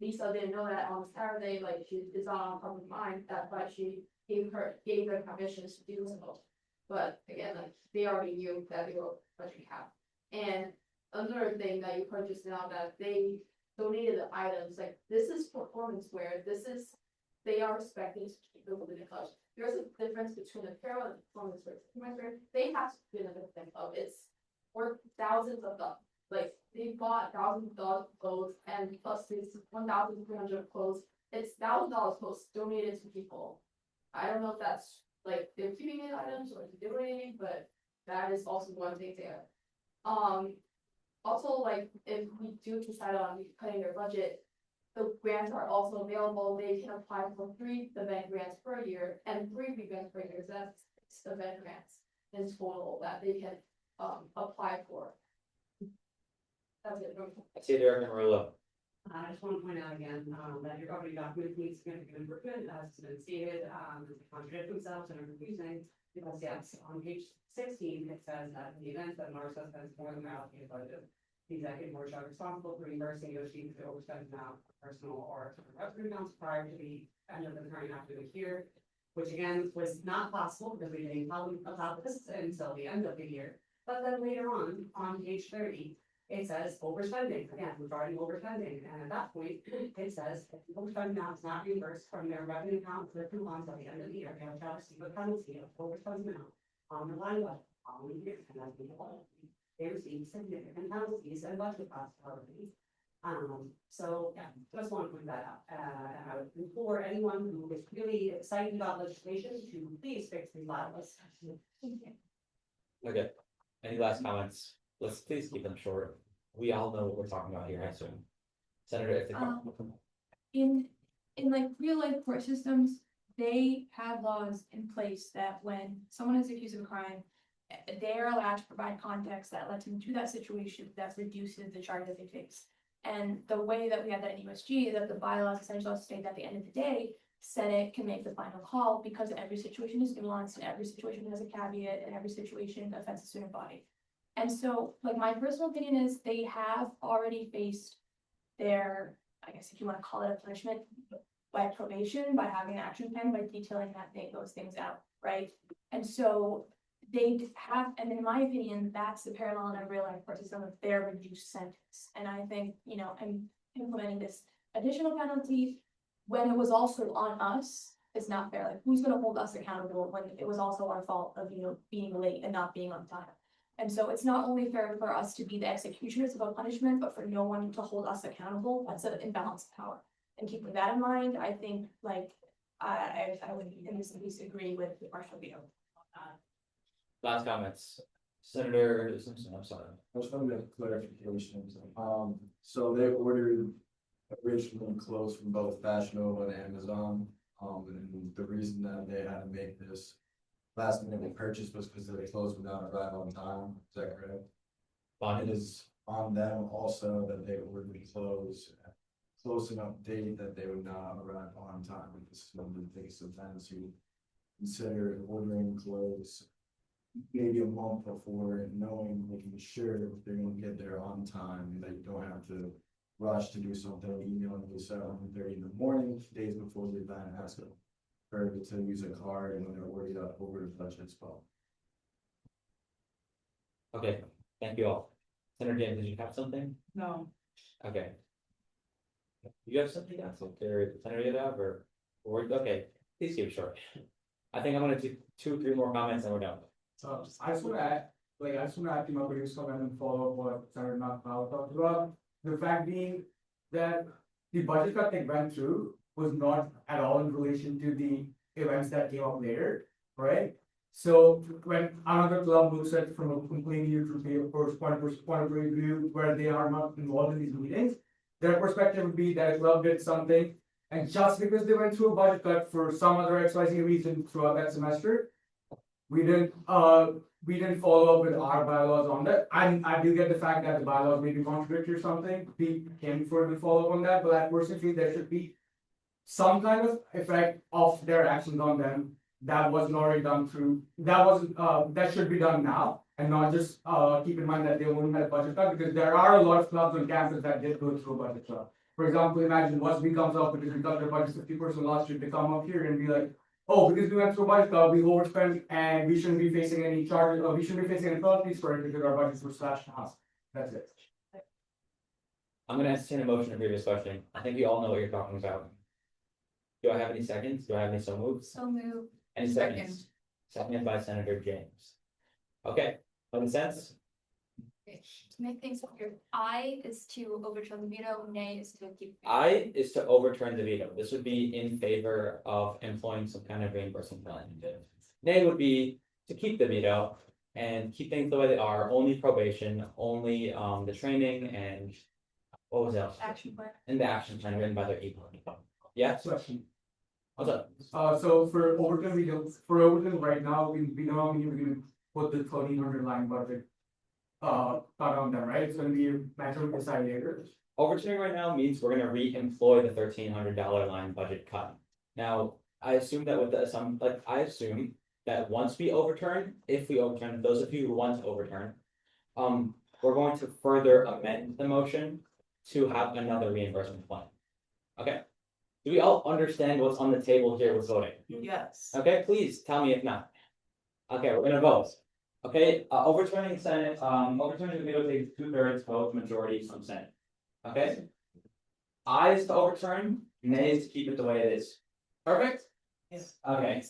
Lisa didn't know that on Saturday, she is not on top of mind, that's why she gave them permissions to do so. But again, they already knew that they were budget cap. And another thing that you purchased now, that they donated the items, this is performance wear, they are expecting to keep it within the club. There's a difference between apparel and performance wear. Performance wear, they have to be in a different club. It's worth thousands of dollars. They bought thousands of dollars of clothes, and plus this 1,300 clothes. It's $1,000 clothes donated to people. I don't know if that's they're keeping in items or donating, but that is also one thing there. Also, if we do decide on cutting their budget, the grants are also available. They can apply for 3 event grants per year and 3 big grants per year. So that's 6 event grants in total that they can apply for. That's it. SCA Director Marilla. I just want to point out again, that your governing document needs significant improvement, as has been stated, contradict themselves and are confusing. Because yes, on page 16, it says that in the event that MRSA spends more than allocated budget, the executive board shall be responsible for reimbursing USG for the overspent amount of personal or revenue amounts prior to the end of the current academic year, which again was not possible because we didn't tell them about this until the end of the year. But then later on page 30, it says overspending, again, regarding overspending, and at that point, it says if the overspending amount is not reimbursed from their revenue account for 2 months at the end of the year, they shall receive a penalty of overspending amount on the line budget following year, and as we know, they receive significant penalties and budget costs already. So yeah, just want to point that out, and I would implore anyone who is really excited about legislation to please fix these bylaws. Okay, any last comments? Let's please keep them short. We all know what we're talking about here, I assume. Senator, if they In real life court systems, they have laws in place that when someone is accused of a crime, they are allowed to provide context that lets them to that situation that reduces the charge that they face. And the way that we have that in USG is that the bylaws essentially state that at the end of the day, Senate can make the final call because every situation is nuanced and every situation has a caveat and every situation affects the student body. And so, my personal opinion is they have already faced their, I guess if you want to call it a punishment, by probation, by having an action plan, by detailing those things out, right? And so they have, and in my opinion, that's the parallel in a real life court system of their reduced sentence. And I think, I'm implementing this additional penalty when it was also on us, it's not fair. Who's going to hold us accountable when it was also our fault of, being late and not being on time? And so it's not only fair for us to be the executioners of a punishment, but for no one to hold us accountable. That's an imbalance of power. And keeping that in mind, I think I would in this case agree with the partial veto. last comments, Senator Simpson, I'm sorry. I was trying to get clarification. So they ordered originally clothes from both Fashion Nova and Amazon. And the reason that they had to make this last minute purchase was because the clothes would not arrive on time. Is that correct? But it is on them also that they ordered clothes at close enough date that they would not arrive on time. This is one of the biggest events you consider ordering clothes maybe a month before and knowing, making sure that they're gonna get there on time, and that you don't have to rush to do something, emailing this at 1:30 in the morning, days before the event, ask her to use a card, and when they're already up over the budget as well. Okay, thank you all. Senator James, did you have something? No. Okay. You have something else, or Senator Yadav, or, okay, please keep it short. I think I'm gonna do 2-3 more comments and we're done. So I just wanna add, to my previous comment and follow up what Senator Nakpal talked about. The fact being that the budget cut they went through was not at all in relation to the events that came up later, right? So when another club looks at from a completely neutral point of view where they are not involved in these meetings, their perspective would be that a club did something, and just because they went through a budget cut for some other XYZ reason throughout that semester, we didn't follow up with our bylaws on that. I do get the fact that the bylaws may be contradictory or something, we can further follow up on that, but I personally feel there should be some kind of effect of their actions on them that wasn't already done through, that should be done now. And not just, keep in mind that they only had a budget cut, because there are a lot of clubs on campus that did go through a budget cut. For example, imagine WSB comes up because we cut their budget 50% last year, they come up here and be like, oh, because we went through a budget cut, we overspent and we shouldn't be facing any charges, or we shouldn't be facing any penalties for it because our budgets were slashed to us. That's it. I'm gonna entertain a motion to previous question. I think you all know what you're talking about. Do I have any seconds? Do I have any so moves? So move. Any seconds? Seconded by Senator James. Okay, makes sense? To make things clear, I is to overturn the veto, nay is to keep. I is to overturn the veto. This would be in favor of employing some kind of reimbursement plan. Nay would be to keep the veto and keep things the way they are, only probation, only the training and what was else? Action plan. And the action plan written by their equal. Yeah, Question. what's up? So for Overton right now, we know we're gonna put the 1,300 line budget. Cut on them, right? It's gonna be maximum decide later. Overturning right now means we're gonna re-employ the $1,300 line budget cut. Now, I assume that with I assume that once we overturn, if we overturn, those of you who want to overturn. We're going to further amend the motion to have another reimbursement plan. Okay? Do we all understand what's on the table here with voting? Yes. Okay, please tell me if not. Okay, we're gonna vote. Okay, overturning Senate, overturning the veto takes 2/3 vote majority from Senate. Okay? Ayes to overturn, nays to keep it the way it is. Perfect? Yes. Okay.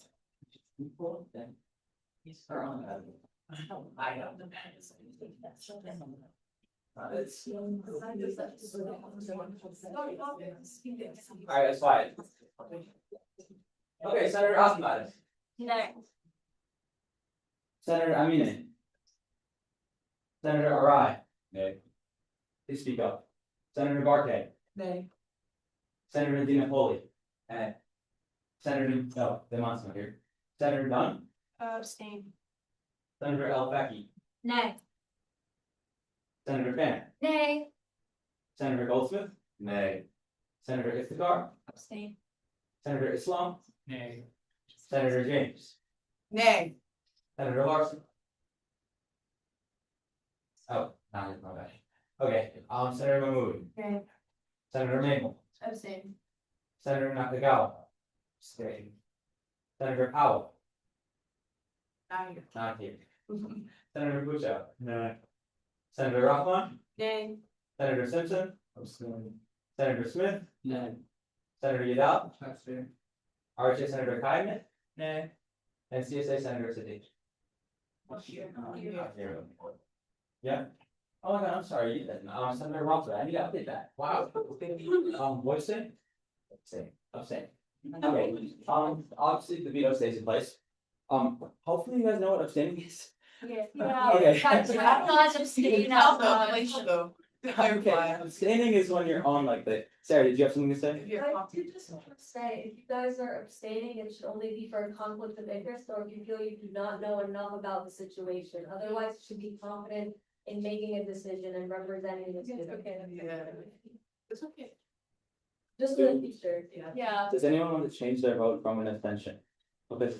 Alright, that's fine. Okay, Senator Asmat. No. Senator Amine. Senator Arai. Nay. Please speak up. Senator Barkay. Nay. Senator Di Napoli. Nay. Senator, the monster here. Senator Dunn. Abstain. Senator El Becky. Nay. Senator Fan. Nay. Senator Goldsmith. Nay. Senator Iftikhar. Abstain. Senator Islam. Nay. Senator James. Nay. Senator Larson. Oh, not my bad. Okay, Senator Mahmood. Nay. Senator Mabel. Abstain. Senator Nakagawa. Stay. Senator Powell. Not here. Senator Bucha. No. Senator Rahman. Nay. Senator Simpson. Senator Smith. No. Senator Yadav. RJ Senator Kaiman. No. And CSA Senator Siddiq. Yeah. Oh my God, I'm sorry. Senator Rothman, I need to update that. Wow. What's it? Abstain. Okay. Obviously the veto stays in place. Hopefully you guys know what abstaining is. Okay. I'm not abstaining out loud. Okay, abstaining is when you're on like the, Sarah, did you have something to say? I did just want to say, if you guys are abstaining, it should only be for a conflict of interest, or if you feel you do not know enough about the situation. Otherwise, you should be confident in making a decision and representing the student. It's okay. Just for the future. Yeah. Does anyone want to change their vote from an abstention? Okay.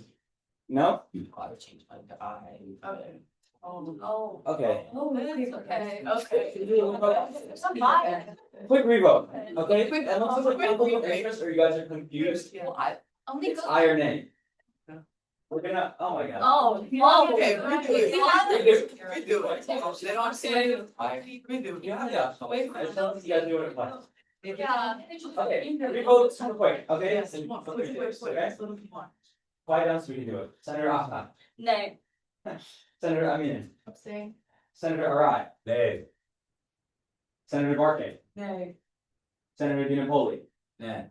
No? I've changed mine to I. Okay. Oh. Okay. Oh, it's okay. Quick revote, okay? And looks like conflict of interest, or you guys are confused. Well, I only It's go. I or nay. We're gonna, oh my god. Oh. Okay, redo it. Redo it. They don't say it. Redo. Yeah. Wait, I just don't think you guys knew what it was. Yeah. Okay, revote super quick, okay? Okay? Quiet down so we can do it. Senator Ahmed. Nay. Senator Amin. Abstain. Senator Arai. Nay. Senator Barkey. Nay. Senator DiNapoli. Yeah.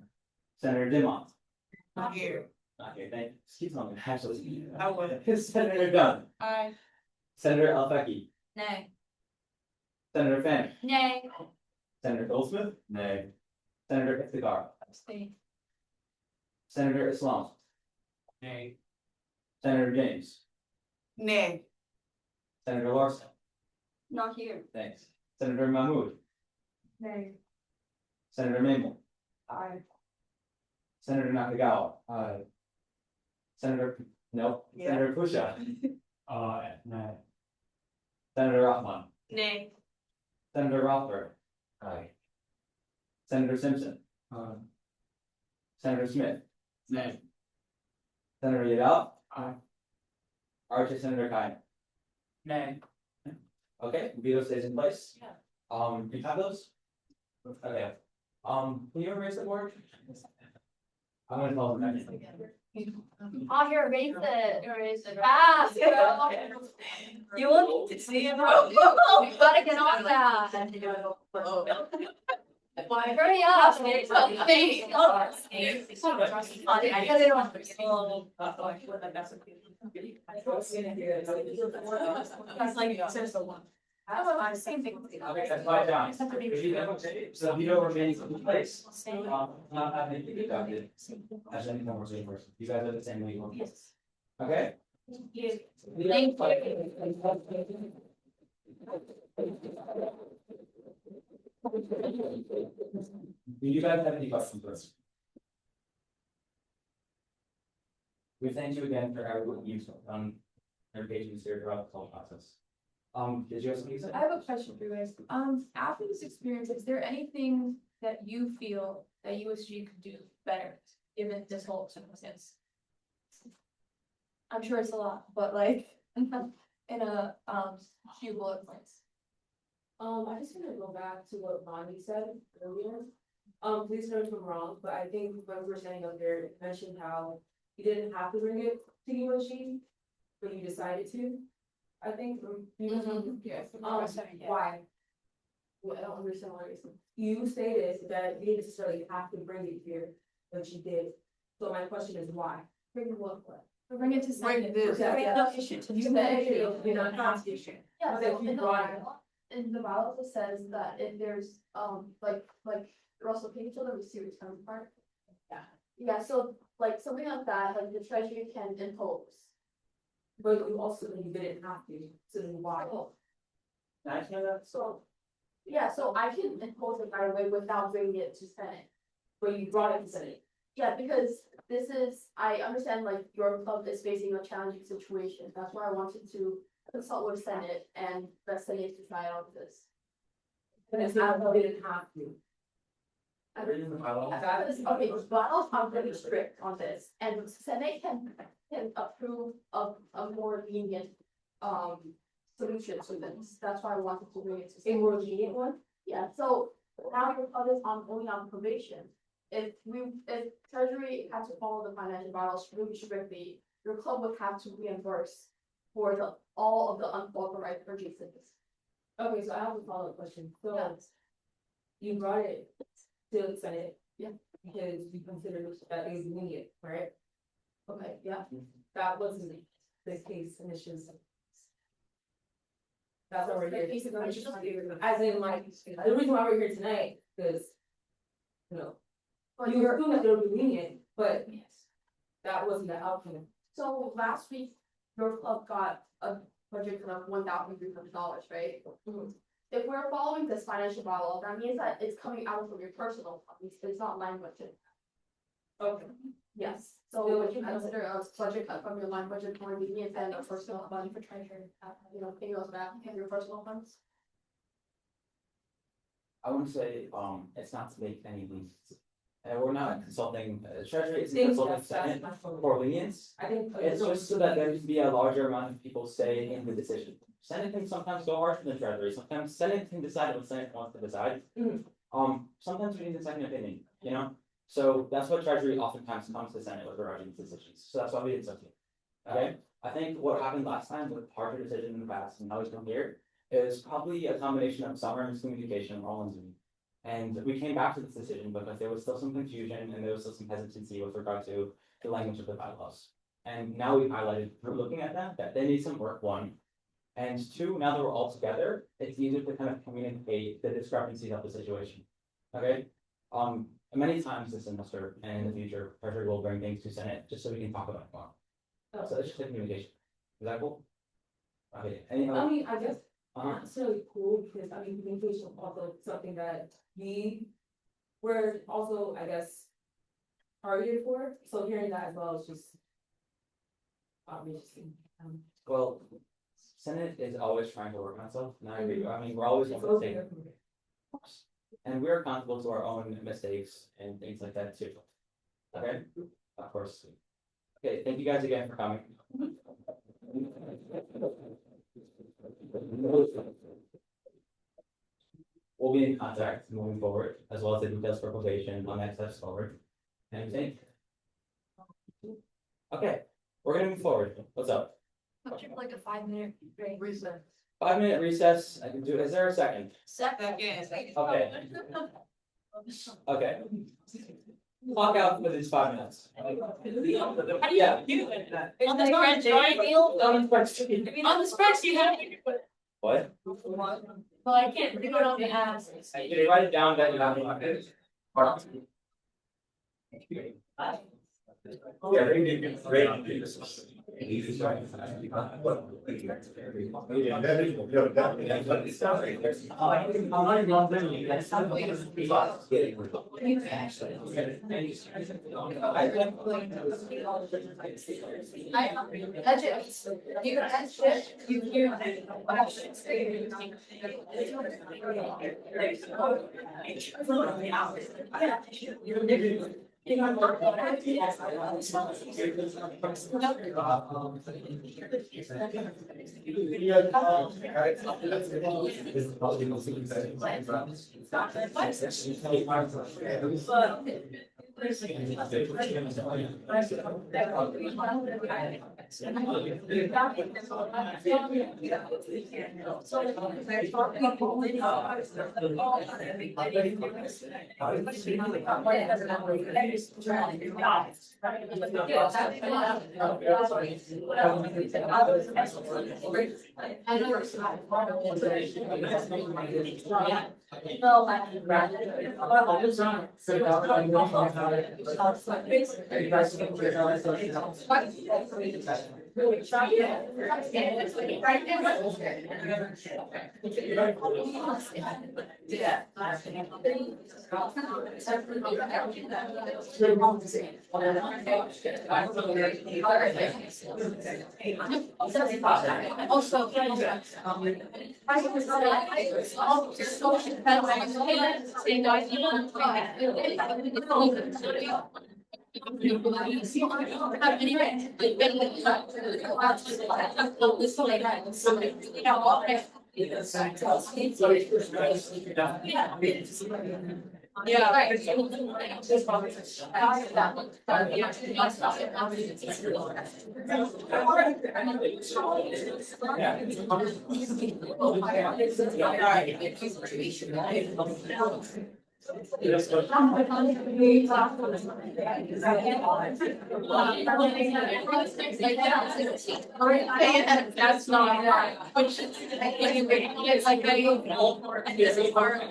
Senator Dimont. Not here. Not here, thank you. Excuse me, actually. I would. Senator Dunn. Aye. Senator Alfaki. Nay. Senator Fanning. Nay. Senator Goldsmith. Nay. Senator Iftikhar. Abstain. Senator Islam. Nay. Senator James. Nay. Senator Larson. Not here. Thanks. Senator Mahmood. Nay. Senator Mamel. Aye. Senator Nakagawa. Senator, no. Yeah. Senator Pusha. No. Senator Rahman. Nay. Senator Rothberg. Aye. Senator Simpson. Senator Smith. Nay. Senator Yadav. Aye. RJ Senator Kine. Nay. Okay, veto stays in place. Yeah. You have those? Okay. Can you erase the board? I'm gonna call them back. Oh, here, erase it. Ah, you want me to see it? You gotta get on that. Hurry up. I get it on. That's like, says the one. Same thing. Okay, that's five down. If you have, so veto remains in place. Not having to be deducted. As any conversation person. You guys are the same legal. Yes. Okay? Thank Do you guys have any questions for us? We thank you again for everyone you've done your patience here throughout the whole process. Did you have something to say? I have a question for you guys. After this experience, is there anything that you feel that USG could do better, given this whole circumstance? I'm sure it's a lot, but like, in a, few bullet points. I just want to go back to what Bonnie said earlier. Please note if I'm wrong, but I think when we were standing up there, it mentioned how you didn't have to bring it to USG, but you decided to. I think. Yes. Why? Well, I don't understand why you're saying. You stated that you didn't necessarily have to bring it here, but you did. So my question is why? Bring what? Bring it to Bring Senate. this. Bring the issue to You Senate. said you don't have to. Yeah, But so if you in the brought it- bylaw, in the bylaws, it says that if there's, like Russell, can you show the receipt return part? Yeah. Yeah, so like something like that, like the treasury can impose. But you also, you didn't have to, so then why? Can I hear that? So, yeah, so I can impose it right away without bringing it to Senate. But you brought it to Senate. Yeah, because this is, I understand like your club is facing a challenging situation, that's why I wanted to consult with Senate and the Senate decide on this. And it's not, you didn't have to. Okay, bylaws are really strict on this, and Senate can approve of a more lenient, solution to this, that's why I wanted to bring it to. A more lenient one? Yeah, so now your club is only on probation. If Treasury had to follow the financial bylaws really strictly, your club would have to reimburse for all of the unauthorized purchases. Okay, so I have a follow-up question. So Yes. you brought it to the Senate. Yeah. Because you considered that it was lenient, right? Okay, yeah. That wasn't the case initially. That's why we're here, as in like, the reason why we're here tonight, is. You know, you were assuming that it'll be lenient, but that wasn't the outcome. So last week, your club got a budget of $1,300, right? If we're following this financial model, that means that it's coming out from your personal funds, it's not line budget. Okay. Yes, so would you consider a budget cut from your line budget more lenient than a personal fund for treasurer, paying those back from your personal funds? I wouldn't say, it's not to make any leaps. We're not consulting, treasury isn't Things consulting that's- Senate for lenience. I think. It's just so that there can be a larger amount of people say in the decision. Senate can sometimes go harsher than treasury, sometimes Senate can decide what Senate wants to decide. Sometimes we need a second opinion, you know? So that's what treasury oftentimes comes to Senate with regarding decisions, so that's why we did something. Okay, I think what happened last time with harsher decision in the past and now he's come here is probably a combination of summer miscommunication all on Zoom. And we came back to this decision because there was still some confusion and there was still some hesitancy with regard to the language of the bylaws. And now we've highlighted, through looking at that they need some work, one. And two, now that we're all together, it's easier to kind of communicate the discrepancies of the situation. Okay? Many times this semester and in the future, treasury will bring things to Senate just so we can talk about it more. So it's just a communication. Is that cool? Okay, any other? I mean, I guess, Uh-huh. not necessarily cool, because I mean, communication is also something that we're also, I guess. Targeted for, so hearing that as well is just. Obviously. Well, Senate is always trying to work on itself, and I agree, I mean, we're always It's one thing. okay. And we're accountable to our own mistakes and things like that too. Okay, of course. Okay, thank you guys again for coming. We'll be in contact moving forward, as well as the details for probation on next steps forward. Anything? Okay, we're gonna move forward. What's up? Like a 5-minute break. Recess. 5-minute recess. I can do, is there a second? Second. Okay. Okay. Clock out for these 5 minutes. Yeah. On the spreadsheet. On the spreadsheet, how do you do it? What? Well, I can't do it on the apps. You write it down that you have. You can add shit, you. That's not right. Which it's like they for this part.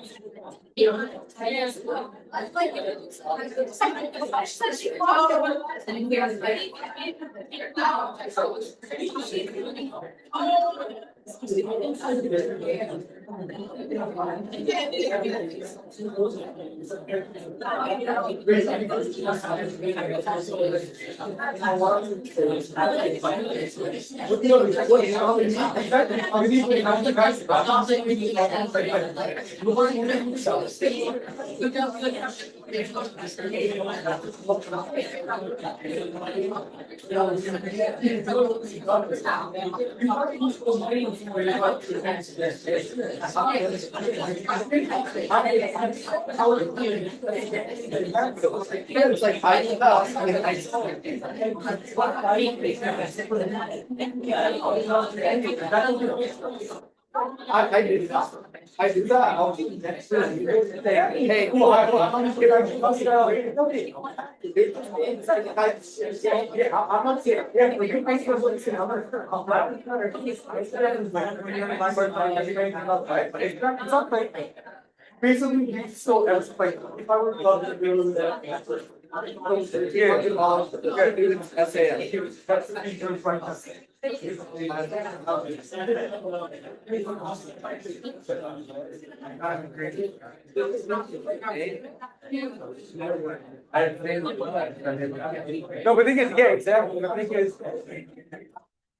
It's like I did that. I did that. I'll do next. Hey, well, I'm not saying, yeah, I'm not saying, yeah, but you guys was listening, I'm not. I said, my birthday, everything, right? But it's not like, basically, we still, like, if I were to love to do that. Yeah, essay. That's the feature of my essay. No, but the thing is, yeah, exactly. The thing is,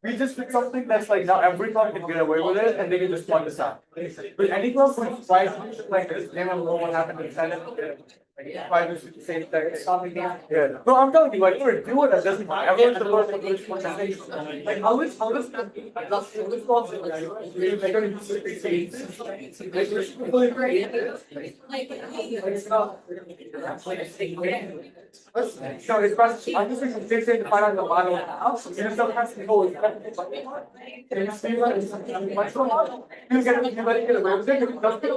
we just pick something that's like now every club can get away with it and they can just plug this out. But any club like tries like this, they don't know what happened in Senate. Why do the same thing? Yeah. No, I'm telling you, like, we're doing it, doesn't matter. Everyone's the first one to say, like, how this, they're gonna use it, so it's probably, I'm just thinking, they say to find out the model house, you just don't have to go with that. And you see what it's like, you get it, you let it get away with it, you don't get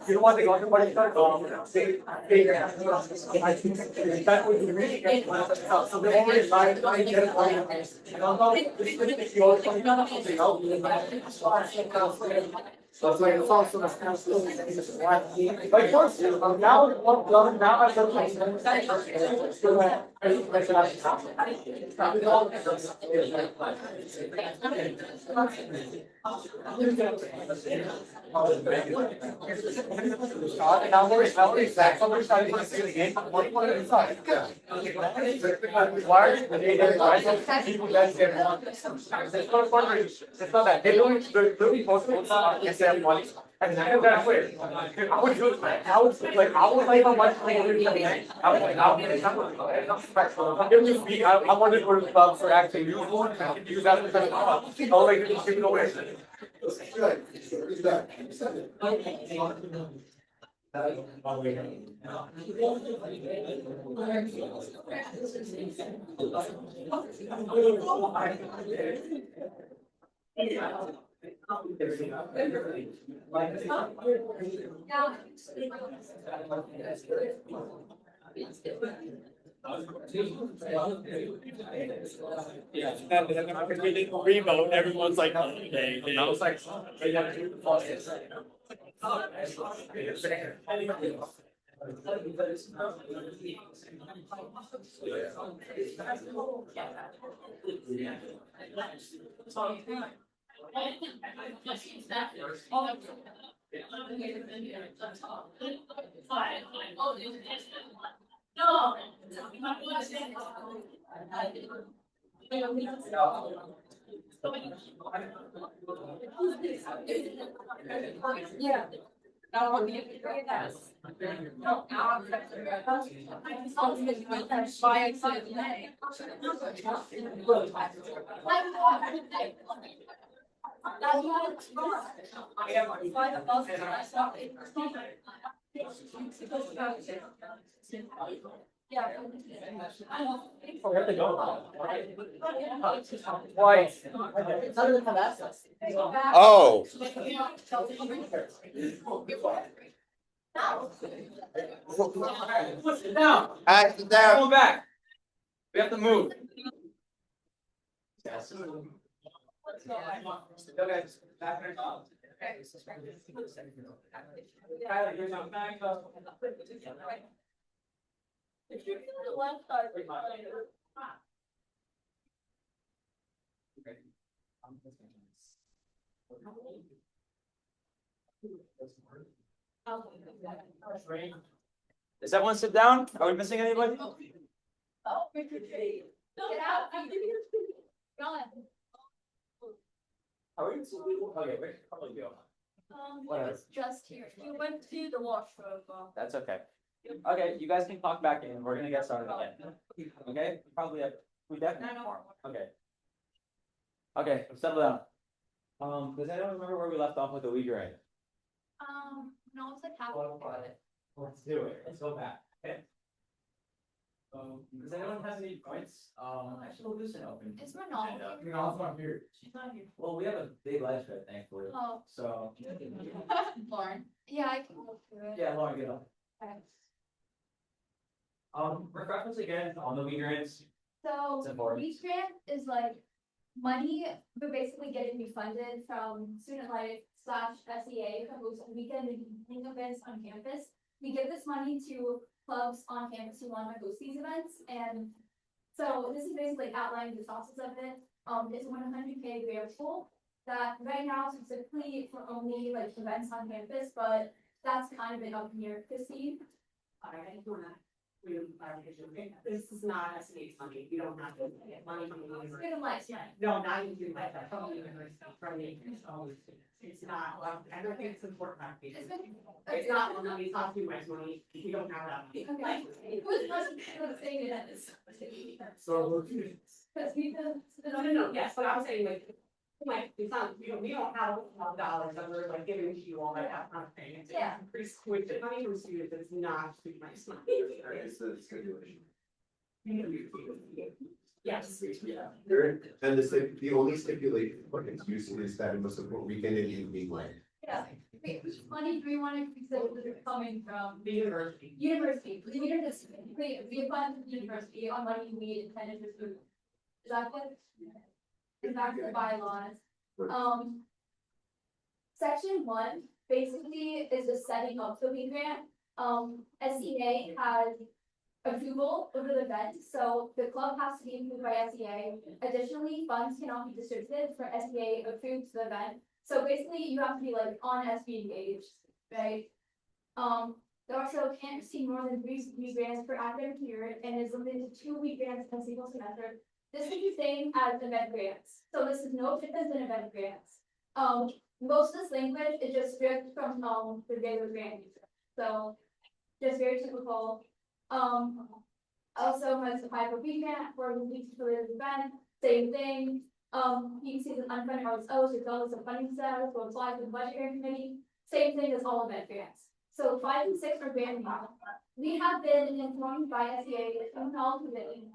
you don't want to go to what I think that would be really good. So the only line I get so it's like it's also the kind of still like first now I've done like now we're exact somebody's trying to see the game one point inside. Why people that say it's not that they're doing money and that way. I would do it. I was like how much I wanted to go to the club for actually use one and use that as a club. I was like just give it away. Yeah, remote, everyone's like, hey, I was like, Yeah. We have to go. Twice. None of them have access. Oh. Sit down. Sit down. Come back. We have to move. Okay. Back in our jobs. Tyler, you're not back up. If you're on the left side, we're fine. Does everyone sit down? Are we missing anybody? Oh, get out. Are we missing people? Okay, we should probably go. Whatever. It's just here. You went to the washroom. That's okay. Okay, you guys can talk back in. We're gonna get started again. Okay, probably have, we definitely. Okay. Okay, settle down. Does anyone remember where we left off with the weed grant? No, it's like halfway through it. Let's do it. Let's go back. Okay. Does anyone have any points? Actually, we'll loosen open. Is Renal No, here? it's not here. She's not here. Well, we have a big light show, thankfully. Oh. So. Lauren. Yeah, I can go through it. Yeah, Lauren, get up. Okay. Refresh us again on the weed grants. So, It's important. Beach Grant is like money, we're basically getting refunded from student life / SEA for host weekend and evening events on campus. We give this money to clubs on campus who want to host these events, and so this is basically outlining the sources of it. It's 100K grant pool that right now specifically for only like events on campus, but that's kind of been up here to see. This is not SNH money, we don't have to get money from the university. Student life, yeah. No, not even like that, from the university, from the, it's not, well, I don't think it's important. It's not, well, no, it's not too much money, we don't have that money. Okay. It was not saying it as. So. Because we No, yes, but I'm saying like, it's not, we don't have $12 that we're like giving to you all that have not paying. It's Yeah. pretty squid, the money from students is not too nice money. It's the stipulation. Yes. Yeah. And the only stipulation for its use is that it must support weekend and evening life. Yeah, wait, which money do we want to consider that are coming from? The university. University, we need to specifically refund the university on money we intended for food. Is that what? Is back to the bylaws. Section 1 basically is the setting up the weed grant. SEA has approval over the event, so the club has to be approved by SEA. Additionally, funds cannot be distributed for SEA approved to the event. So basically, you have to be like on SB engaged, right? They also can't receive more than 3 grants per academic year and is limited to 2 week grants in a single semester. This is the same as event grants, so this is no different than event grants. Most of this language is just stripped from the regular grant user, so just very typical. Also has applied for week grant for the week related event, same thing. You can see the unfunded RSOs, regardless of funding status, will apply to the budget grant committee, same thing as all event grants. So 5 and 6 are grant now. We have been informed by SEA and all committee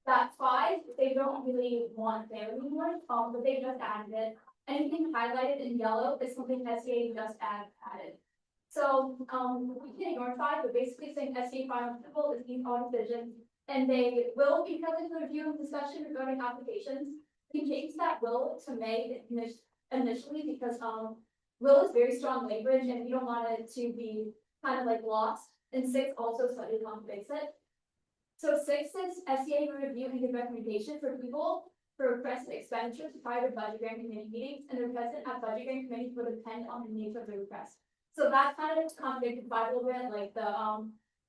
that 5, they don't really want there anymore, but they just added it. Anything highlighted in yellow is something SEA just added. So, we can ignore 5, but basically saying SEA final approval is these all decisions, and they will be coming to review and discussion regarding applications. We changed that will to May initially because, will is very strong language and we don't want it to be kind of like lost, and 6 also slightly contradicts it. So 6 is SEA will review and give recommendation for people for requested expenditures prior to budget grant committee meetings, and the president at budget grant committee will depend on the nature of the request. So that kind of contradicted by a little bit, like the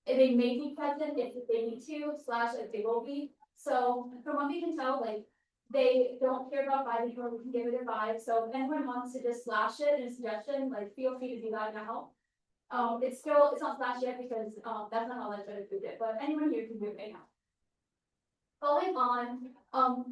if they may be present if they need to, / if they will be. So from what we can tell, like they don't care about 5 anymore, we can give it a 5. So if anyone wants to just slash it in a suggestion, like feel free to do that now. It's not slashed yet because that's not how legislative did it, but anyone here can do it right now. Following on,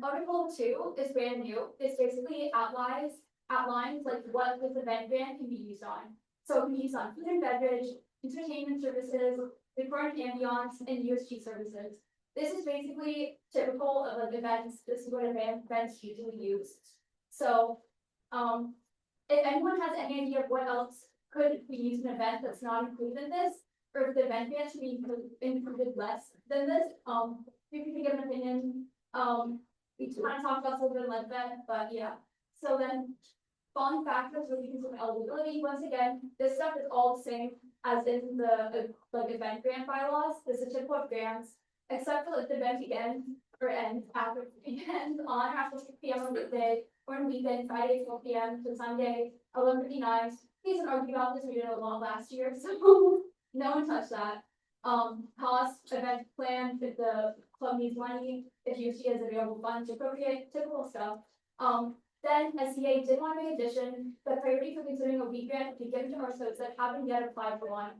Article 2 is brand new. This basically outlines outlines like what this event grant can be used on. So it can be used on food and beverage, entertainment services, decor and ambiance, and USG services. This is basically typical of like events. This is what events usually use. So, if anyone has any idea of what else could be used in an event that's not included in this, or if the event grant should be included less than this, you can give an opinion. We kind of talked about something like that, but yeah. So then, following factors would be considered eligibility. Once again, this stuff is all the same as in the like event grant bylaws. This is typical of grants, except for if the event begins or ends after ends on or after 6 p.m. on weekday or on weekend, Friday 12 p.m. to Sunday 11:59. Please don't argue about this. We did it a lot last year, so no one touched that. Cost event plan if the club needs money, if USG has available funds to appropriate, typical stuff. Then SCA did want to make addition, the priority for considering a week grant to be given to our folks that haven't yet applied for one.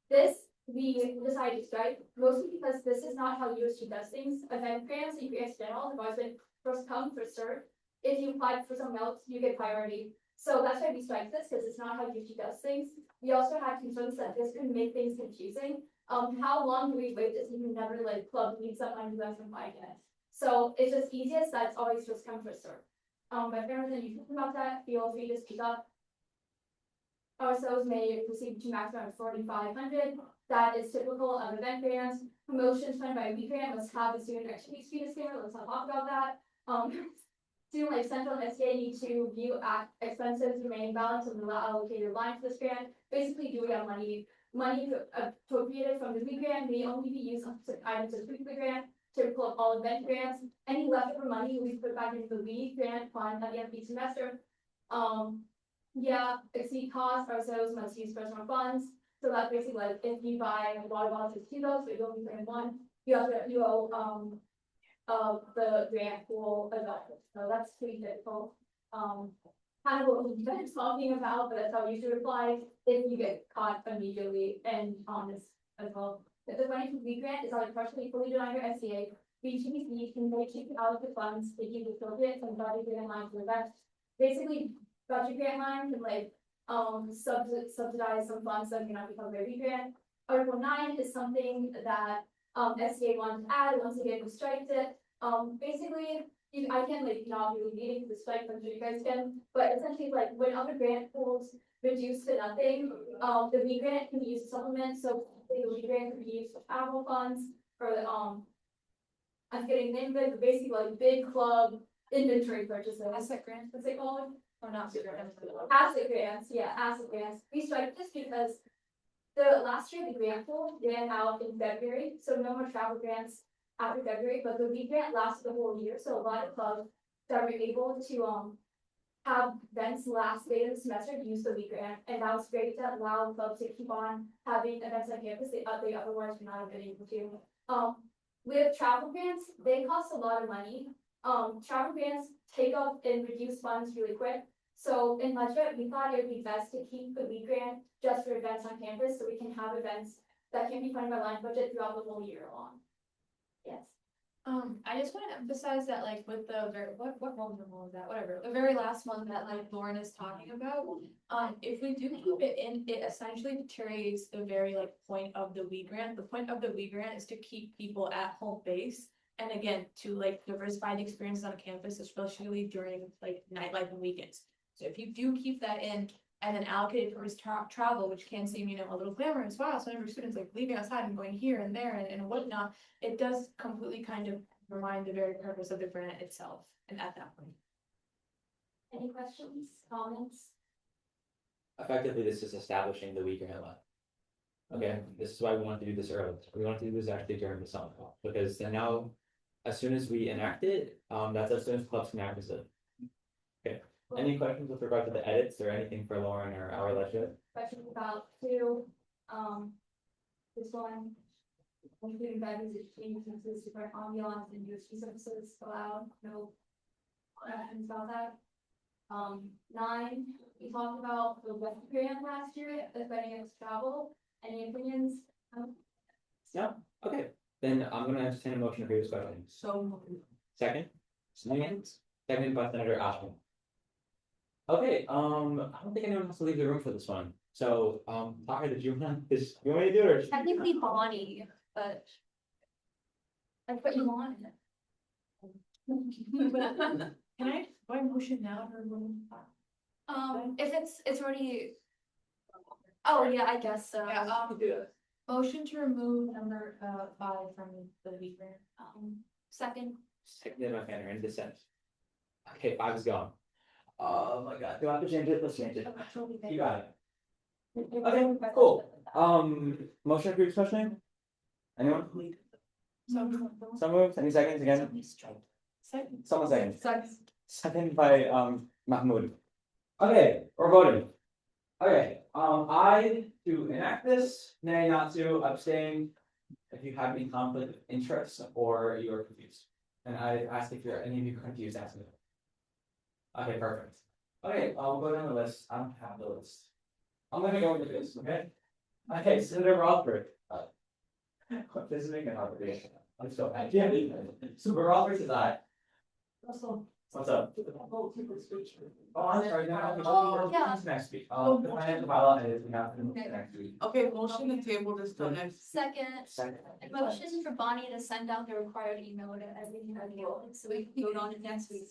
This we decided to strike, mostly because this is not how USG does things. Event grants and grants general have always been first come, first served. If you applied for something else, you get priority. So that's why we strike this, because it's not how USG does things. We also had concerns that this could make things confusing. How long do we wait this even never like club needs someone who hasn't applied yet? So it's just easiest that it's always first come, first served. But if there's any question about that, feel free to speak up. Ourselves may receive to maximum of 4,500. That is typical of event grants. Promotions funded by a week grant must have the student activity student standard. Let's not talk about that. Student Life Central and SCA need to view expenses remaining balance of the allocated line for this grant. Basically, do we have money appropriated from the week grant may only be used on specific items of the week grant. Typical of all event grants. Any leftover money we put back into the week grant fund at the end of each semester. Yeah, exceed costs, ourselves must use personal funds. So that's basically like if you buy water bottles with 2 but you only bring one, you have to the grant pool adopted. So that's pretty difficult. Kind of what we've been talking about, but that's how you should apply if you get caught immediately and honest as well. If the money from week grant is either partially fully denied or SCA, BGBC can make you out the funds if you appropriate and budget grant line for that. Basically, budget grant line can like subsidize some funds that cannot become a week grant. Article 9 is something that SCA wanted to add. Once again, we striked it. Basically, I can like not really meeting the strike, I'm sure you guys can, but essentially like when other grant pools reduce to nothing, the week grant can be used to supplement. So the week grant can be used for travel funds for I'm getting named it, but basically like big club inventory purchases. Asset grants, What's it called? or not? Asset grants, yeah, asset grants. We strike this because the last year the grant pool ran out in February, so no more travel grants after February, but the week grant lasted the whole year, so a lot of clubs that were able to have events last day of the semester use the week grant, and that was great to allow clubs to keep on having events on campus they otherwise would not have been able to. With travel grants, they cost a lot of money. Travel grants take up and reduce funds really quick. So in budget, we thought it would be best to keep the week grant just for events on campus, so we can have events that can be funded by line budget throughout the whole year long. Yes. I just want to emphasize that like with the very what Roman numeral is that? Whatever. The very last one that like Lauren is talking about. If we do keep it in, it essentially deteriorates the very like point of the week grant. The point of the week grant is to keep people at home base. And again, to like diversify the experiences on campus, especially during like nightlife and weekends. So if you do keep that in and then allocate it towards travel, which can seem, you know, a little glamorous, wow, so every student's like leaving outside and going here and there and whatnot, it does completely kind of remind the very purpose of the grant itself. And at that point. Any questions, comments? Effectively, this is establishing the week grant line. Okay, this is why we want to do this early. We want to do this actually during the summer, because then now, as soon as we enact it, that's as soon as clubs can access it. Okay, any questions with regard to the edits or anything for Lauren or our legislature? Questions about this one, including beverage changes, different ambiance and USG services allowed, no questions about that. 9, we talked about the West grant last year, affecting its travel. Any opinions? Yeah, okay, then I'm gonna entertain a motion to approve this question. So Second? Seconded by Senator Ashman. Okay, I don't think anyone has to leave the room for this one. So, Tahir, did you want me to do it or? Technically Bonnie, but. I put you on it. Can I motion now or? If it's already. Oh, yeah, I guess so. Motion to remove number 5 from the weaver. Second. Seconded by Fanner in dissent. Okay, 5 is gone. Oh my god, do I have to change it? Let's change it. You got it. Okay, cool. Motion for questioning? Anyone? Some moves, any seconds again? Someone second. Second by Mahmoud. Okay, we're voting. Okay, I to enact this, nay not to, abstain. If you have any conflict of interest or you're confused. And I ask if you're any of you confused, ask me. Okay, perfect. Okay, I'll go down the list. I don't have the list. I'm gonna go into this, okay? Okay, Senator Rotherford. This is making it hard for me. I'm so bad. Yeah, Super Rotherford says aye. What's up? Oh, I'm sorry, no, yeah. Next week. The financial bylaw is next week. Okay, motion to table this till next. Second. Second. Motion for Bonnie to send out the required email to everyone, so we can vote on it next week.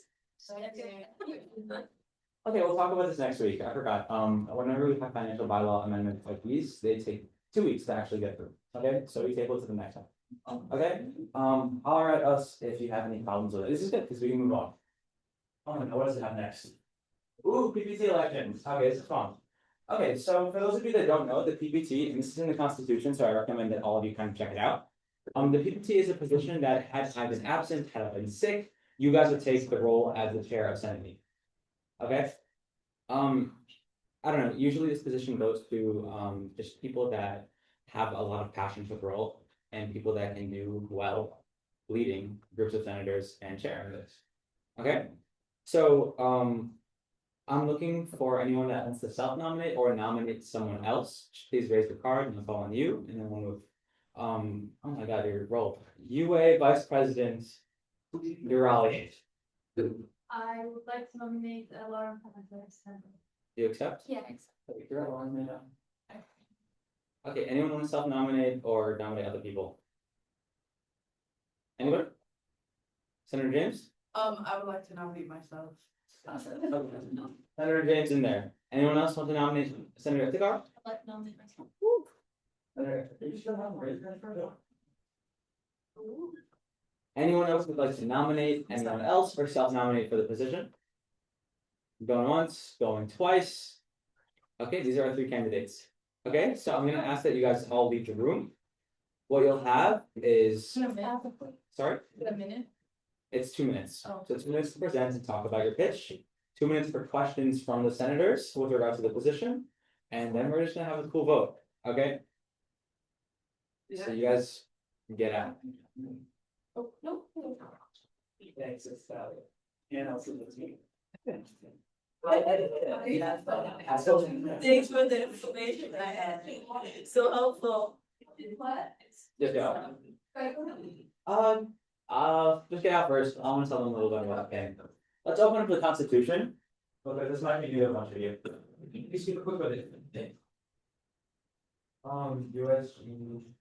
Okay, we'll talk about this next week. I forgot. Whenever we have financial bylaw amendments like these, they take 2 weeks to actually get through. Okay, so we table it to the next time. Okay, holler at us if you have any problems with it. This is good because we can move on. Oh my god, what does it have next? Ooh, PPT elections. Okay, this is fun. Okay, so for those of you that don't know, the PPT, and this is in the Constitution, so I recommend that all of you kind of check it out. The PPT is a position that had I been absent, had I been sick, you guys would take the role as the chair of Senate meeting. Okay. I don't know, usually this position goes to just people that have a lot of passion for the role and people that can do well leading groups of senators and chairing this. Okay, so I'm looking for anyone that wants to self-nominate or nominate someone else. Please raise your card and I'll call on you, and then we'll move. Oh my god, your role. UA Vice President Durali. I would like to nominate Laura Panathinaikis. Do you accept? Yeah, I accept. You're on right now. Okay, anyone want to self-nominate or nominate other people? Anyone? Senator James? I would like to nominate myself. Senator James in there. Anyone else want to nominate Senator Ithakar? I'd like to nominate myself. Senator, are you still having raised hand for it? Anyone else would like to nominate anyone else or self-nominate for the position? Going once, going twice. Okay, these are our 3 candidates. Okay, so I'm gonna ask that you guys all leave the room. What you'll have is, sorry? A minute. It's 2 minutes. Oh. So 2 minutes to present and talk about your pitch. 2 minutes for questions from the senators with regard to the position. And then we're just gonna have a cool vote, okay? So you guys get out. Oh, no. Thanks, it's Sally. And also this meeting. Thanks for the information I had. So helpful. Just get out. Just get out first. I want to tell them a little bit about that. Let's open up the Constitution. Okay, this might be new to a bunch of you. Just keep it quick with it. USG.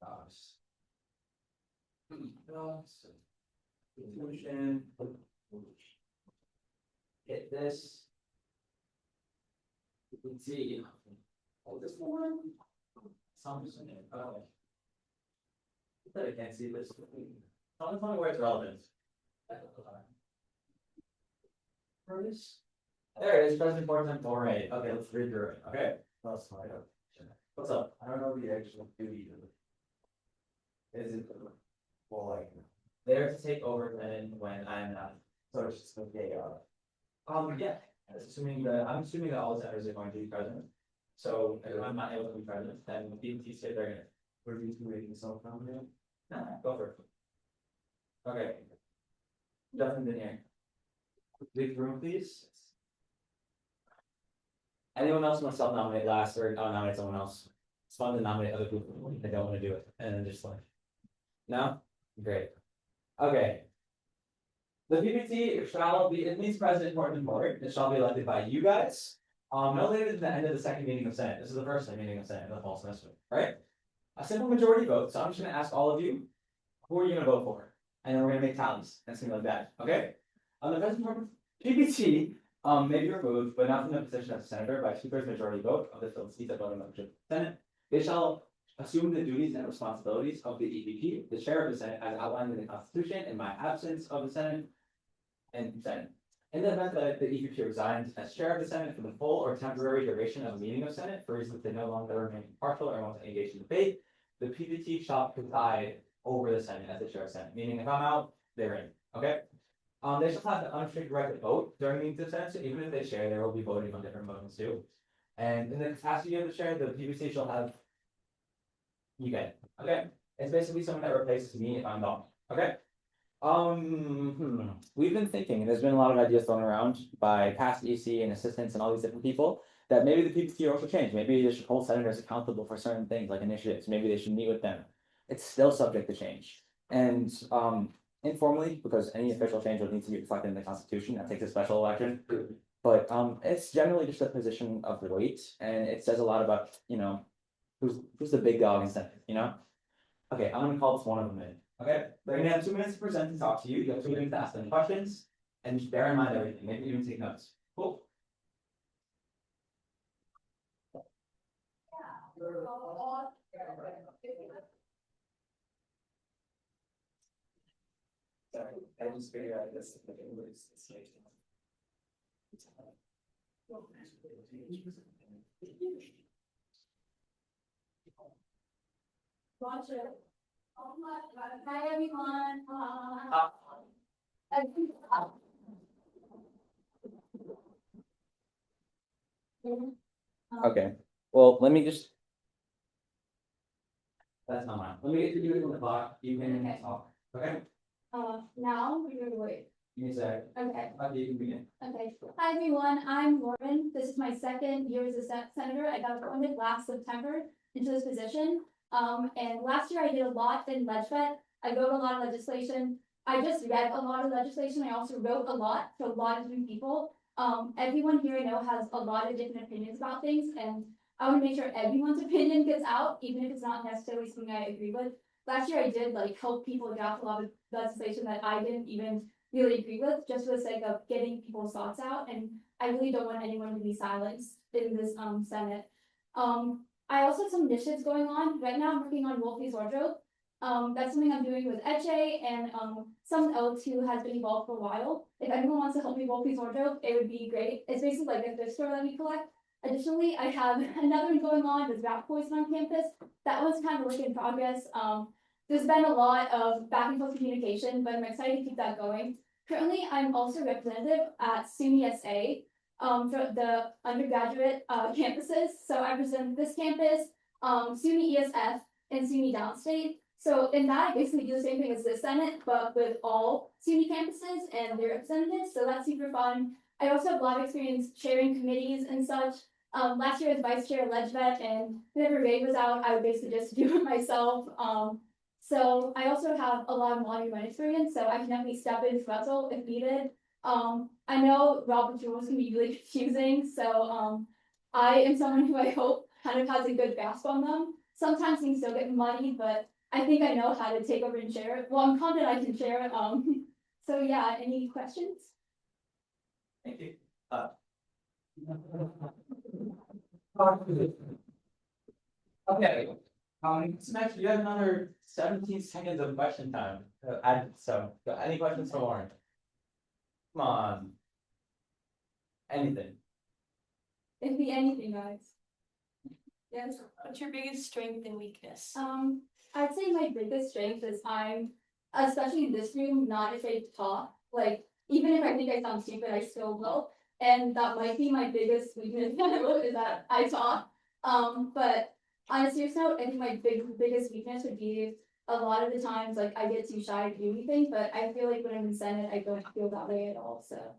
Constitution. Hit this. You can see. Oh, this one. Something. Oh. I can't see this. Tell me where it's relevant. First. There it is, President Portland 4A. Okay, let's read through it. Okay. What's up? I don't know the actual duty of it. Is it, well, like, There to take over when I'm not. so it's just okay, Yeah. I'm assuming that all the senators are going to be president. So if I'm not able to be president, then the DPT say they're gonna. were these two making self-nominate? Nah, go for it. Okay. Nothing in here. Leave the room, please. Anyone else want to self-nominate last or nominate someone else? It's fun to nominate other people that don't want to do it and then just like. No? Great. Okay. The PPT shall be, it needs president Horton Board, it shall be elected by you guys. No later than the end of the second meeting of Senate, this is the first meeting of Senate of the fall semester, right? A simple majority vote, so I'm just gonna ask all of you, who are you gonna vote for? And then we're gonna make tallies, and something like that, okay? On the president Horton PPT, may be removed, but not from the position of senator by 2/3 majority vote of the filled seats at voting membership of the Senate. They shall assume the duties and responsibilities of the EVP, the chair of the Senate, as outlined in the Constitution, in my absence of the Senate. And Senate. In the event that the EVP resigns as chair of the Senate for the full or temporary duration of a meeting of Senate for reasons they no longer remain impartial or want to engage in debate, the PPT shall preside over the Senate as the chair of Senate. Meaning, if I'm out, they're in. Okay. They shall have the unrestricted right to vote during meetings of Senate. So even if they share, they will be voting on different motions too. And in the capacity of the chair, the PPT shall have. You get it. Okay. It's basically someone that replaces me if I'm gone. Okay. We've been thinking, and there's been a lot of ideas thrown around by past EC and assistants and all these different people, that maybe the PPT also change. Maybe they should hold senators accountable for certain things like initiatives. Maybe they should meet with them. It's still subject to change. And informally, because any official change will need to be reflected in the Constitution, that takes a special election. But it's generally just a position of weight, and it says a lot about, who's the big dog in Senate, Okay, I'm gonna call this one of them in. Okay, they're gonna have 2 minutes to present and talk to you. You have 2 minutes to ask them questions, and just bear in mind everything. Maybe even take notes. Cool. Sorry, I just figured out this. Watch it. Hi, everyone. Okay, well, let me just. That's not mine. Let me get you in the clock. You can talk. Okay? Now we're gonna wait. You can say. Okay. Okay, you can begin. Okay. Hi, everyone. I'm Lauren. This is my second year as a senator. I got appointed last September into this position. And last year I did a lot in legislation. I wrote a lot of legislation. I just read a lot of legislation. I also wrote a lot to a lot of different people. Everyone here I know has a lot of different opinions about things, and I want to make sure everyone's opinion gets out, even if it's not necessarily something I agree with. Last year I did help people draft a lot of legislation that I didn't even really agree with, just for the sake of getting people's thoughts out, and I really don't want anyone to be silenced in this Senate. I also have some initiatives going on. Right now I'm working on Wolfie's Wardrobe. That's something I'm doing with Etche and someone else who has been involved for a while. If anyone wants to help me with Wolfie's Wardrobe, it would be great. It's basically like a thrift store that we collect. Additionally, I have another one going on with Rap Poison on campus. That one's kind of in progress. There's been a lot of back and forth communication, but I'm excited to keep that going. Currently, I'm also representative at SUNY SA for the undergraduate campuses. So I represent this campus, SUNY ESF, and SUNY Downstate. So in that, I basically do the same thing as the Senate, but with all SUNY campuses and their representatives. So that's super fun. I also have a lot of experience chairing committees and such. Last year as vice chair of LegVet, and whenever Ray was out, I would basically just do it myself. So I also have a lot of monument experience, so I can definitely step in Russell if needed. I know Robert rules can be really confusing, so I am someone who I hope kind of has a good grasp on them. Sometimes things still get muddy, but I think I know how to take over and share it. Well, I'm confident I can share it. So yeah, any questions? Thank you. Okay. Smash, you have another 17 seconds of question time. Any questions for Lauren? Come on. Anything. It'd be anything, guys. Yes. What's your biggest strength and weakness? I'd say my biggest strength is I'm, especially in this room, not afraid to talk. Even if I think I sound stupid, I still will. And that might be my biggest weakness is that I talk. But on a serious note, I think my biggest weakness would be a lot of the times I get too shy to do anything, but I feel like when I'm in Senate, I don't feel that way at all. So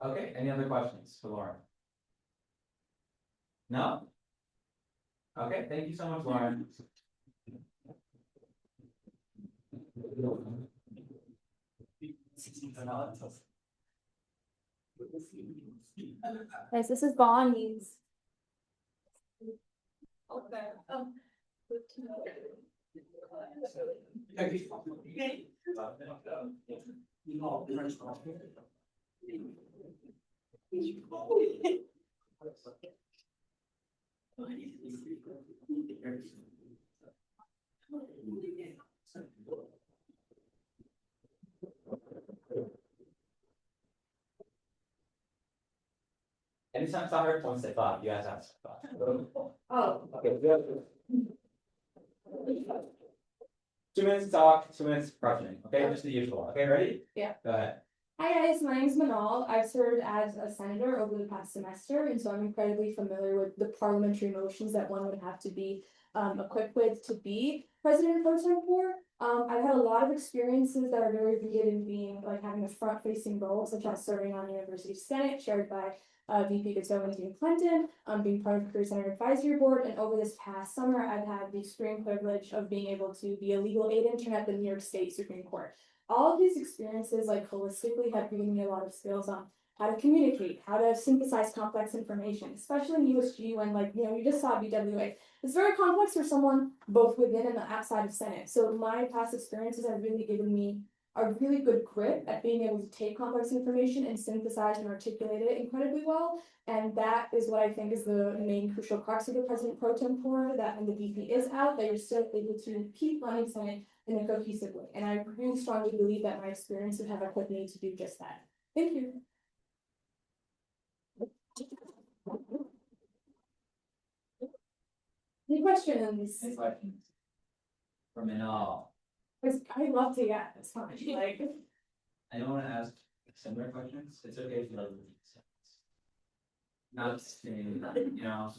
Okay, any other questions for Lauren? No? Okay, thank you so much, Lauren. Guys, this is Bonnie's. Okay. Anytime Sahar wants to thought, you guys have to thought. Oh. Okay, we have 2 minutes to talk, 2 minutes for questioning, okay, just the usual, okay, ready? Yeah. Go ahead. Hi guys, my name is Manal. I've served as a senator over the past semester, and so I'm incredibly familiar with the parliamentary motions that one would have to be equipped with to be president pro tempore. I've had a lot of experiences that are very rooted in being like having a front-facing role, such as serving on the University Senate, chaired by VP Gateau and Dean Clinton, being part of the Career Center Advisory Board, and over this past summer, I've had the extreme privilege of being able to be a legal aid intern at the New York State Supreme Court. All of these experiences, like holistically, have given me a lot of skills on how to communicate, how to synthesize complex information, especially in USG when, like, you know, you just saw BWA. It's very complex for someone both within and outside of Senate. So my past experiences have really given me a really good grip at being able to take complex information and synthesize and articulate it incredibly well. And that is what I think is the main crucial crux of the president pro tempore, that when the VP is out, that you're still able to keep running Senate in a cohesive way. And I really strongly believe that my experience would have equipped me to do just that. Thank you. Any questions? Any questions? From Manal. I love to, yeah, it's fine, like. I don't wanna ask similar questions, it's okay if you like. Not saying, you know.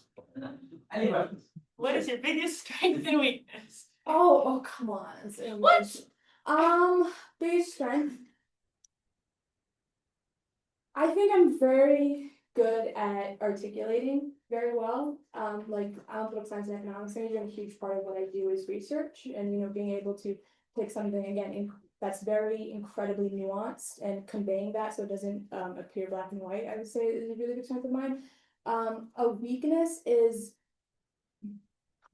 Any questions? What is your biggest strength and weakness? Oh, come on. What? Biggest strength. I think I'm very good at articulating very well. Like I'm a political science and economics major, and a huge part of what I do is research, and you know, being able to take something again that's very incredibly nuanced and conveying that so it doesn't appear black and white, I would say is a really good strength of mine. A weakness is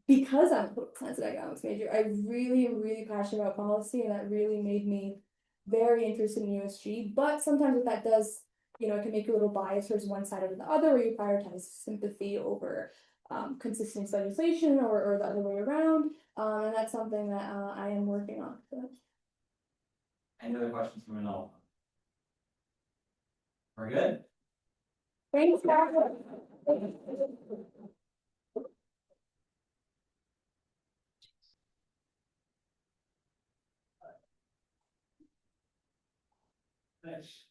because I'm a political science and economics major, I really am really passionate about policy, and that really made me very interested in USG. But sometimes what that does, you know, it can make you a little biased towards one side or the other, where you prioritize sympathy over consistent legislation or the other way around. And that's something that I am working on. So. Any other questions from Manal? We're good? Thanks, guys. Nice.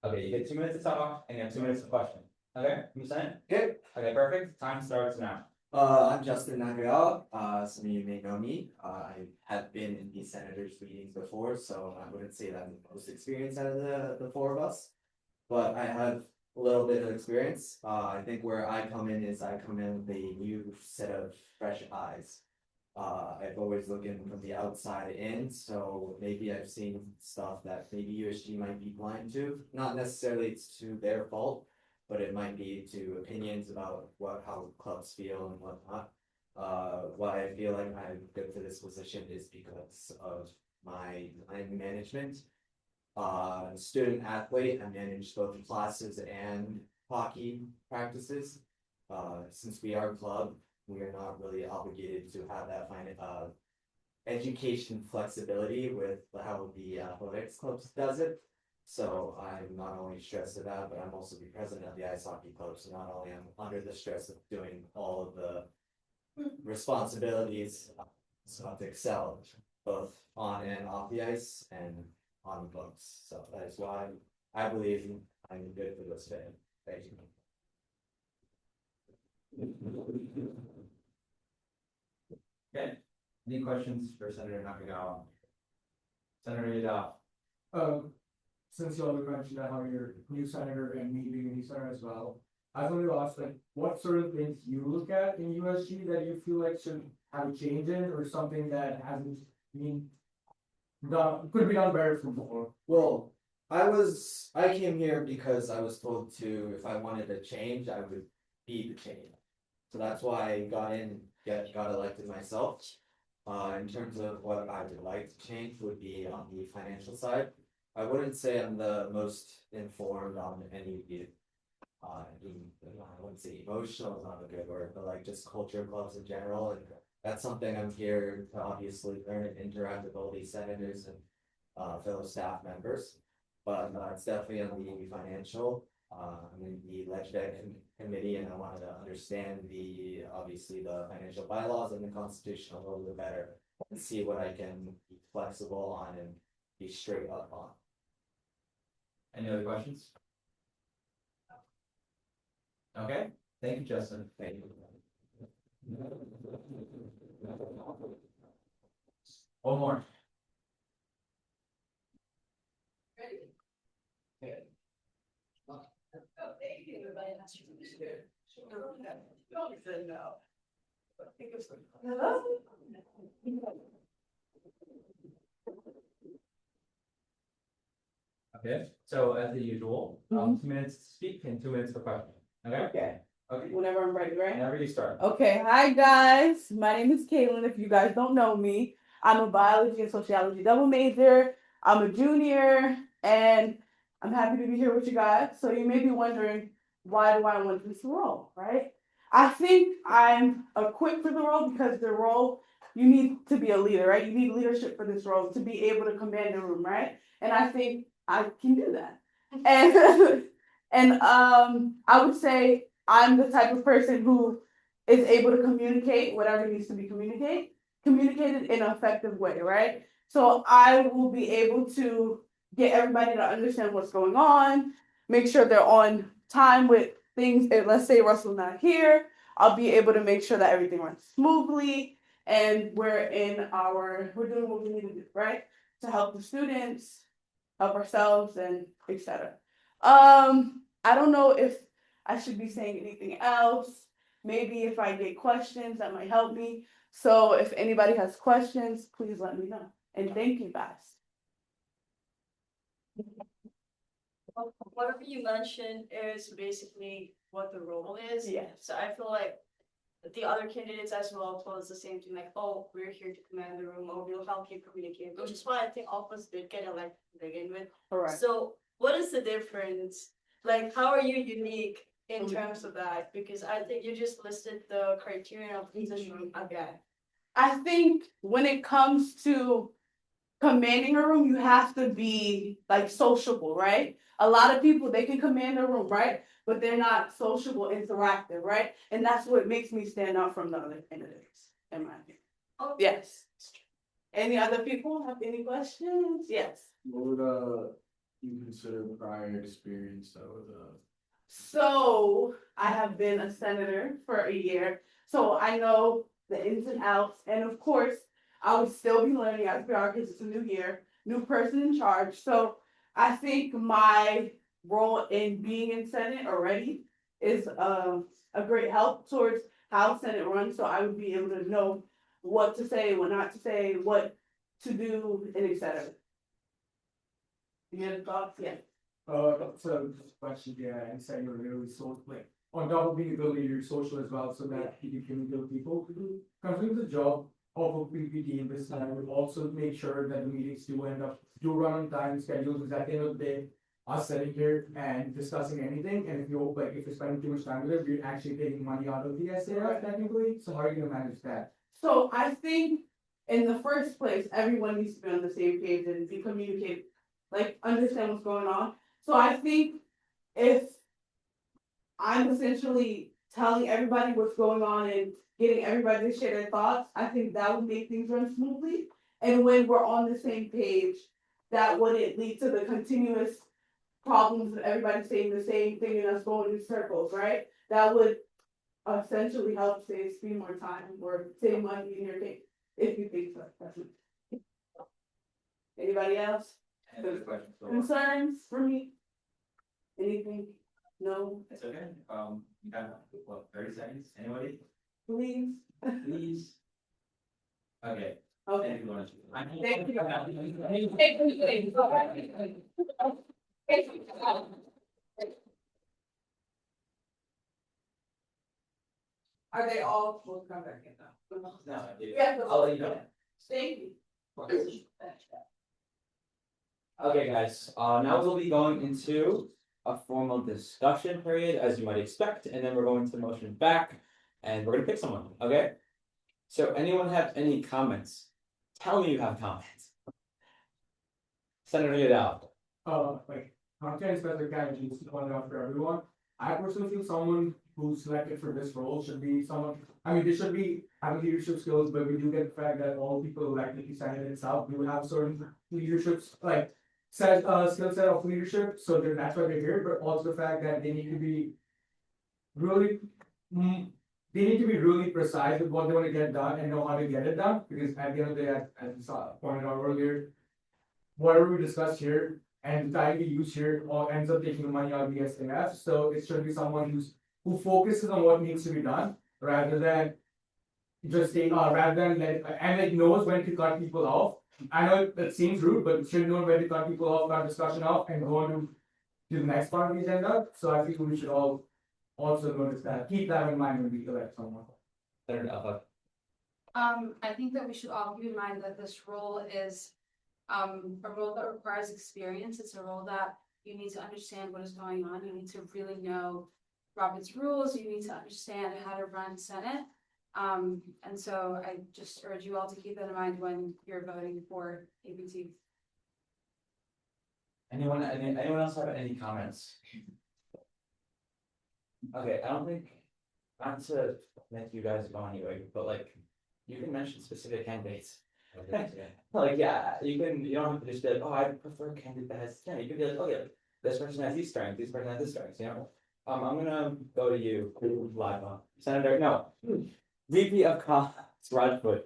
Okay, you get 2 minutes to talk and you have 2 minutes to question. Okay, you saying? Okay. Okay, perfect. Time starts now. I'm Justin Nagrial. Some of you may know me. I have been in these senators meetings before, so I wouldn't say that I'm the most experienced out of the four of us. But I have a little bit of experience. I think where I come in is I come in with a new set of fresh eyes. I've always looked in from the outside in, so maybe I've seen stuff that maybe USG might be blind to. Not necessarily it's to their fault, but it might be to opinions about how clubs feel and whatnot. Why I feel like I'm good for this position is because of my time management. Student athlete, I manage both classes and hockey practices. Since we are a club, we are not really obligated to have that education flexibility with how the athletics clubs does it. So I'm not only stressed at that, but I'm also the president of the ice hockey club. So not only am I under the stress of doing all of the responsibilities, so I have to excel both on and off the ice and on the books. So that is why I believe I'm good for this fit. Thank you. Okay, any questions for Senator Nakagawa? Senator Yadav. Since you already mentioned that how you're new senator and me being a new senator as well, I was going to ask like what sort of things you look at in USG that you feel like should have a change in, or something that hasn't been done, could be done better from before. Well, I came here because I was told to, if I wanted to change, I would be the change. So that's why I got elected myself. In terms of what I would like to change would be on the financial side. I wouldn't say I'm the most informed on any of the, I wouldn't say emotional is not a good word, but like just culture clubs in general. And that's something I'm here to obviously learn and interact with all these senators and fellow staff members. But it's definitely on the financial. I'm in the legislative committee, and I wanted to understand obviously the financial bylaws and the constitution a little bit better, and see what I can be flexible on and be straight up on. Any other questions? Okay, thank you, Justin. Thank you. One more. Okay, so as usual, 2 minutes to speak and 2 minutes for questions. Okay? Okay. Whenever I'm ready, right? Whenever you start. Okay, hi guys. My name is Caitlin. If you guys don't know me, I'm a biology and sociology double major. I'm a junior, and I'm happy to be here with you guys. So you may be wondering, why do I want this role, right? I think I'm equipped for the role because the role, you need to be a leader, right? You need leadership for this role to be able to command the room, right? And I think I can do that. And I would say I'm the type of person who is able to communicate whatever needs to be communicated in an effective way, right? So I will be able to get everybody to understand what's going on, make sure they're on time with things. If, let's say Russell's not here, I'll be able to make sure that everything runs smoothly and we're doing what we need to do, right? To help the students, help ourselves, and etc. I don't know if I should be saying anything else. Maybe if I get questions, that might help me. So if anybody has questions, please let me know. And thank you guys. Whatever you mentioned is basically what the role is. Yeah. So I feel like the other candidates as well told us the same thing, like, oh, we're here to command the room, or we'll help you communicate, which is why I think all of us did get elected to begin with. Correct. So what is the difference? Like, how are you unique in terms of that? Because I think you just listed the criteria of position again. I think when it comes to commanding a room, you have to be like sociable, right? A lot of people, they can command a room, right? But they're not sociable, interactive, right? And that's what makes me stand out from the other candidates, in my opinion. Oh. Yes. Any other people have any questions? Yes. What would you consider prior experience with So I have been a senator for a year, so I know the ins and outs, and of course, I would still be learning as we are because it's a new year, new person in charge. So I think my role in being in Senate already is a great help towards how Senate runs. So I would be able to know what to say, what not to say, what to do, and etc. You have thoughts? Yeah. So this question, yeah, and said you're really so like on top of being a good leader, you're social as well, so that you can communicate with people. Considering the job of a PPT in this time will also make sure that the meetings do run on time schedules, because at the end of the day, us sitting here and discussing anything, and if you're spending too much time with it, you're actually taking money out of the SAF technically, so how are you gonna manage that? So I think in the first place, everyone needs to be on the same page and be communicated, like understand what's going on. So I think if I'm essentially telling everybody what's going on and getting everybody to share their thoughts, I think that would make things run smoothly. And when we're on the same page, that wouldn't lead to the continuous problems of everybody saying the same thing and us going in circles, right? That would essentially help save speed more time or save money in your case, if you think so. That's it. Anybody else? Concerns for me? Anything? No? It's okay, you got, what, 30 seconds, anybody? Please? Please? Okay. Okay. If you want to. Thank you. Are they all, we'll come back in now. No, Yeah. I'll let you know. Thank you. Okay, guys, now we'll be going into a formal discussion period, as you might expect, and then we're going to motion back, and we're gonna pick someone, okay? So anyone have any comments? Tell me you have comments. Senator Yadal. Like, content specific guidance needs to point out for everyone. I personally feel someone who's selected for this role should be someone, I mean, they should be having leadership skills, but we do get the fact that all people elected to Senate itself, we would have certain leaderships, like, skill set of leadership, so that's why they're here, but also the fact that they need to be really, they need to be really precise with what they want to get done and know how to get it done, because at the end of the day, as pointed out earlier, whatever we discussed here and the time we use here all ends up taking the money out of the SAF. So it should be someone who focuses on what needs to be done rather than just rather than like knows when to cut people off. I know that seems rude, but should know when to cut people off, cut discussion off, and go on to the next part of the agenda. So I think we should all also notice that. Keep that in mind when we elect someone. Senator Alpha. I think that we should all keep in mind that this role is a role that requires experience. It's a role that you need to understand what is going on. You need to really know Robert's rules. You need to understand how to run Senate. And so I just urge you all to keep that in mind when you're voting for APT. Anyone else have any comments? Okay, I don't think, not to make you guys go anyway, but like, you can mention specific candidates. Like, yeah, you don't have to just be like, oh, I prefer a candidate that has, yeah, you can be like, oh yeah, this person has these strengths, this person has this strengths, you know? I'm gonna go to you, live on, Senator, no, VP of Commerce, Rajput.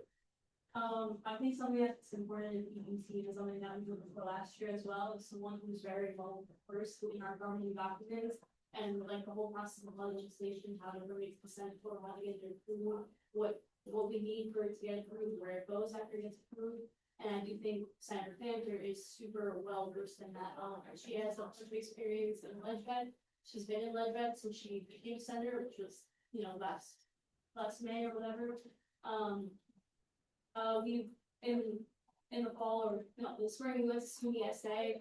I think something that's important in EBC is something that we did for last year as well, is someone who's very well versed in our governing documents. And like the whole process of legislation, how to make consent for how to get it approved, what we need for it to get approved, where it goes after it gets approved. And I do think Senator Fanter is super well versed in that. She has a bunch of experience in Ledged. She's been in Ledged since she became senator, which was, last May or whatever. We in the fall or no, the spring, we went to SUNY SA.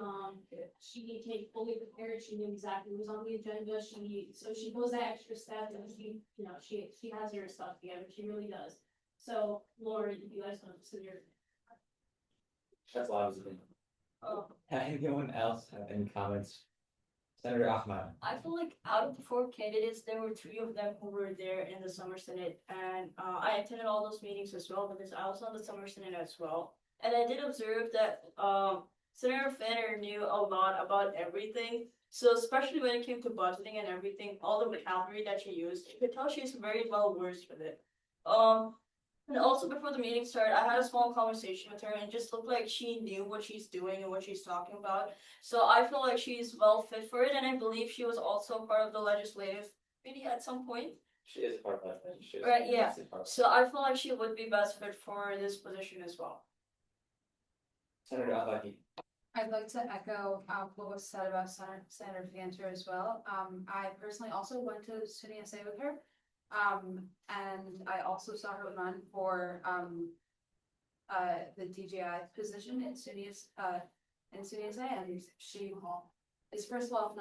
She came fully prepared. She knew exactly what was on the agenda. So she goes that extra step, and she has her stuff together. She really does. So Lauren, if you guys want to consider. That's obviously. Anyone else have any comments? Senator Ahmad. I feel like out of the 4 candidates, there were 3 of them who were there in the summer senate, and I attended all those meetings as well because I was on the summer senate as well. And I did observe that Senator Fanner knew a lot about everything. So especially when it came to budgeting and everything, all the vocabulary that she used, you could tell she's very well versed with it. And also before the meeting started, I had a small conversation with her and it just looked like she knew what she's doing and what she's talking about. So I feel like she's well fit for it, and I believe she was also part of the legislative committee at some point. She is part of that. Right, yeah. So I feel like she would be best fit for this position as well. Senator Al-Baki. I'd like to echo what was said about Senator Fanter as well. I personally also went to SUNY SA with her. And I also saw her run for the DJI position in SUNY SA, and she is first of all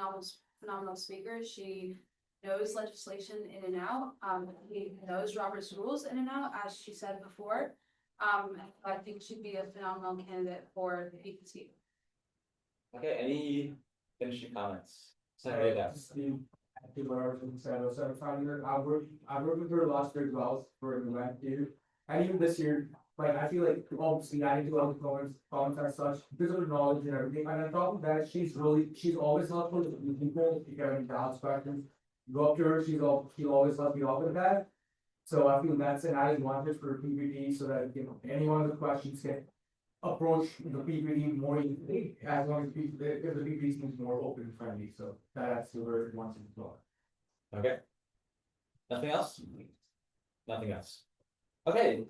phenomenal speaker. She knows legislation in and out. She knows Robert's rules in and out, as she said before. I think she'd be a phenomenal candidate for the APT. Okay, any finishing comments? Senator Davis. I've worked with her last year as well for the event too. And even this year, Like, I feel like, obviously, I do all the comments as such, because of her knowledge and everything, and on top of that, she's always helpful with people, if you have any doubts, questions. Go up to her, she'll always help you out with that. So I feel that's an added advantage for PPT, so that, any one of the questions can approach the PPT more easily, as long as if the PPT seems more open and friendly, so that's the word advantage as well. Okay. Nothing else? Nothing else. Okay,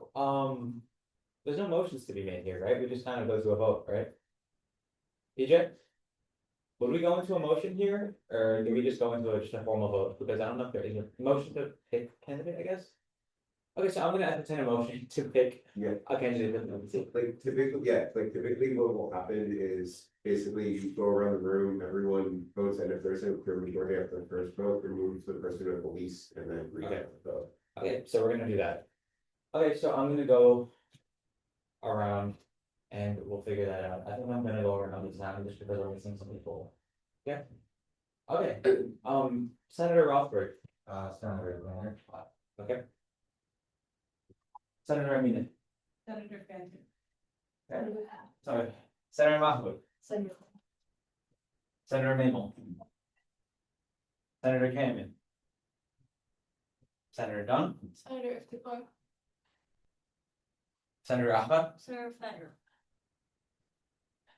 there's no motions to be made here, right? We just kind of go to a vote, right? EJ? Would we go into a motion here, or do we just go into just a formal vote? Because I don't know if there is a motion to pick a candidate, I guess. Okay, so I'm gonna entertain a motion to pick a candidate. Like typically what will happen is basically you go around the room, everyone votes, and if there's a clear majority after the first vote, we move to the person with the least, and then we get the vote. Okay, so we're gonna do that. Okay, so I'm gonna go around and we'll figure that out. I think I'm gonna go around this time just because we're missing some people. Yeah. Okay, Senator Rothberg. Senator Banner. Okay. Senator Amina. Senator Fenton. Sorry, Senator Mahmoud. Senator Mabel. Senator Kamen. Senator Dunn. Senator Iftikhar. Senator Ahmed. Senator Fenner.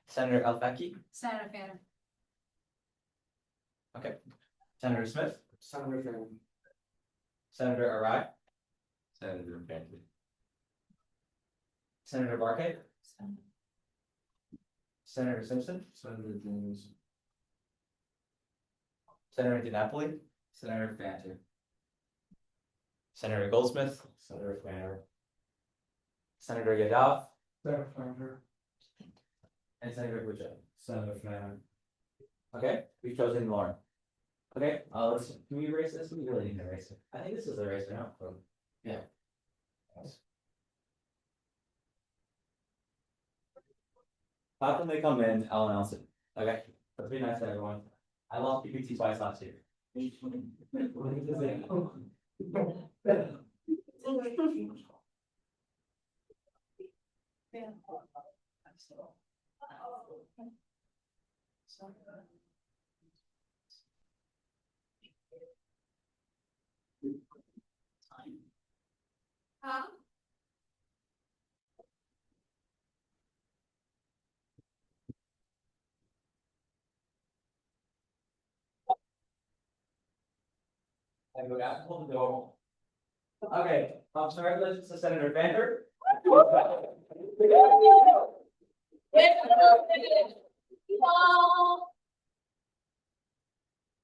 Senator Al-Faki. Senator Fanner. Okay. Senator Smith. Senator Fannin. Senator Arai. Senator Bentley. Senator Barkay. Senator Simpson. Senator James. Senator DiNapoli. Senator Fanter. Senator Goldsmith. Senator Fanner. Senator Yadav. Senator Flannery. And Senator Buja. Senator Fanner. Okay, we've chosen Lauren. Okay, can we erase this? We really need to erase it. I think this is the eraser now. Yeah. How can they come in? I'll announce it. Okay, let's be nice to everyone. I lost PPT twice last year. And go down, hold the door. Okay, congratulations to Senator Vander.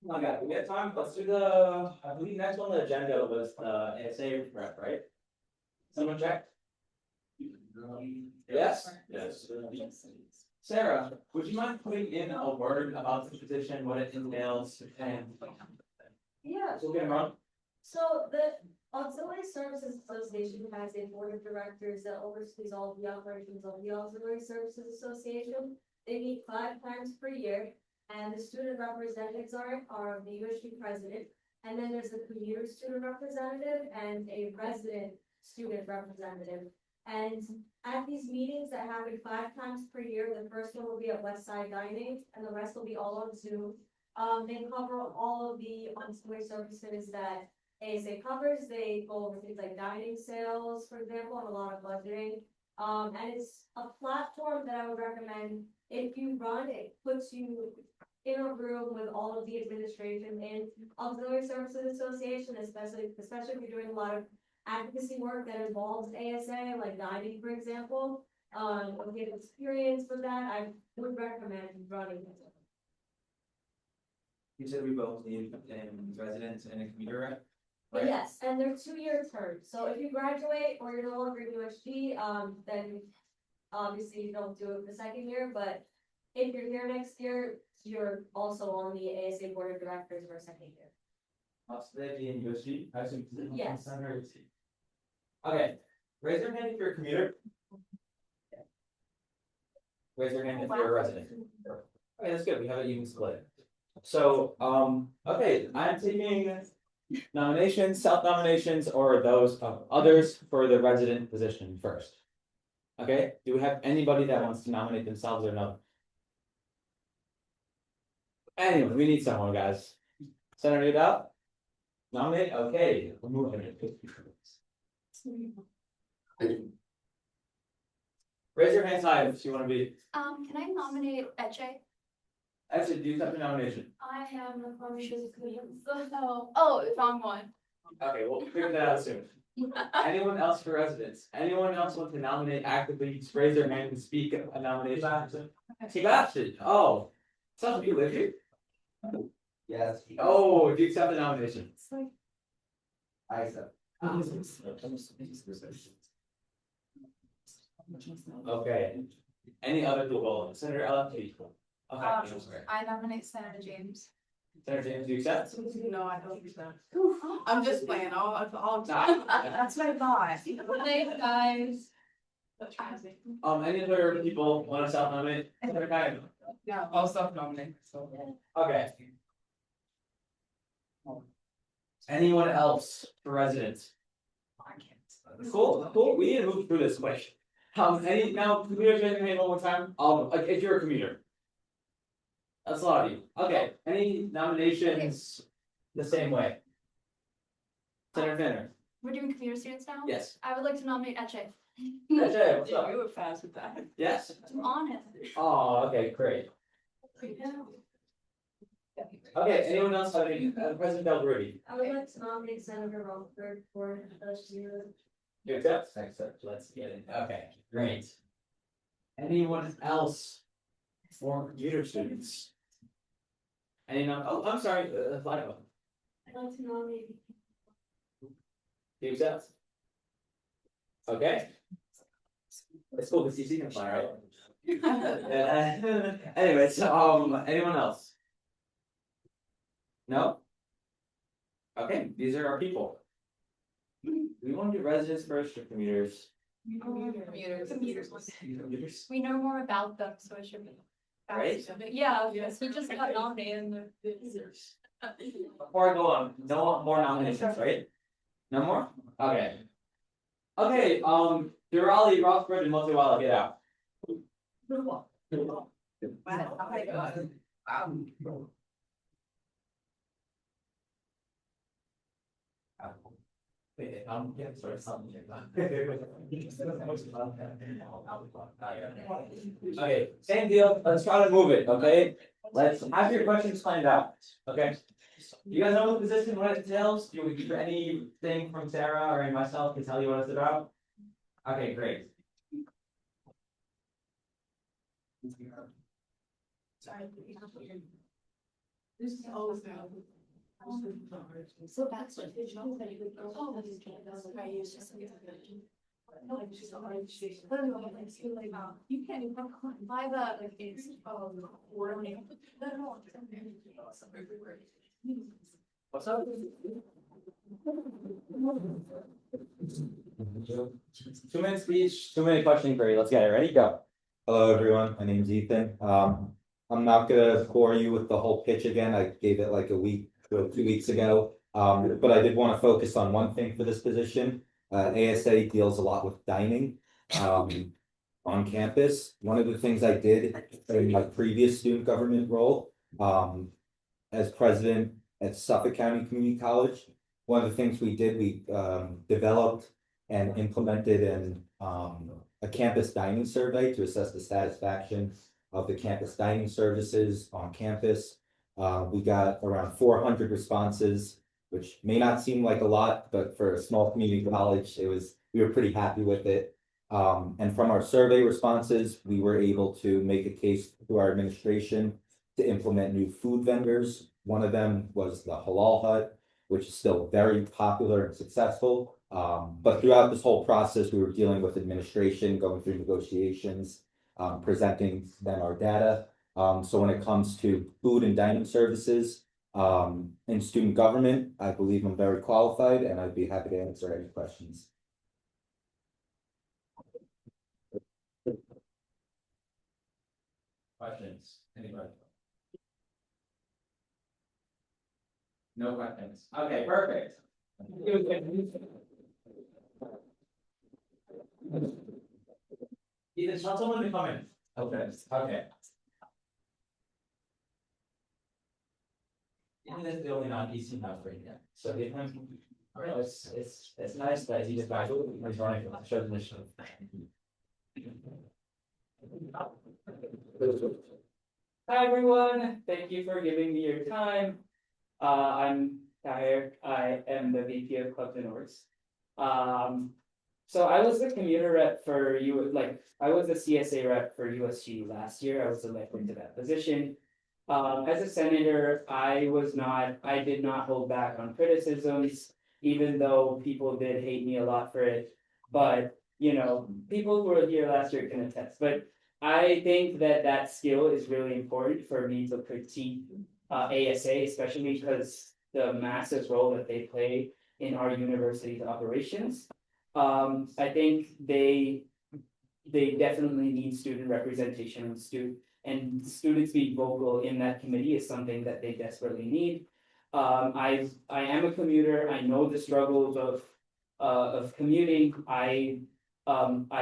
Oh God, we got time, let's do I believe next on the agenda was the ASA rep, right? Someone check? Yes? Yes. Sarah, would you mind putting in a word about the position, what it entails, and Yeah. so we'll get them on? So the Auxiliary Services Association has a board of directors that oversees all of the operations of the Auxiliary Services Association. They meet 5 times per year, and the student representatives are the USG president. And then there's a commuter student representative and a resident student representative. And at these meetings that happen 5 times per year, the first one will be at Westside Dining, and the rest will be all on Zoom. They cover all of the ancillary services that ASA covers. They go over things like dining sales, for example, and a lot of budgeting. And it's a platform that I would recommend if you run. It puts you in a room with all of the administration and Auxiliary Services Association, especially if you're doing a lot of advocacy work that involves ASA, like dining, for example. If you have experience with that, I would recommend running it. You said we both need residents and a commuter rep? Right? Yes, and they're 2-year terms, so if you graduate or you're no longer in USG, then obviously you don't do it the second year, but if you're here next year, you're also on the ASA Board of Directors for a second year. So they'd be in USG, I assume. Yes. Okay, raise your hand if you're a commuter. Raise your hand if you're a resident. Okay, that's good, we have an even split. So, okay, I'm taking nominations, self-nominations, or those of others for the resident position first. Okay, do we have anybody that wants to nominate themselves or no? Anyway, we need someone, guys. Senator Udall? Nominate, okay, we're moving it. Raise your hands high if you wanna be, Can I nominate Eche? actually, do you accept the nomination? I am a pharmacist. Oh, wrong one. Okay, we'll figure that out soon. Anyone else for residents? Anyone else want to nominate actively, just raise their hand and speak a nomination? Sebastian, oh, so you live here? Yes. Oh, do you accept the nomination? I accept. Okay, any other people? Senator LFG? Okay, I nominate Senator James. Senator James, do you accept? No, I don't think so. I'm just playing, I'll. That's what I thought. Thanks, guys. Any other people want to self-nominate? Senator Kyle? Yeah, I'll self-nominate, so. Okay. Anyone else for residents? Cool, we need to move through this quick. Now, commuters, raise your hand one more time, like, if you're a commuter. That's a lot of you, okay, any nominations the same way? Senator Finner? We're doing commuter students now? Yes. I would like to nominate Eche. Ajay, what's up? You were fast with that. Yes? I'm on it. Oh, okay, great. Okay, anyone else have any, President Del Rudy? I would like to nominate Senator Rutherford for USG. You accept? Let's get it, okay, great. Anyone else for commuter students? Oh, I'm sorry, Lionel, I'd like to nominate. you accept? Okay. It's cool because you see him fly, right? Anyway, so, anyone else? No? Okay, these are our people. Do we want to do residents first or commuters? Commuters. Commuters. We know more about them, so it should be. Right? Yeah, yes, he just got nominated. Before I go on, no more nominations, right? No more? Okay. Okay, Durali, Rothbard, and Motiwala, get out. Wait, yeah, sorry, something. Okay, same deal, let's try to move it, okay? Let's have your questions planned out, okay? You guys know the position, what it entails? Do you need anything from Sarah or myself to tell you what it's about? Okay, great. So that's what the job that you would go. Oh, that's what I use just. You can't even buy the like it's What's up? 2 minutes speech, 2 minute question period, let's get it, ready, go. Hello, everyone. My name's Ethan. I'm not gonna bore you with the whole pitch again. I gave it like a week or 2 weeks ago. But I did want to focus on one thing for this position. ASA deals a lot with dining, on campus. One of the things I did in my previous student government role, as president at Suffolk County Community College, one of the things we did, we developed and implemented a campus dining survey to assess the satisfaction of the campus dining services on campus. We got around 400 responses, which may not seem like a lot, but for a small community college, we were pretty happy with it. And from our survey responses, we were able to make a case to our administration to implement new food vendors. One of them was the Halal Hut, which is still very popular and successful. But throughout this whole process, we were dealing with administration, going through negotiations, presenting them our data. So when it comes to food and dining services, in student government, I believe I'm very qualified and I'd be happy to answer any questions. Questions, anybody? No questions, okay, perfect. Ethan, tell someone to come in. Okay, okay. Ethan is the only non-PC member right now, so give him, it's nice that he just back, he's running, show the mission. Hi, everyone. Thank you for giving me your time. I'm Tahir. I am the VP of Clubs and Orgs. So I was the commuter rep for I was the CSA rep for USG last year. I was elected to that position. As a senator, I did not hold back on criticisms, even though people did hate me a lot for it. But, people who were here last year can attest. But I think that skill is really important for me to critique ASA, especially because the massive role that they play in our university's operations. I think they definitely need student representation and students being vocal in that committee is something that they desperately need. I am a commuter. I know the struggles of commuting. I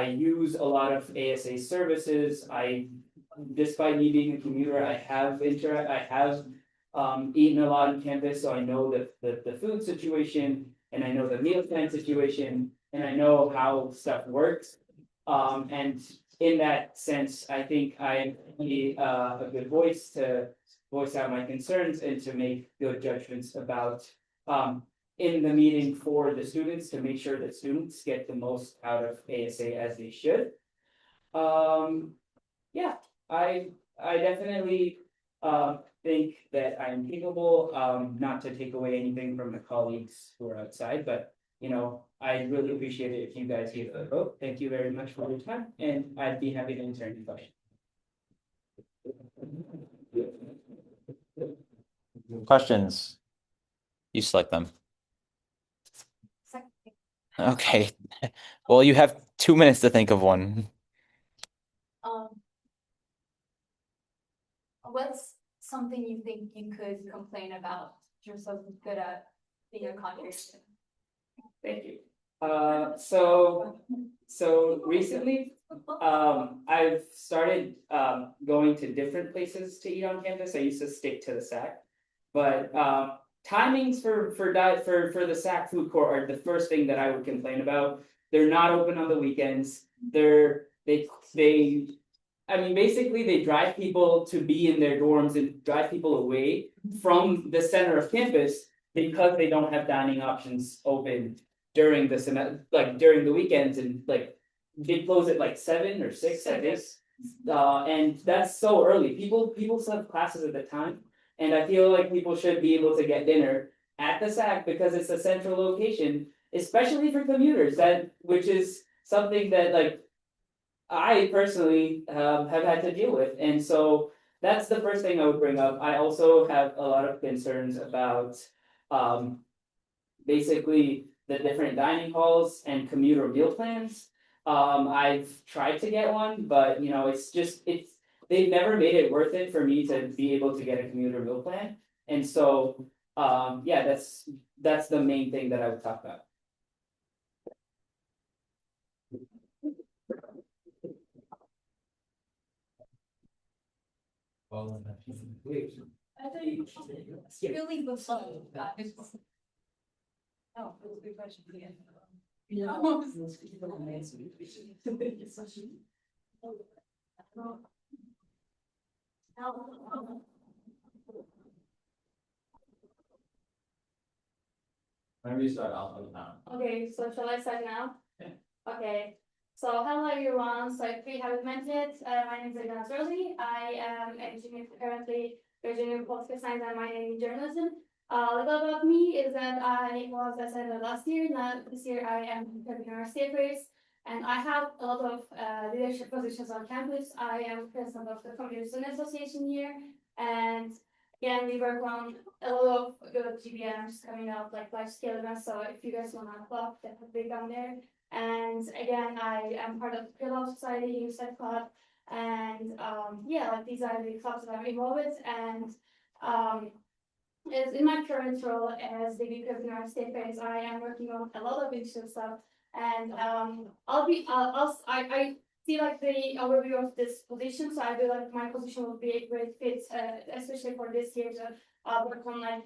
use a lot of ASA services. Despite me being a commuter, I have eaten a lot on campus, so I know the food situation, and I know the meal plan situation, and I know how stuff works. And in that sense, I think I am a good voice to voice out my concerns and to make good judgments about in the meeting for the students to make sure that students get the most out of ASA as they should. Yeah, I definitely think that I'm capable, not to take away anything from the colleagues who are outside, but I really appreciate it if you guys give a vote. Thank you very much for your time, and I'd be happy to answer any questions. Questions? You select them. Okay. Well, you have 2 minutes to think of one. What's something you think you could complain about? You're so good at being a contribution. Thank you. So recently, I've started going to different places to eat on campus. I used to stick to the SAC, but timings for the SAC food court are the first thing that I would complain about. They're not open on the weekends. Basically they drive people to be in their dorms and drive people away from the center of campus because they don't have dining options open during the during the weekends, and they close at 7 or 6, I guess. And that's so early. People still have classes at the time, and I feel like people should be able to get dinner at the SAC because it's a central location, especially for commuters. Which is something that I personally have had to deal with, and so that's the first thing I would bring up. I also have a lot of concerns about basically the different dining halls and commuter meal plans. I've tried to get one, but they've never made it worth it for me to be able to get a commuter meal plan. And so that's the main thing that I would talk about. It's really good fun. Oh, it was a good question again. Whenever you start, I'll count. Okay, so shall I start now? Yeah. Okay, so hello everyone, so if we haven't met yet, my name is Agnes Rosie. I am currently graduating in political science and minoring in journalism. A little about me is that I was a senator last year. Now this year I am in our state race, and I have a lot of leadership positions on campus. I am president of the Community Student Association here, and again we work on a lot of good GBMs coming out, like life scale events. So if you guys want to club, that would be down there. And again, I am part of the Pre-Law Society, USEC Club, and these are the clubs that I'm involved with. And as in my current role as the VP of the United State Affairs, I am working on a lot of interesting stuff. And I see like the overview of this position, so I feel like my position would be a great fit, especially for this year to work on like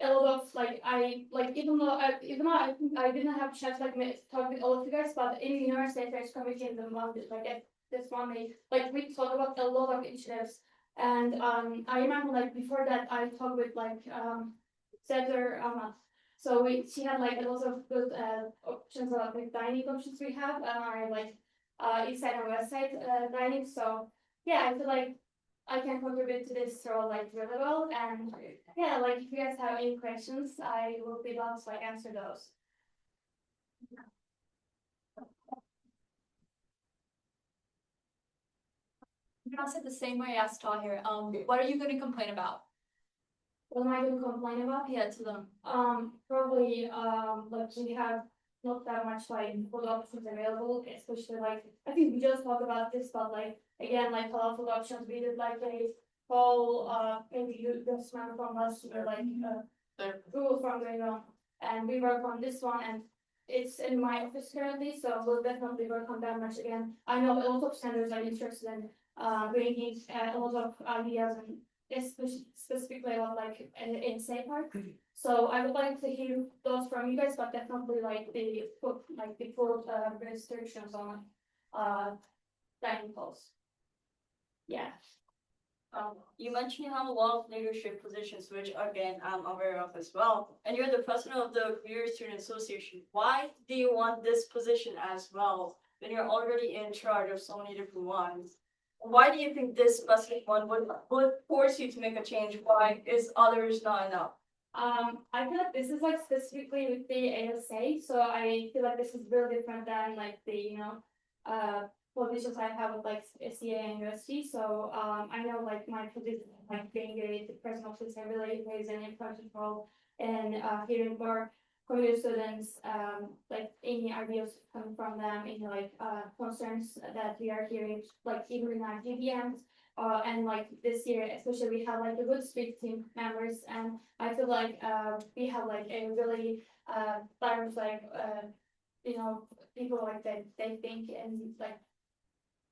a lot of like even though I didn't have a chance like talk with all of you guys, but in University Affairs Committee in the month like at this Monday, like we talked about a lot of initiatives, and I remember like before that I talked with like Senator Ahmad. So she had like a lot of good options about like dining options we have, and I like east side and west side dining. So yeah, I feel like I can contribute to this role like really well, and yeah, like if you guys have any questions, I will be glad to like answer those. You can ask it the same way I asked Tahir. What are you gonna complain about? What am I going to complain about? Yeah, to them. Probably like we have not that much like food options available, especially like I think we just talked about this, but like again like a lot of food options. We did like a whole maybe you just remember from last year like Google from going on, and we work on this one, and it's in my office currently, so we'll definitely work on that much again. I know a lot of senators are interested in bringing a lot of ideas and specifically about like in Safe Park. So I would like to hear those from you guys, but definitely like the food restrictions on dining halls. Yeah. You mentioned you have a lot of leadership positions, which again, I'm aware of as well. And you're the president of the Career Student Association. Why do you want this position as well when you're already in charge of so many different ones? Why do you think this specific one would force you to make a change? Why is others not enough? I feel like this is like specifically with the ASA, so I feel like this is really different than like the positions I have with like SCA and USG. So I know like my position like being a personal assistant really plays an important role in hearing more community students like any ideas coming from them, any like concerns that we are hearing like even in our GBMs. And like this year, especially we have like the good speak team members, and I feel like we have like a really diverse like people like that they think and like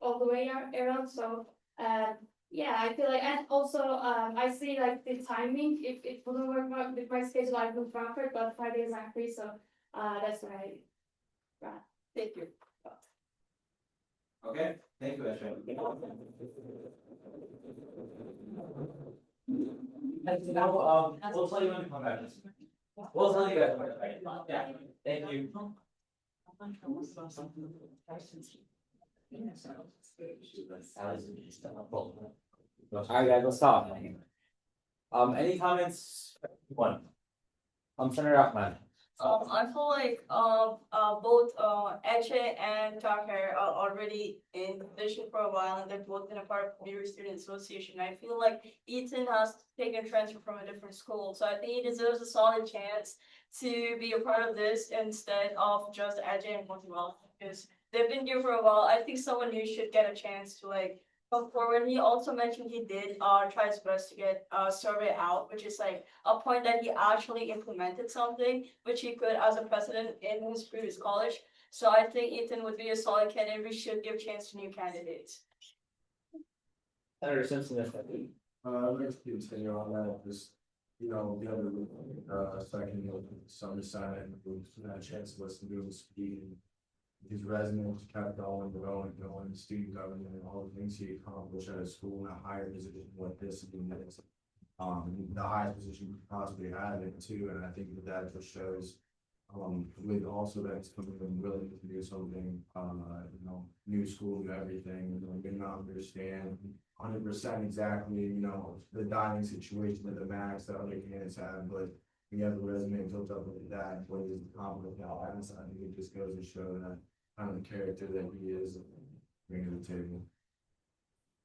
all the way around. So yeah, I feel like, and also I see like the timing. If it wouldn't work with my schedule, I would Frankfurt, but Fridays I'm free, so that's why. Thank you. Okay, thank you, Ashley. And now, we'll tell you when to come back. We'll tell you guys when to come back. Yeah, thank you. Alright, guys, let's stop. Any comments? One. Senator Ahmed. I feel like both Eche and Tahir are already in the position for a while, and they've both been a part of Career Student Association. I feel like Ethan has taken transfer from a different school, so I think he deserves a solid chance to be a part of this instead of just Eche and Portugal, because they've been here for a while. I think someone new should get a chance to like come forward. He also mentioned he did try his best to get a survey out, which is like a point that he actually implemented something which he could as a president in his previous college. So I think Ethan would be a solid candidate. We should give chance to new candidates. Senator Simpson, I'd like to continue on that, just, you know, the other, second, summer Senate, we had a chance to listen to him speak. His resume kept going, student government, and all the things he accomplished at a school in a higher position like this, the highest position we could possibly have it too, and I think that just shows, with also that he's coming in willing to do something, new school, new everything, we may not understand 100% exactly, the dining situation at the max that other candidates have, but we have the resume built up with that, what he's accomplished now, and I think it just goes to show that kind of the character that he is bringing to the table.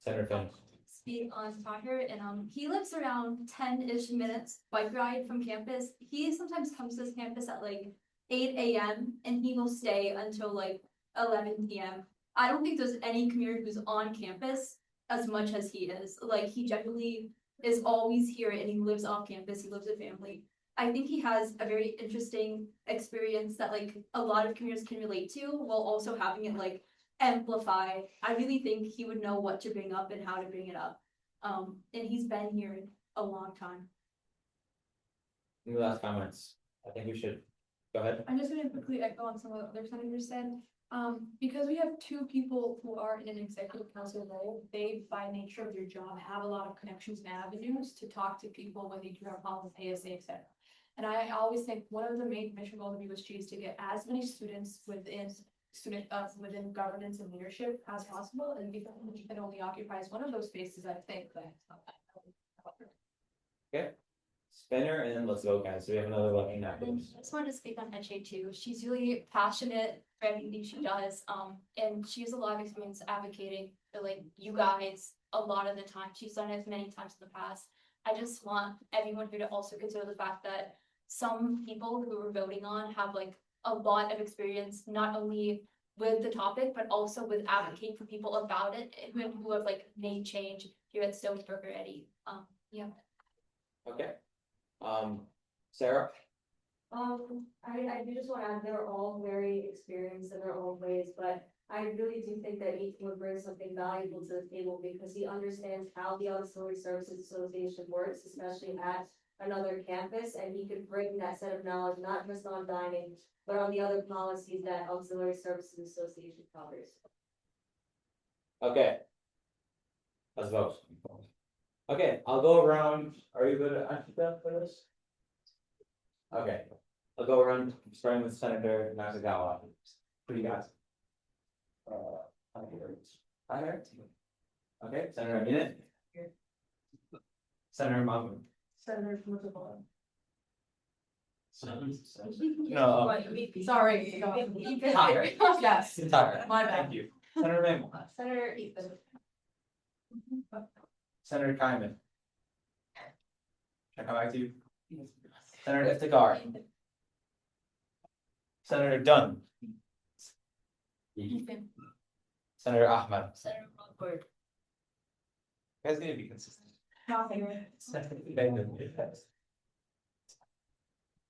Senator Finn. Speak on Tahir, and he lives around 10-ish minutes bike ride from campus. He sometimes comes to this campus at like 8 a.m. and he will stay until like 11 p.m. I don't think there's any commuter who's on campus as much as he is. Like he generally is always here, and he lives off campus. He lives with family. I think he has a very interesting experience that like a lot of commuters can relate to, while also having it like amplify. I really think he would know what to bring up and how to bring it up. And he's been here a long time. Any last comments? I think we should, go ahead. I'm just gonna quickly echo on some of the other senators said. Because we have two people who are in an executive council role, they by nature of their job have a lot of connections and avenues to talk to people when they do have problems with ASA, etc. And I always think one of the main mission goals of USG is to get as many students within within governance and leadership as possible, and because it only occupies one of those spaces, I think that. Okay. Spinner and then let's go, guys. So we have another looking at And I just wanted to speak on HA too. She's really passionate for everything she does. And she has a lot of experience advocating for like you guys a lot of the time. She's done it many times in the past. I just want everyone here to also consider the fact that some people who we're voting on have like a lot of experience, not only with the topic, but also with advocating for people about it, who have like made change here at Stonesburg already. Yeah. Okay. Sarah? I do just want to add, they're all very experienced in their own ways, but I really do think that Ethan would bring something valuable to the table because he understands how the Auxiliary Services Association works, especially at another campus, and he could bring that set of knowledge, not just on dining, but on the other policies that Auxiliary Services Association covers. Okay. Let's vote. Okay, I'll go around. Are you good at Ashita for this? Okay, I'll go around starting with Senator Nakagawa. What do you got? Tyler? Okay, Senator Minute. Senator Mahmood. Senator Murtaugh. No. Sorry. Tyler. Yes. Tyler. My bad. Thank you. Senator Mabel. Senator Ethan. Senator Kyman. Can I come back to you? Senator Iftikhar. Senator Dunn. Ethan. Senator Ahmed. Senator Rockford. You guys need to be consistent.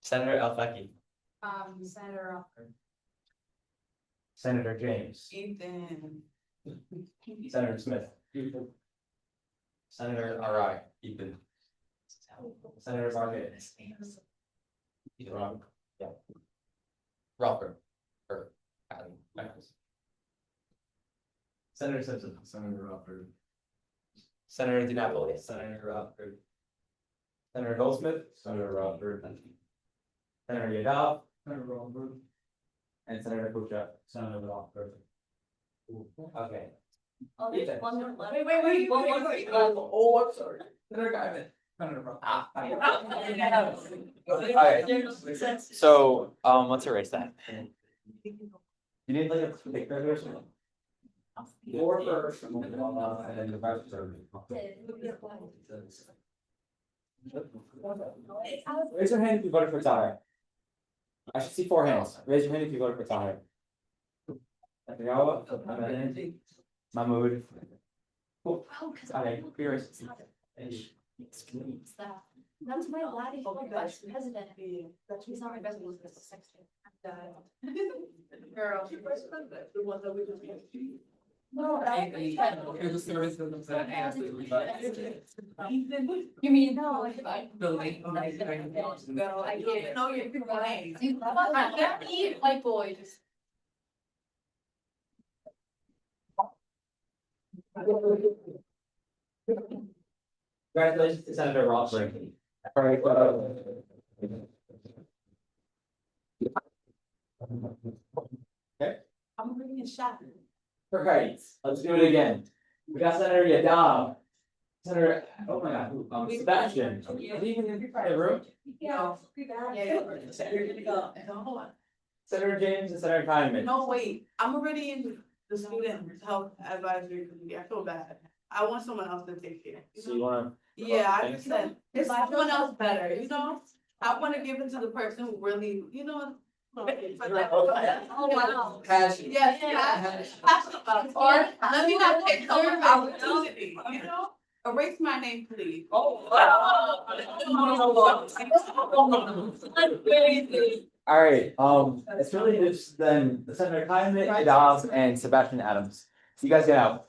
Senator Al-Faki. Senator Rockford. Senator James. Ethan. Senator Smith. Senator Arai. Ethan. Senator Barnett. Wrong. Yeah. Rocker. Or Adam. Senator Simpson. Senator Rockford. Senator DiNapoli. Senator Rockford. Senator Goldsmith. Senator Rockford. Senator Yadav. Senator Rockford. And Senator Kucha. Senator Rockford. Okay. Oh, Ethan. there's one more left. Wait. One more. Oh, I'm sorry. Senator Guyman. Senator Alright, so, let's erase that. You need like a picture or something? Or first, and then the vice president. Raise your hand if you voted for Tyler. I should see 4 hands. Raise your hand if you voted for Tyler. Mahmood. Okay, curious. Experience that. That's my lady vice president. She's not my best friend, she's the secretary. Girl. The one that we just get. No, You're the service of the absolutely. You mean, no, like, Building. no, I can't know your name. I can't eat white boys. Congratulations to Senator Rockford. Okay, I'm bringing a shot. okay, let's do it again. We got Senator Yadav. Senator, oh my God, Sebastian. Is he even in the room? Yeah. Senator James and Senator Kyman. No, wait, I'm already in the student health advisory committee. I feel bad. I want someone else to take care. So you wanna? Yeah, I just said, it's someone else better, you know? I wanna give it to the person who really, you know. Oh, wow. Passion. Yes, passion about it. Or let me not take her opportunity, you know? Erase my name, please. Oh, wow. That's crazy. All right, it's really just then Senator Hyman, Dobbs, and Sebastian Adams. So you guys get out.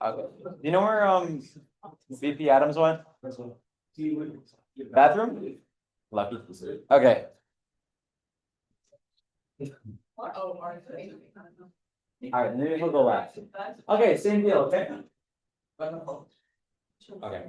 Okay. Do you know where VP Adams went? Bathroom? Lucky. Okay. All right, maybe he'll go last. Okay, same deal, okay? Okay.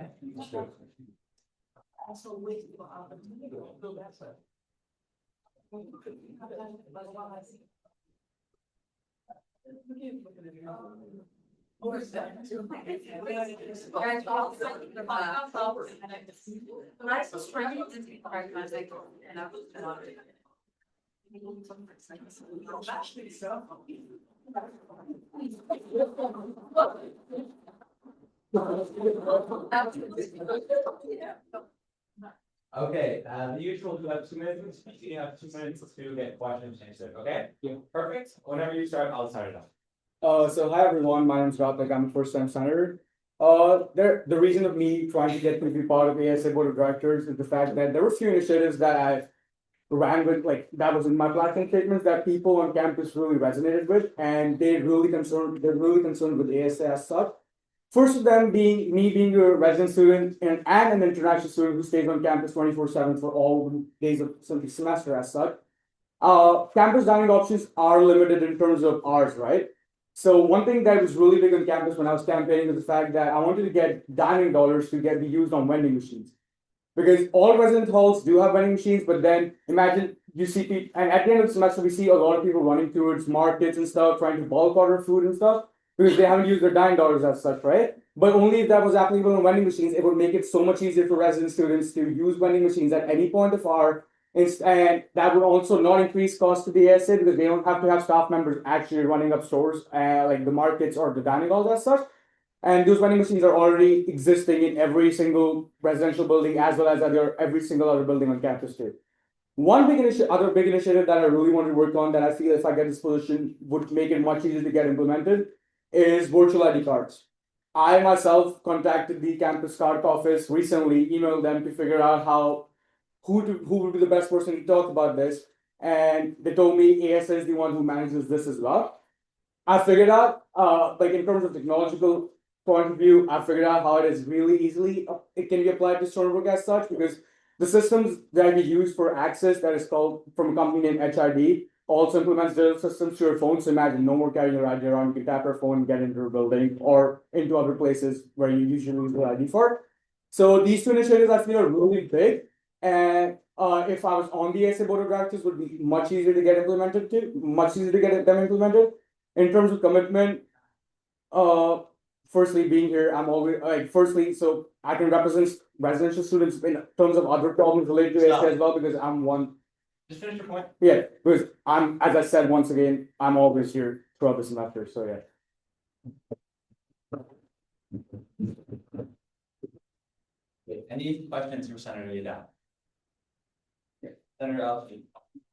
Okay, the usual, you have 2 minutes, you have 2 minutes to get questions answered, okay? Yeah. Perfect, whenever you start, I'll start it off. So hi everyone, my name is Rathak, I'm a first-time senator. The reason of me trying to get to be part of ASA Board of Directors is the fact that there were a few initiatives that I ran with, like that was in my platform statements that people on campus really resonated with, and they're really concerned with ASA as such. First of them being me being a resident student and an international student who stays on campus 24/7 for all days of the semester as such. Campus dining options are limited in terms of hours, right? So one thing that was really big on campus when I was campaigning was the fact that I wanted to get dining dollars to be used on vending machines. Because all resident halls do have vending machines, but then imagine you see people, and at the end of the semester, we see a lot of people running towards markets and stuff, trying to bulk order food and stuff, because they haven't used their dining dollars as such, right? But only if that was applicable on vending machines, it would make it so much easier for resident students to use vending machines at any point of hour. And that would also not increase cost to the ASA because they don't have to have staff members actually running up stores, like the markets or the dining halls as such. And those vending machines are already existing in every single residential building as well as every single other building on campus too. One other big initiative that I really want to work on that I feel if I get this position would make it much easier to get implemented is virtual ID cards. I myself contacted the campus card office recently, emailed them to figure out who would be the best person to talk about this. And they told me ASA is the one who manages this as well. I figured out, like in terms of technological point of view, I figured out how it is really easily, it can be applied to Storybook as such, because the systems that we use for access that is called from a company named HID also implements digital systems to your phone. So imagine no more carrying your ID around, you can tap your phone and get into a building or into other places where you usually use your ID for. So these two initiatives I feel are really big. And if I was on the ASA Board of Directors, would be much easier to get them implemented. In terms of commitment, firstly, being here, I'm always so I can represent residential students in terms of other problems related to ASA as well, because I'm one. Just finish your point. Yeah, because as I said once again, I'm always here throughout the semester. So yeah. Any questions for Senator Yadav? Senator Alfie.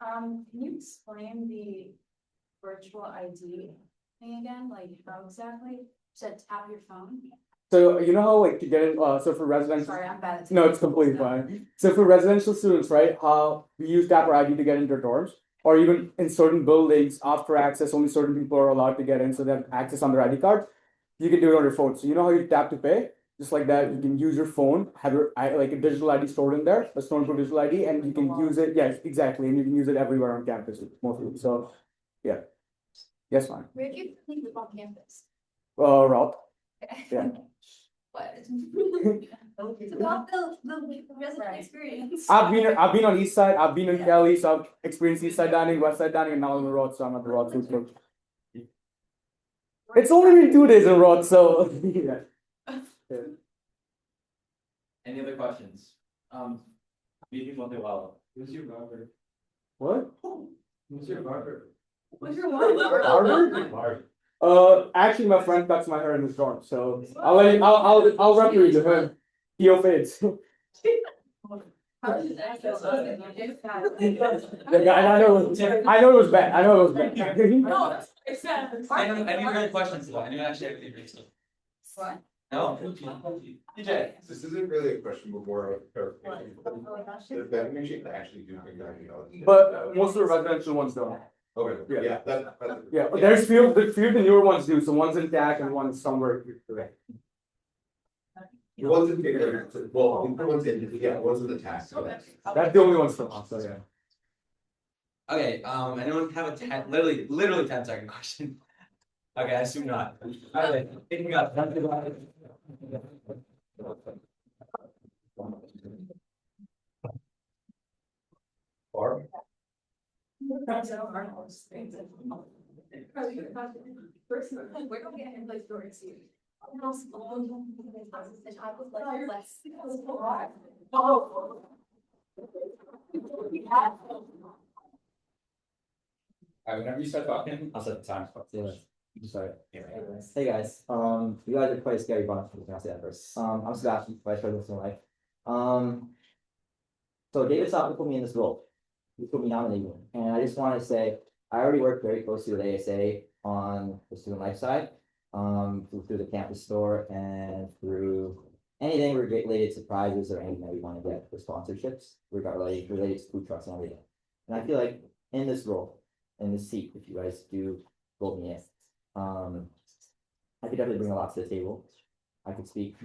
Can you explain the virtual ID thing again? Like how exactly? You said tap your phone? So you know how like to get in, so for residential. Sorry, I'm bad at No, it's completely fine. So for residential students, right, how we use Dapper ID to get into dorms, or even in certain buildings, after access, only certain people are allowed to get in, so they have access on their ID card. You can do it on your phone. So you know how you tap to pay? Just like that, you can use your phone, have your like a digital ID stored in there, a stored digital ID, and you can use it. Yes, exactly, and you can use it everywhere on campus, mostly. So, yeah. Yes, fine. Where do you think live on campus? Route. Yeah. What? It's about the resident experience. I've been on East Side. I've been in Cali, so I've experienced East Side dining, West Side dining, and now on the road. So I'm at the road too. It's only been 2 days in road, so yeah. Any other questions? VP Montewalo. Who's your barber? What? Who's your barber? What's your water? Barber? Actually, my friend cuts my hair in his dorm, so I'll referee to him. Theo fades. Yeah, I know it was bad. I know it was bad. No, it's sad. Any other questions though? Anyone actually have any reason? What? No? DJ? This isn't really a question, but more of a clarification. The vending machine actually do bring $90. But most of the residential ones don't. Okay, yeah, that's. Yeah, there's few of the newer ones do, so one's in DAC and one's somewhere. The ones in bigger, well, the ones in, yeah, ones in the tax. That's the only one still, so yeah. Okay, anyone have a 10, literally 10-second question? Okay, I assume not. Okay, picking up. Or? We're gonna get in like stories here. Alright, whenever you start talking, I'll set the time. Sorry. Hey guys, you guys are quite a scary bunch. I'll say that first. I'm Sebastian, Vice President of Student Life. So David Sock put me in this role. He put me nominated, and I just want to say I already work very closely with ASA on the student life side, through the campus store and through anything related to prizes or anything that we want to get for sponsorships, regardless related to food trucks and everything. And I feel like in this role, in this seat, if you guys do vote me in, I could definitely bring a lot to the table. I could speak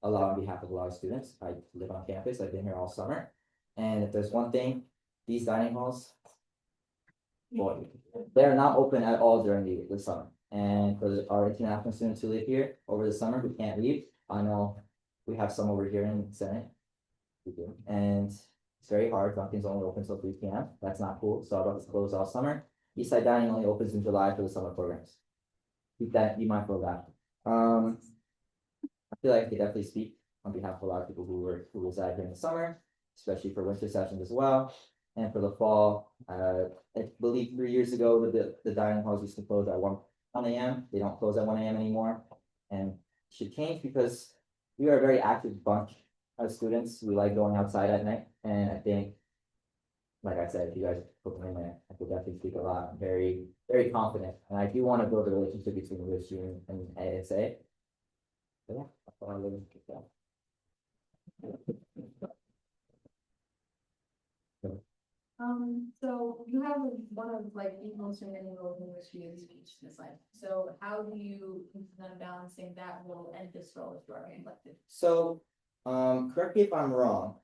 a lot on behalf of a lot of students. I live on campus. I've been here all summer, and if there's one thing, these dining halls, boy, they're not open at all during the summer. And for our international students who live here over the summer who can't leave, I know we have some over here in the Senate. We do. And it's very hard. Dunkin's only open till 3 p.m. That's not cool. So Starbucks is closed all summer. Eastside Dining only opens in July for the summer programs. Be mindful of that. I feel like I could definitely speak on behalf of a lot of people who reside here in the summer, especially for winter sessions as well. And for the fall, I believe 3 years ago, the dining halls used to close at 1 a.m. They don't close at 1 a.m. anymore, and it should change because we are a very active bunch of students. We like going outside at night, and I think, like I said, if you guys put me in there, I could definitely speak a lot. I'm very, very confident, and I do want to build a relationship between USG and ASA. But yeah, that's all I really think about. So you have one of like the most remaining roles in which you speech this life. So how do you plan on balancing that role and this role if you are elected? So, correct me if I'm wrong,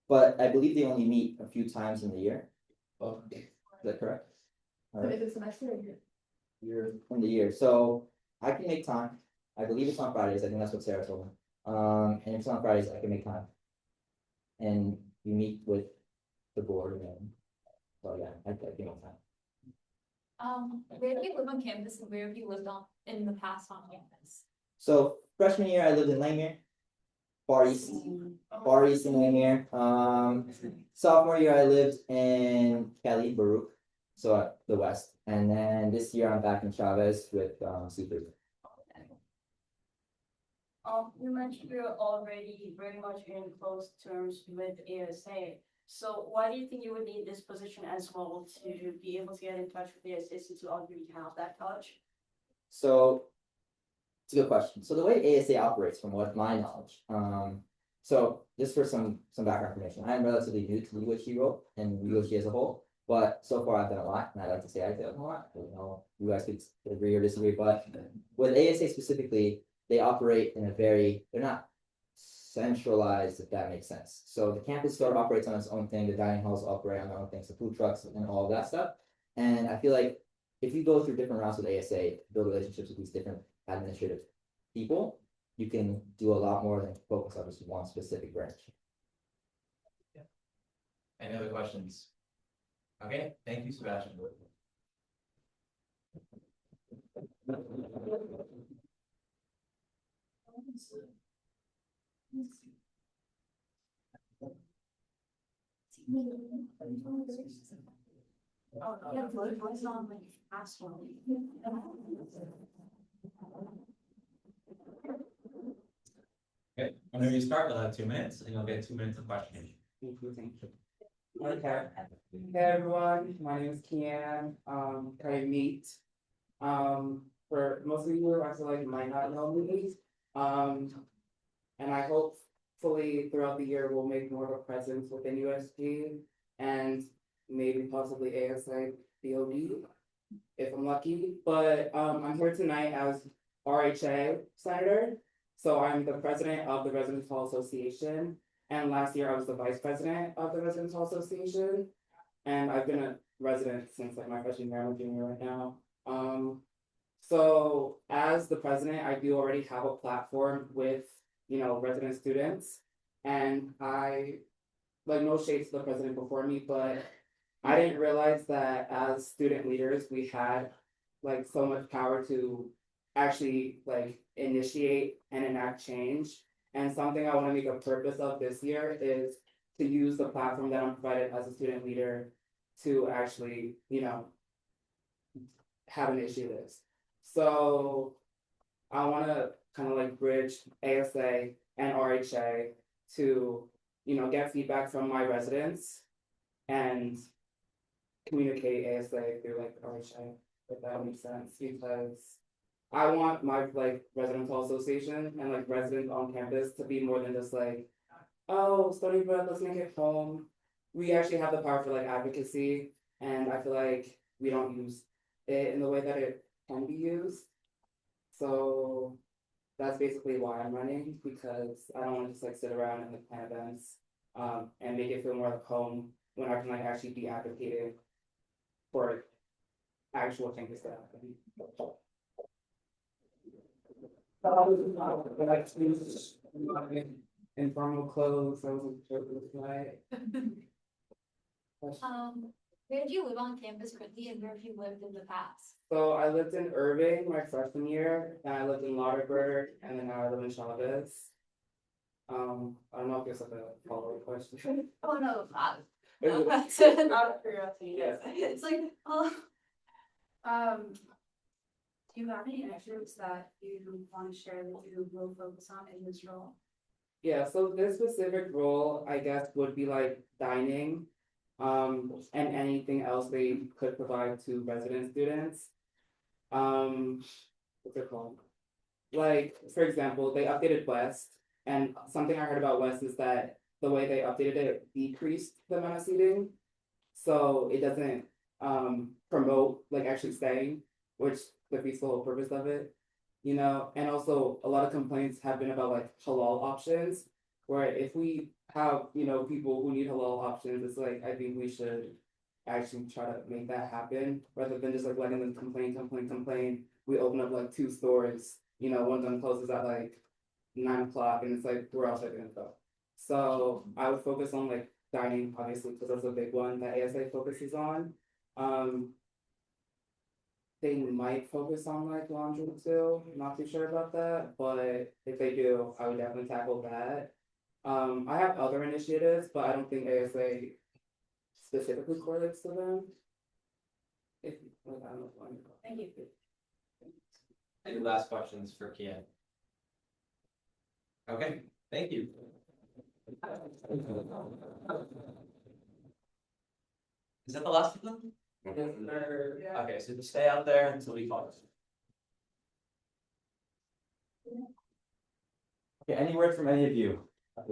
but I believe they only meet a few times in the year. Is that correct? So is it semester or year? Year in the year, so I can make time. I believe it's on Fridays. I think that's what Sarah told me. And if it's on Fridays, I can make time. And we meet with the board and so yeah, I can make time. Where do you live on campus and where have you lived on in the past on campus? So freshman year, I lived in Langmuir, far east in Langmuir. Sophomore year, I lived in Cali, Baruch, so at the west. And then this year, I'm back in Chavez with Super. You mentioned you're already very much in close terms with ASA. So why do you think you would need this position as well to be able to get in touch with the ASA since you already have that touch? So it's a good question. So the way ASA operates, from what my knowledge, so just for some background information, I am relatively new to the USG role and USG as a whole, but so far I've done a lot, and I like to say I've done a lot. You know, you guys could agree or disagree, but with ASA specifically, they operate in they're not centralized, if that makes sense. So the campus store operates on its own thing, the dining halls operate on their own things, the food trucks and all of that stuff. And I feel like if you go through different routes with ASA, build relationships with these different administrative people, you can do a lot more than focus on just one specific branch. Any other questions? Okay, thank you, Sebastian. Okay, whenever you start, you'll have 2 minutes and you'll get 2 minutes of questioning. Thank you. Okay. Hey everyone, my name is Kian, meet. For most of you, I feel like you might not know me. And I hopefully throughout the year, we'll make more of a presence within USG and maybe possibly ASI BOD if I'm lucky. But I'm here tonight as RHA senator. So I'm the president of the Residence Hall Association. And last year I was the vice president of the Residence Hall Association. And I've been a resident since like my freshman year, I'm a junior right now. So as the president, I do already have a platform with, you know, resident students. And I, like no shade to the president before me, but I didn't realize that as student leaders, we had like so much power to actually like initiate and enact change. And something I want to make a purpose of this year is to use the platform that I'm provided as a student leader to actually, you know, have initiatives. So I want to kind of like bridge ASA and RHA to, you know, get feedback from my residents and communicate ASA through like RHA, if that makes sense, because I want my like residence hall association and like residents on campus to be more than just like, oh, Stony Brook, let's make it home. We actually have the power for like advocacy, and I feel like we don't use it in the way that it can be used. So that's basically why I'm running, because I don't want to just like sit around and like plan events and make it feel more like home when I can like actually be advocated for actual changes to happen. Informal clothes, I was a joke with Where did you live on campus currently and where have you lived in the past? So I lived in Irving my freshman year, and I lived in Lauderburg, and then now I live in Chavez. I don't know if there's like a follow-up question. Oh, no, Out of curiosity, yes. It's like, do you have any initiatives that you want to share that you will focus on in this role? Yeah, so this specific role, I guess, would be like dining, and anything else they could provide to resident students. What's it called? Like, for example, they updated West, and something I heard about West is that the way they updated it decreased the amount of seating. So it doesn't promote like actually staying, which defeats the whole purpose of it. You know, and also a lot of complaints have been about like halal options, where if we have, you know, people who need halal options, it's like I think we should actually try to make that happen rather than just like letting them complain. We open up like 2 stores, you know, one of them closes at like 9 o'clock, and it's like where else are they gonna go? So I would focus on like dining, obviously, because that's a big one that ASA focuses on. They might focus on like laundry too, not too sure about that, but if they do, I would definitely tackle that. I have other initiatives, but I don't think ASA specifically correlates to them. If, like, I don't know. Thank you. Any last questions for Kian? Okay, thank you. Is that the last of them? Okay, so just stay out there until we call. Okay, any words from any of you? I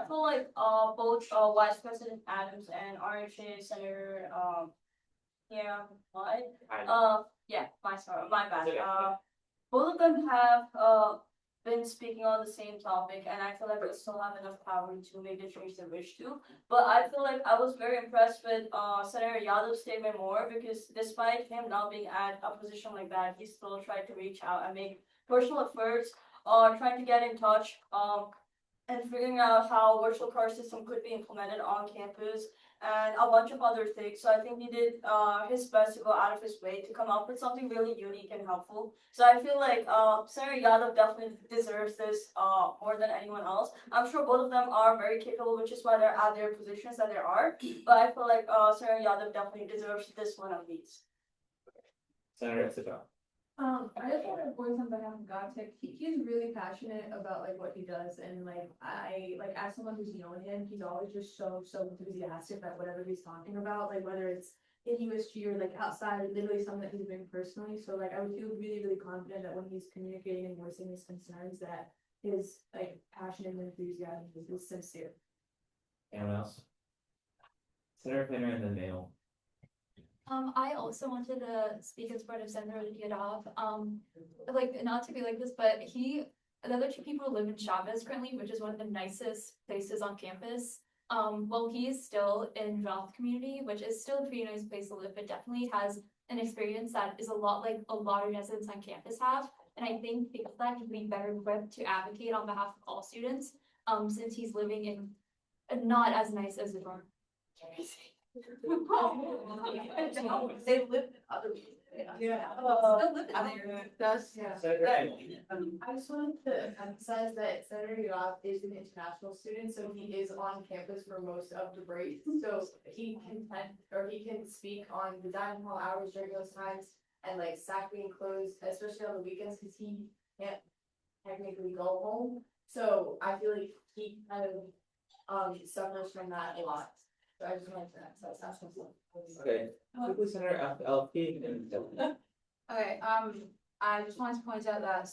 feel like both Vice President Adams and RHA Senator yeah, what? Yeah, my bad. Both of them have been speaking on the same topic, and I feel like they still have enough power to make the change they wish to. But I feel like I was very impressed with Senator Yadav's statement more, because despite him not being at a position like that, he still tried to reach out and make personal efforts, trying to get in touch, and figuring out how virtual card system could be implemented on campus and a bunch of other things. So I think he did his best to go out of his way to come up with something really unique and helpful. So I feel like Senator Yadav definitely deserves this more than anyone else. I'm sure both of them are very capable, which is why they're at their positions that they are. But I feel like Senator Yadav definitely deserves this one of these. Senator Isabel. I just want to voice on behalf of Gotik, he's really passionate about like what he does and like as someone who's known him, he's always just so enthusiastic about whatever he's talking about, like whether it's in USG or like outside, literally something that he's doing personally, so like I would feel really confident that when he's communicating and voicing his concerns that his like passion and enthusiasm is sincere. Anyone else? Senator Pinner and then Mayo. I also wanted to speak in support of Senator Yadav. Like, not to be like this, but the other two people live in Chavez currently, which is one of the nicest places on campus. Well, he's still in Roth community, which is still a pretty nice place to live, but definitely has an experience that is a lot like a lot of residents on campus have. And I think because of that, he'd be better equipped to advocate on behalf of all students, since he's living in not as nice as the dorm. They live in other. Yeah. Still live in there. That's, I just wanted to emphasize that Senator Yadav is an international student, so he is on campus for most of the breaks. So he can speak on the dining hall hours during those times and like SAC being closed, especially on the weekends, because he can't technically go home. So I feel like he kind of suffers from that a lot. So I just wanted to emphasize that. Okay, quickly Senator LP and. Okay, I just wanted to point out that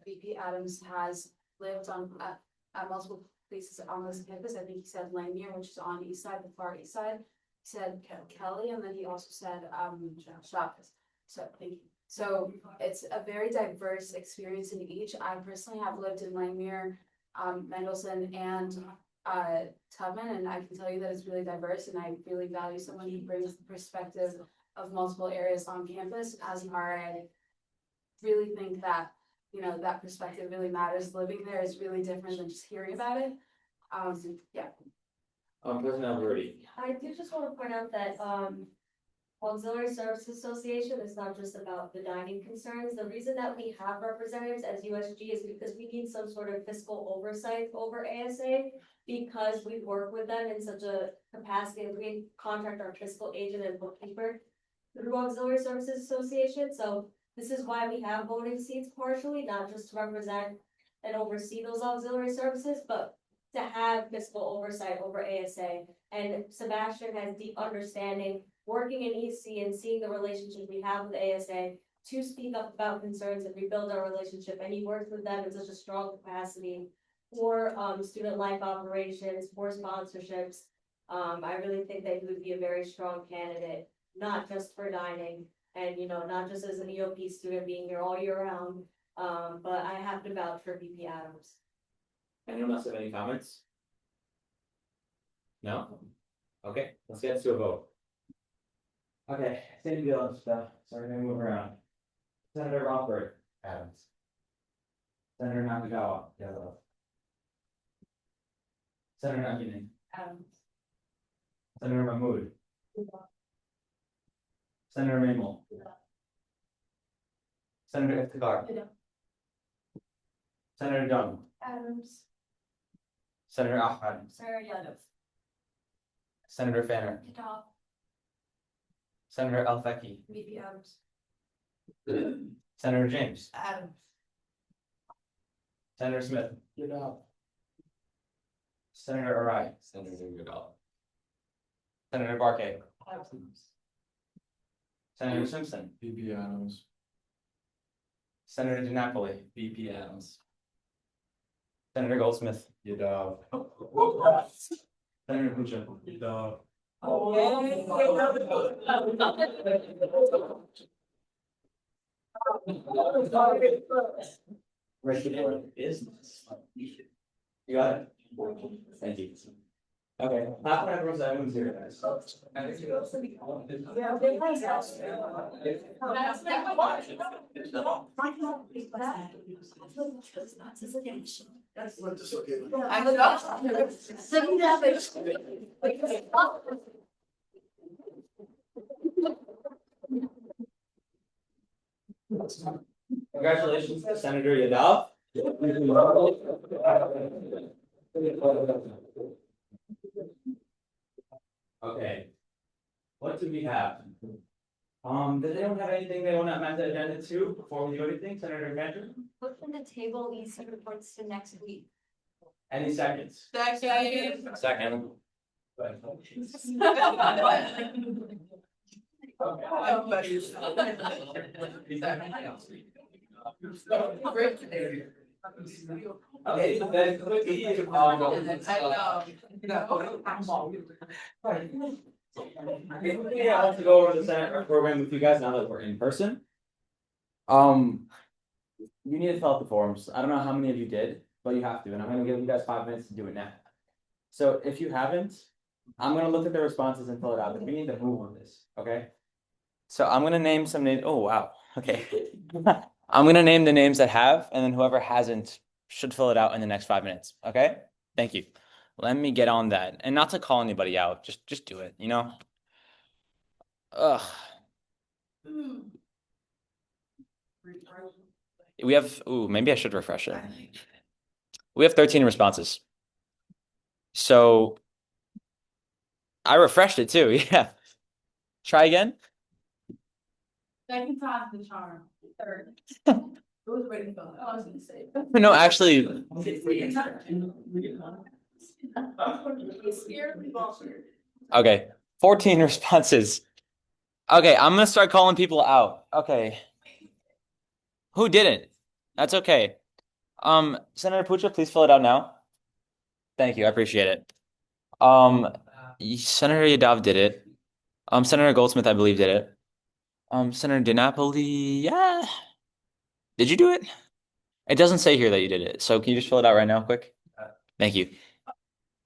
VP Adams has lived on at multiple places on this campus. I think he said Langmuir, which is on the east side, the far east side. He said Kelly, and then he also said Chavez. So thank you. So it's a very diverse experience in each. I personally have lived in Langmuir, Mendelssohn, and Tubman, and I can tell you that it's really diverse, and I really value someone who brings the perspective of multiple areas on campus. As an RA, I really think that, you know, that perspective really matters. Living there is really different than just hearing about it. Yeah. President Alberti. I do just want to point out that, Auxiliary Services Association is not just about the dining concerns. The reason that we have representatives as USG is because we need some sort of fiscal oversight over ASA, because we work with them in such a capacity, and we contract our fiscal agent and bookkeeper through Auxiliary Services Association. So this is why we have voting seats partially, not just to represent and oversee those auxiliary services, but to have fiscal oversight over ASA. And Sebastian has deep understanding, working in EC and seeing the relationship we have with ASA to speak up about concerns and rebuild our relationship. And he works with them in such a strong capacity for student life operations, for sponsorships. I really think that he would be a very strong candidate, not just for dining and, you know, not just as an EOP student being here all year round. But I have to vouch for VP Adams. Anyone else have any comments? No? Okay, let's get to a vote. Okay, same deal, stuff, so we're gonna move around. Senator Rothberg. Adams. Senator Nakagawa. Yellow. Senator Akinen. Adams. Senator Mahmood. Senator Mamel. Senator Iftikhar. Senator Dunn. Adams. Senator Ahmad. Senator Yadav. Senator Fanner. Yadav. Senator Al-Faki. VP Adams. Senator James. Adams. Senator Smith. Yadav. Senator Arai. Senator Goodall. Senator Barkay. Adams. Senator Simpson. VP Adams. Senator DiNapoli. VP Adams. Senator Goldsmith. Yadav. Senator Pucha. Yadav. Regular business. You got it? Thank you. Okay, half of everyone's here, guys. That's what this okay. Congratulations to Senator Yadav. Okay. What do we have? Does anyone have anything they want to amend the agenda to before we do anything, Senator Cantor? Pushing the table EC reports to next week. Any seconds? Second. Second. Okay, then quickly, I want to go over the Senate rep program with you guys now that we're in person. You need to fill out the forms. I don't know how many of you did, but you have to, and I'm gonna give you guys 5 minutes to do it now. So if you haven't, I'm gonna look at the responses and fill it out, but we need to move on this, okay? So I'm gonna name some names. Oh, wow, okay. I'm gonna name the names that have, and then whoever hasn't should fill it out in the next 5 minutes, okay? Thank you. Let me get on that, and not to call anybody out, just do it, you know? Ugh. We have, ooh, maybe I should refresh it. We have 13 responses. So I refreshed it too, yeah. Try again. Second time the charm. Third. It was ready to go. I was gonna say. No, actually, okay, 14 responses. Okay, I'm gonna start calling people out. Okay. Who didn't? That's okay. Senator Pucha, please fill it out now. Thank you, I appreciate it. Senator Yadav did it. Senator Goldsmith, I believe, did it. Senator DiNapoli, yeah. Did you do it? It doesn't say here that you did it, so can you just fill it out right now, quick? Thank you.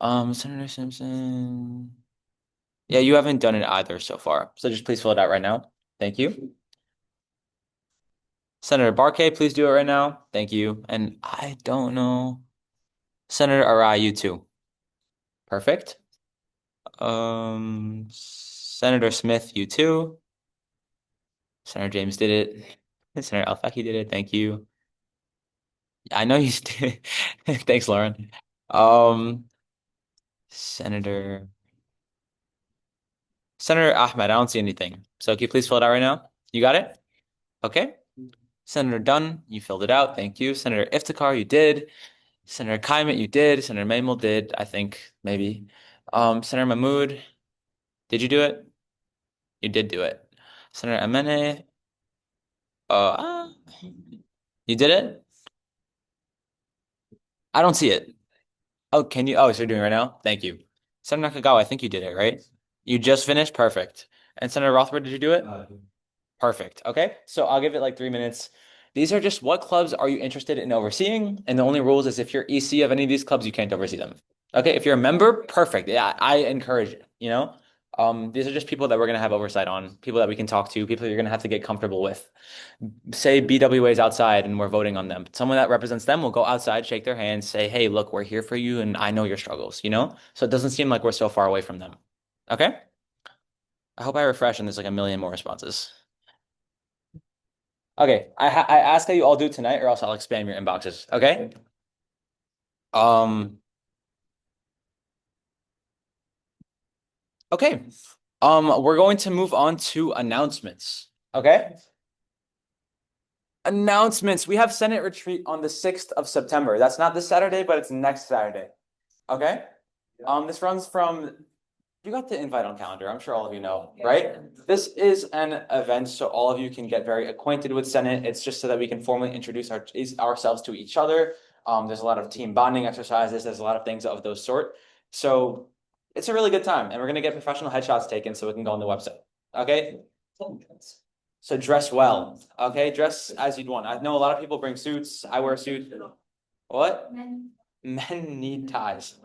Senator Simpson. Yeah, you haven't done it either so far, so just please fill it out right now. Thank you. Senator Barkay, please do it right now. Thank you. And I don't know. Senator Arai, you too. Perfect. Senator Smith, you too. Senator James did it. Senator Alfaki did it. Thank you. I know you did. Thanks, Lauren. Senator Ahmed, I don't see anything. So can you please fill it out right now? You got it? Okay. Senator Dunn, you filled it out. Thank you. Senator Iftikhar, you did. Senator Kaimet, you did. Senator Maimel did, I think, maybe. Senator Mahmood, did you do it? You did do it. Senator Amene, you did it? I don't see it. Oh, can you? Oh, so you're doing it right now? Thank you. Senator Nakagawa, I think you did it, right? You just finished? Perfect. And Senator Rothberg, did you do it? Perfect. Okay. So I'll give it like 3 minutes. These are just what clubs are you interested in overseeing? And the only rules is if you're EC of any of these clubs, you can't oversee them. Okay. If you're a member, perfect. Yeah, I encourage it, you know? These are just people that we're gonna have oversight on, people that we can talk to, people you're gonna have to get comfortable with. Say BWA is outside and we're voting on them. Someone that represents them will go outside, shake their hands, say, hey, look, we're here for you and I know your struggles, you know? So it doesn't seem like we're so far away from them. Okay? I hope I refresh and there's like a million more responses. Okay, I ask that you all do tonight or else I'll spam your inboxes, okay? Okay. We're going to move on to announcements, okay? Announcements. We have Senate retreat on the 6th of September. That's not this Saturday, but it's next Saturday. Okay? This runs from, you got the invite on calendar. I'm sure all of you know, right? This is an event so all of you can get very acquainted with Senate. It's just so that we can formally introduce ourselves to each other. There's a lot of team bonding exercises. There's a lot of things of those sort. So it's a really good time, and we're gonna get professional headshots taken so it can go on the website. Okay? So dress well. Okay, dress as you'd want. I know a lot of people bring suits. I wear a suit. What? Men need ties.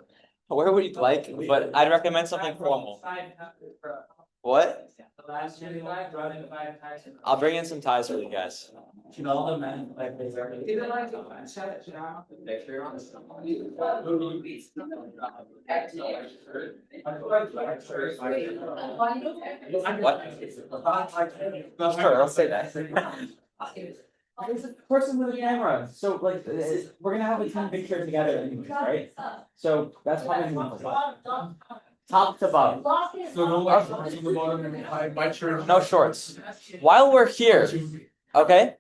Where would you like? But I'd recommend something formal. What? I'll bring in some ties for you guys. All the men like what? Sure, I'll say that. There's a person with a camera, so like we're gonna have a team picture together, anyways, right? So that's probably top to bottom. So no like shorts on the bottom and white shirt. No shorts. While we're here, okay?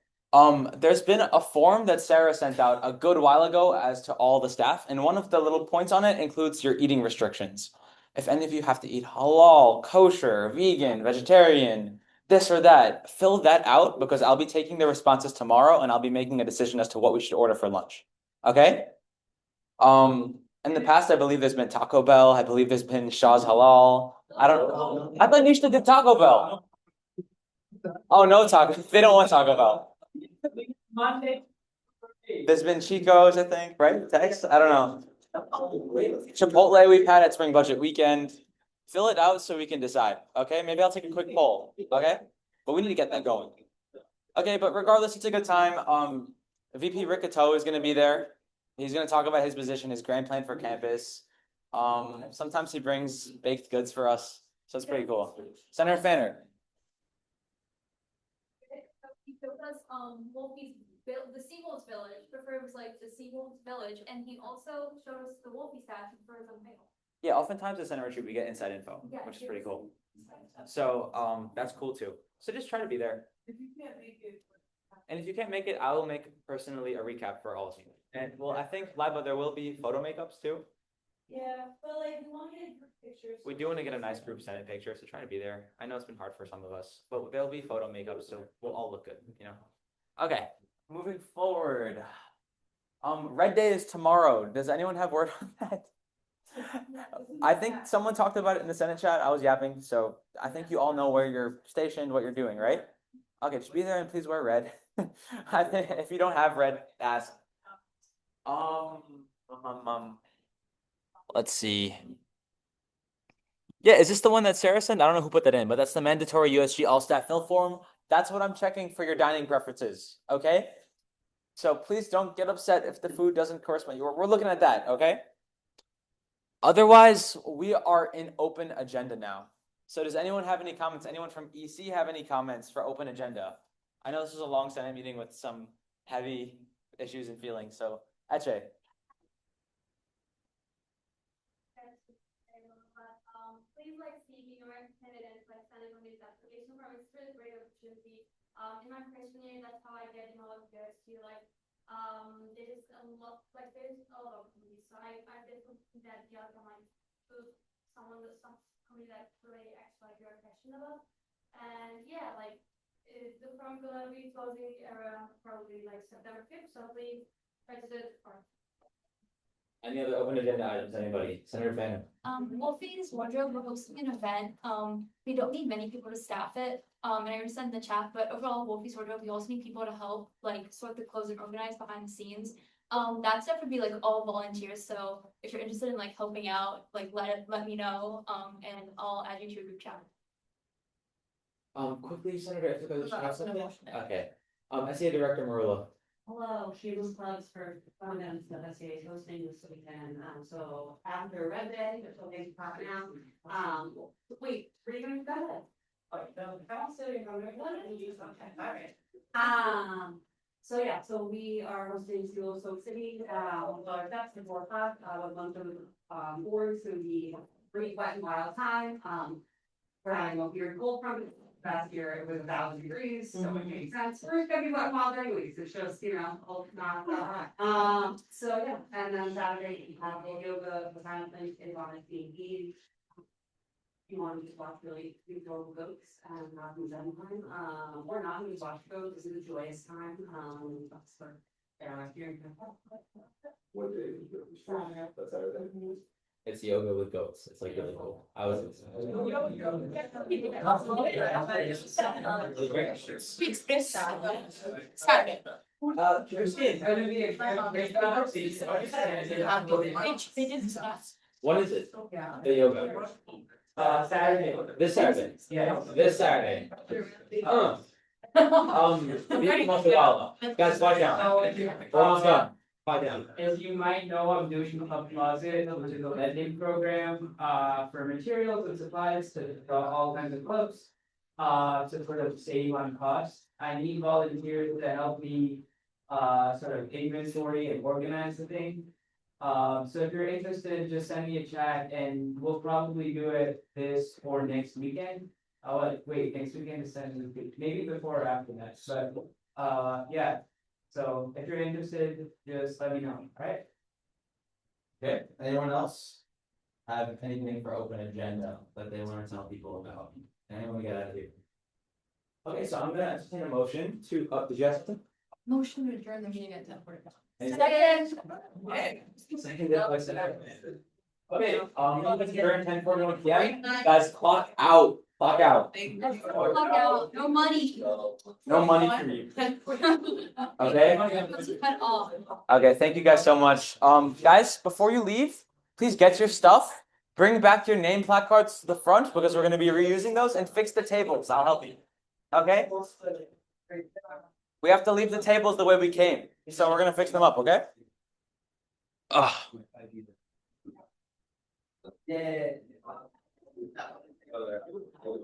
There's been a form that Sarah sent out a good while ago as to all the staff, and one of the little points on it includes your eating restrictions. If any of you have to eat halal, kosher, vegan, vegetarian, this or that, fill that out because I'll be taking the responses tomorrow and I'll be making a decision as to what we should order for lunch. Okay? In the past, I believe there's been Taco Bell. I believe there's been Shaw's Halal. I thought Nishta did Taco Bell. Oh, no Taco. They don't want Taco Bell. There's been Chico's, I think, right? Tex? I don't know. Chipotle we've had at Spring Budget Weekend. Fill it out so we can decide. Okay, maybe I'll take a quick poll. Okay, but we need to get that going. Okay, but regardless, it's a good time. VP Rick Cato is going to be there. He's going to talk about his position, his grand plan for campus. Sometimes he brings baked goods for us, so it's pretty cool. Senator Fanner. He showed us Wolfie's the Seawolves Village, prefers like the Seawolves Village, and he also showed us the Wolfie statue for the mail. Yeah, oftentimes at Senator Retreat we get inside info, which is pretty cool. So that's cool too. So just try to be there. And if you can't make it, I will make personally a recap for all of you. And well, I think Liba, there will be photo makeups too. Yeah, but like we want to get group pictures. We do want to get a nice group Senate picture, so try to be there. I know it's been hard for some of us, but there'll be photo makeups, so we'll all look good, you know. Okay, moving forward. Red Day is tomorrow. Does anyone have word on that? I think someone talked about it in the Senate chat. I was yapping, so I think you all know where you're stationed, what you're doing, right? Okay, just be there and please wear red. I think if you don't have red, ask. Let's see. Yeah, is this the one that Sarah sent? I don't know who put that in, but that's the mandatory USG all staff fill form. That's what I'm checking for your dining preferences. Okay. So please don't get upset if the food doesn't correspond. We're looking at that. Okay. Otherwise, we are in open agenda now. So does anyone have any comments? Anyone from EC have any comments for open agenda? I know this was a long Senate meeting with some heavy issues and feelings. So, Eche. Please like speaking or candidates like sending on these application form. It's really great opportunity. In my freshman year, that's how I get in all of this. To like, there's a lot of communities. So I did something that the other like some community that really actually like you're passionate about. And yeah, like the form gonna be closing around probably like September 5th. So please register for. Any other open agenda items? Anybody? Senator Fanner. Wolfie's Wardrobe, we're hosting an event. We don't need many people to staff it. And I understand the chat, but overall, Wolfie's Wardrobe, we also need people to help like sort the clothes and organize behind the scenes. That stuff would be like all volunteers. So if you're interested in like helping out, like let me know. And I'll add you to a group chat. Quickly, Senator, if you guys okay. SEA Director Marula. Hello, Shameless Clubs for Finance that SCA is hosting this weekend. So after Red Day, which will be popping out. Wait, were you going to go? So yeah, so we are hosting School of Soap City, that's the 4 o'clock, with a bunch of boards, so the pretty wet and wild time. We're having a weird cold front. Last year it was 1,000 degrees, so it makes sense. We're gonna be wet and wild anyways. It's just, not hot. So yeah, and then Saturday, the yoga, the silent thing is on its TV. You want to just watch really adorable goats and not lose any time. Or not lose watch goats. This is a joyous time. That's for here. What day is it? That's Saturday. It's yoga with goats. It's like really cool. I was. What is it? The yoga. Saturday. This Saturday. Yeah. This Saturday. Guys, quiet down. We're almost done. Quiet down. As you might know, I'm doing a closet, which is a lending program, for materials and supplies to all kinds of clubs. To sort of save on costs. I need volunteers to help me, sort of inventory and organize the thing. So if you're interested, just send me a chat and we'll probably do it this or next weekend. Wait, next weekend is 7th, maybe before or after that, but, yeah. So if you're interested, just let me know, alright? Okay, anyone else have anything for open agenda that they wanna tell people about? Anyone get out of here? Okay, so I'm gonna entertain a motion to, did you have something? Motion to adjourn the meeting at 10:45. Second, by Senator. Okay, let's adjourn 10:41 PM. Guys, clock out, clock out. Look out, no money. No money for you. Okay? Cut off. Okay, thank you guys so much. Guys, before you leave, please get your stuff. Bring back your name placards to the front because we're gonna be reusing those and fix the tables. I'll help you. Okay? We have to leave the tables the way we came, so we're gonna fix them up, okay? Yeah.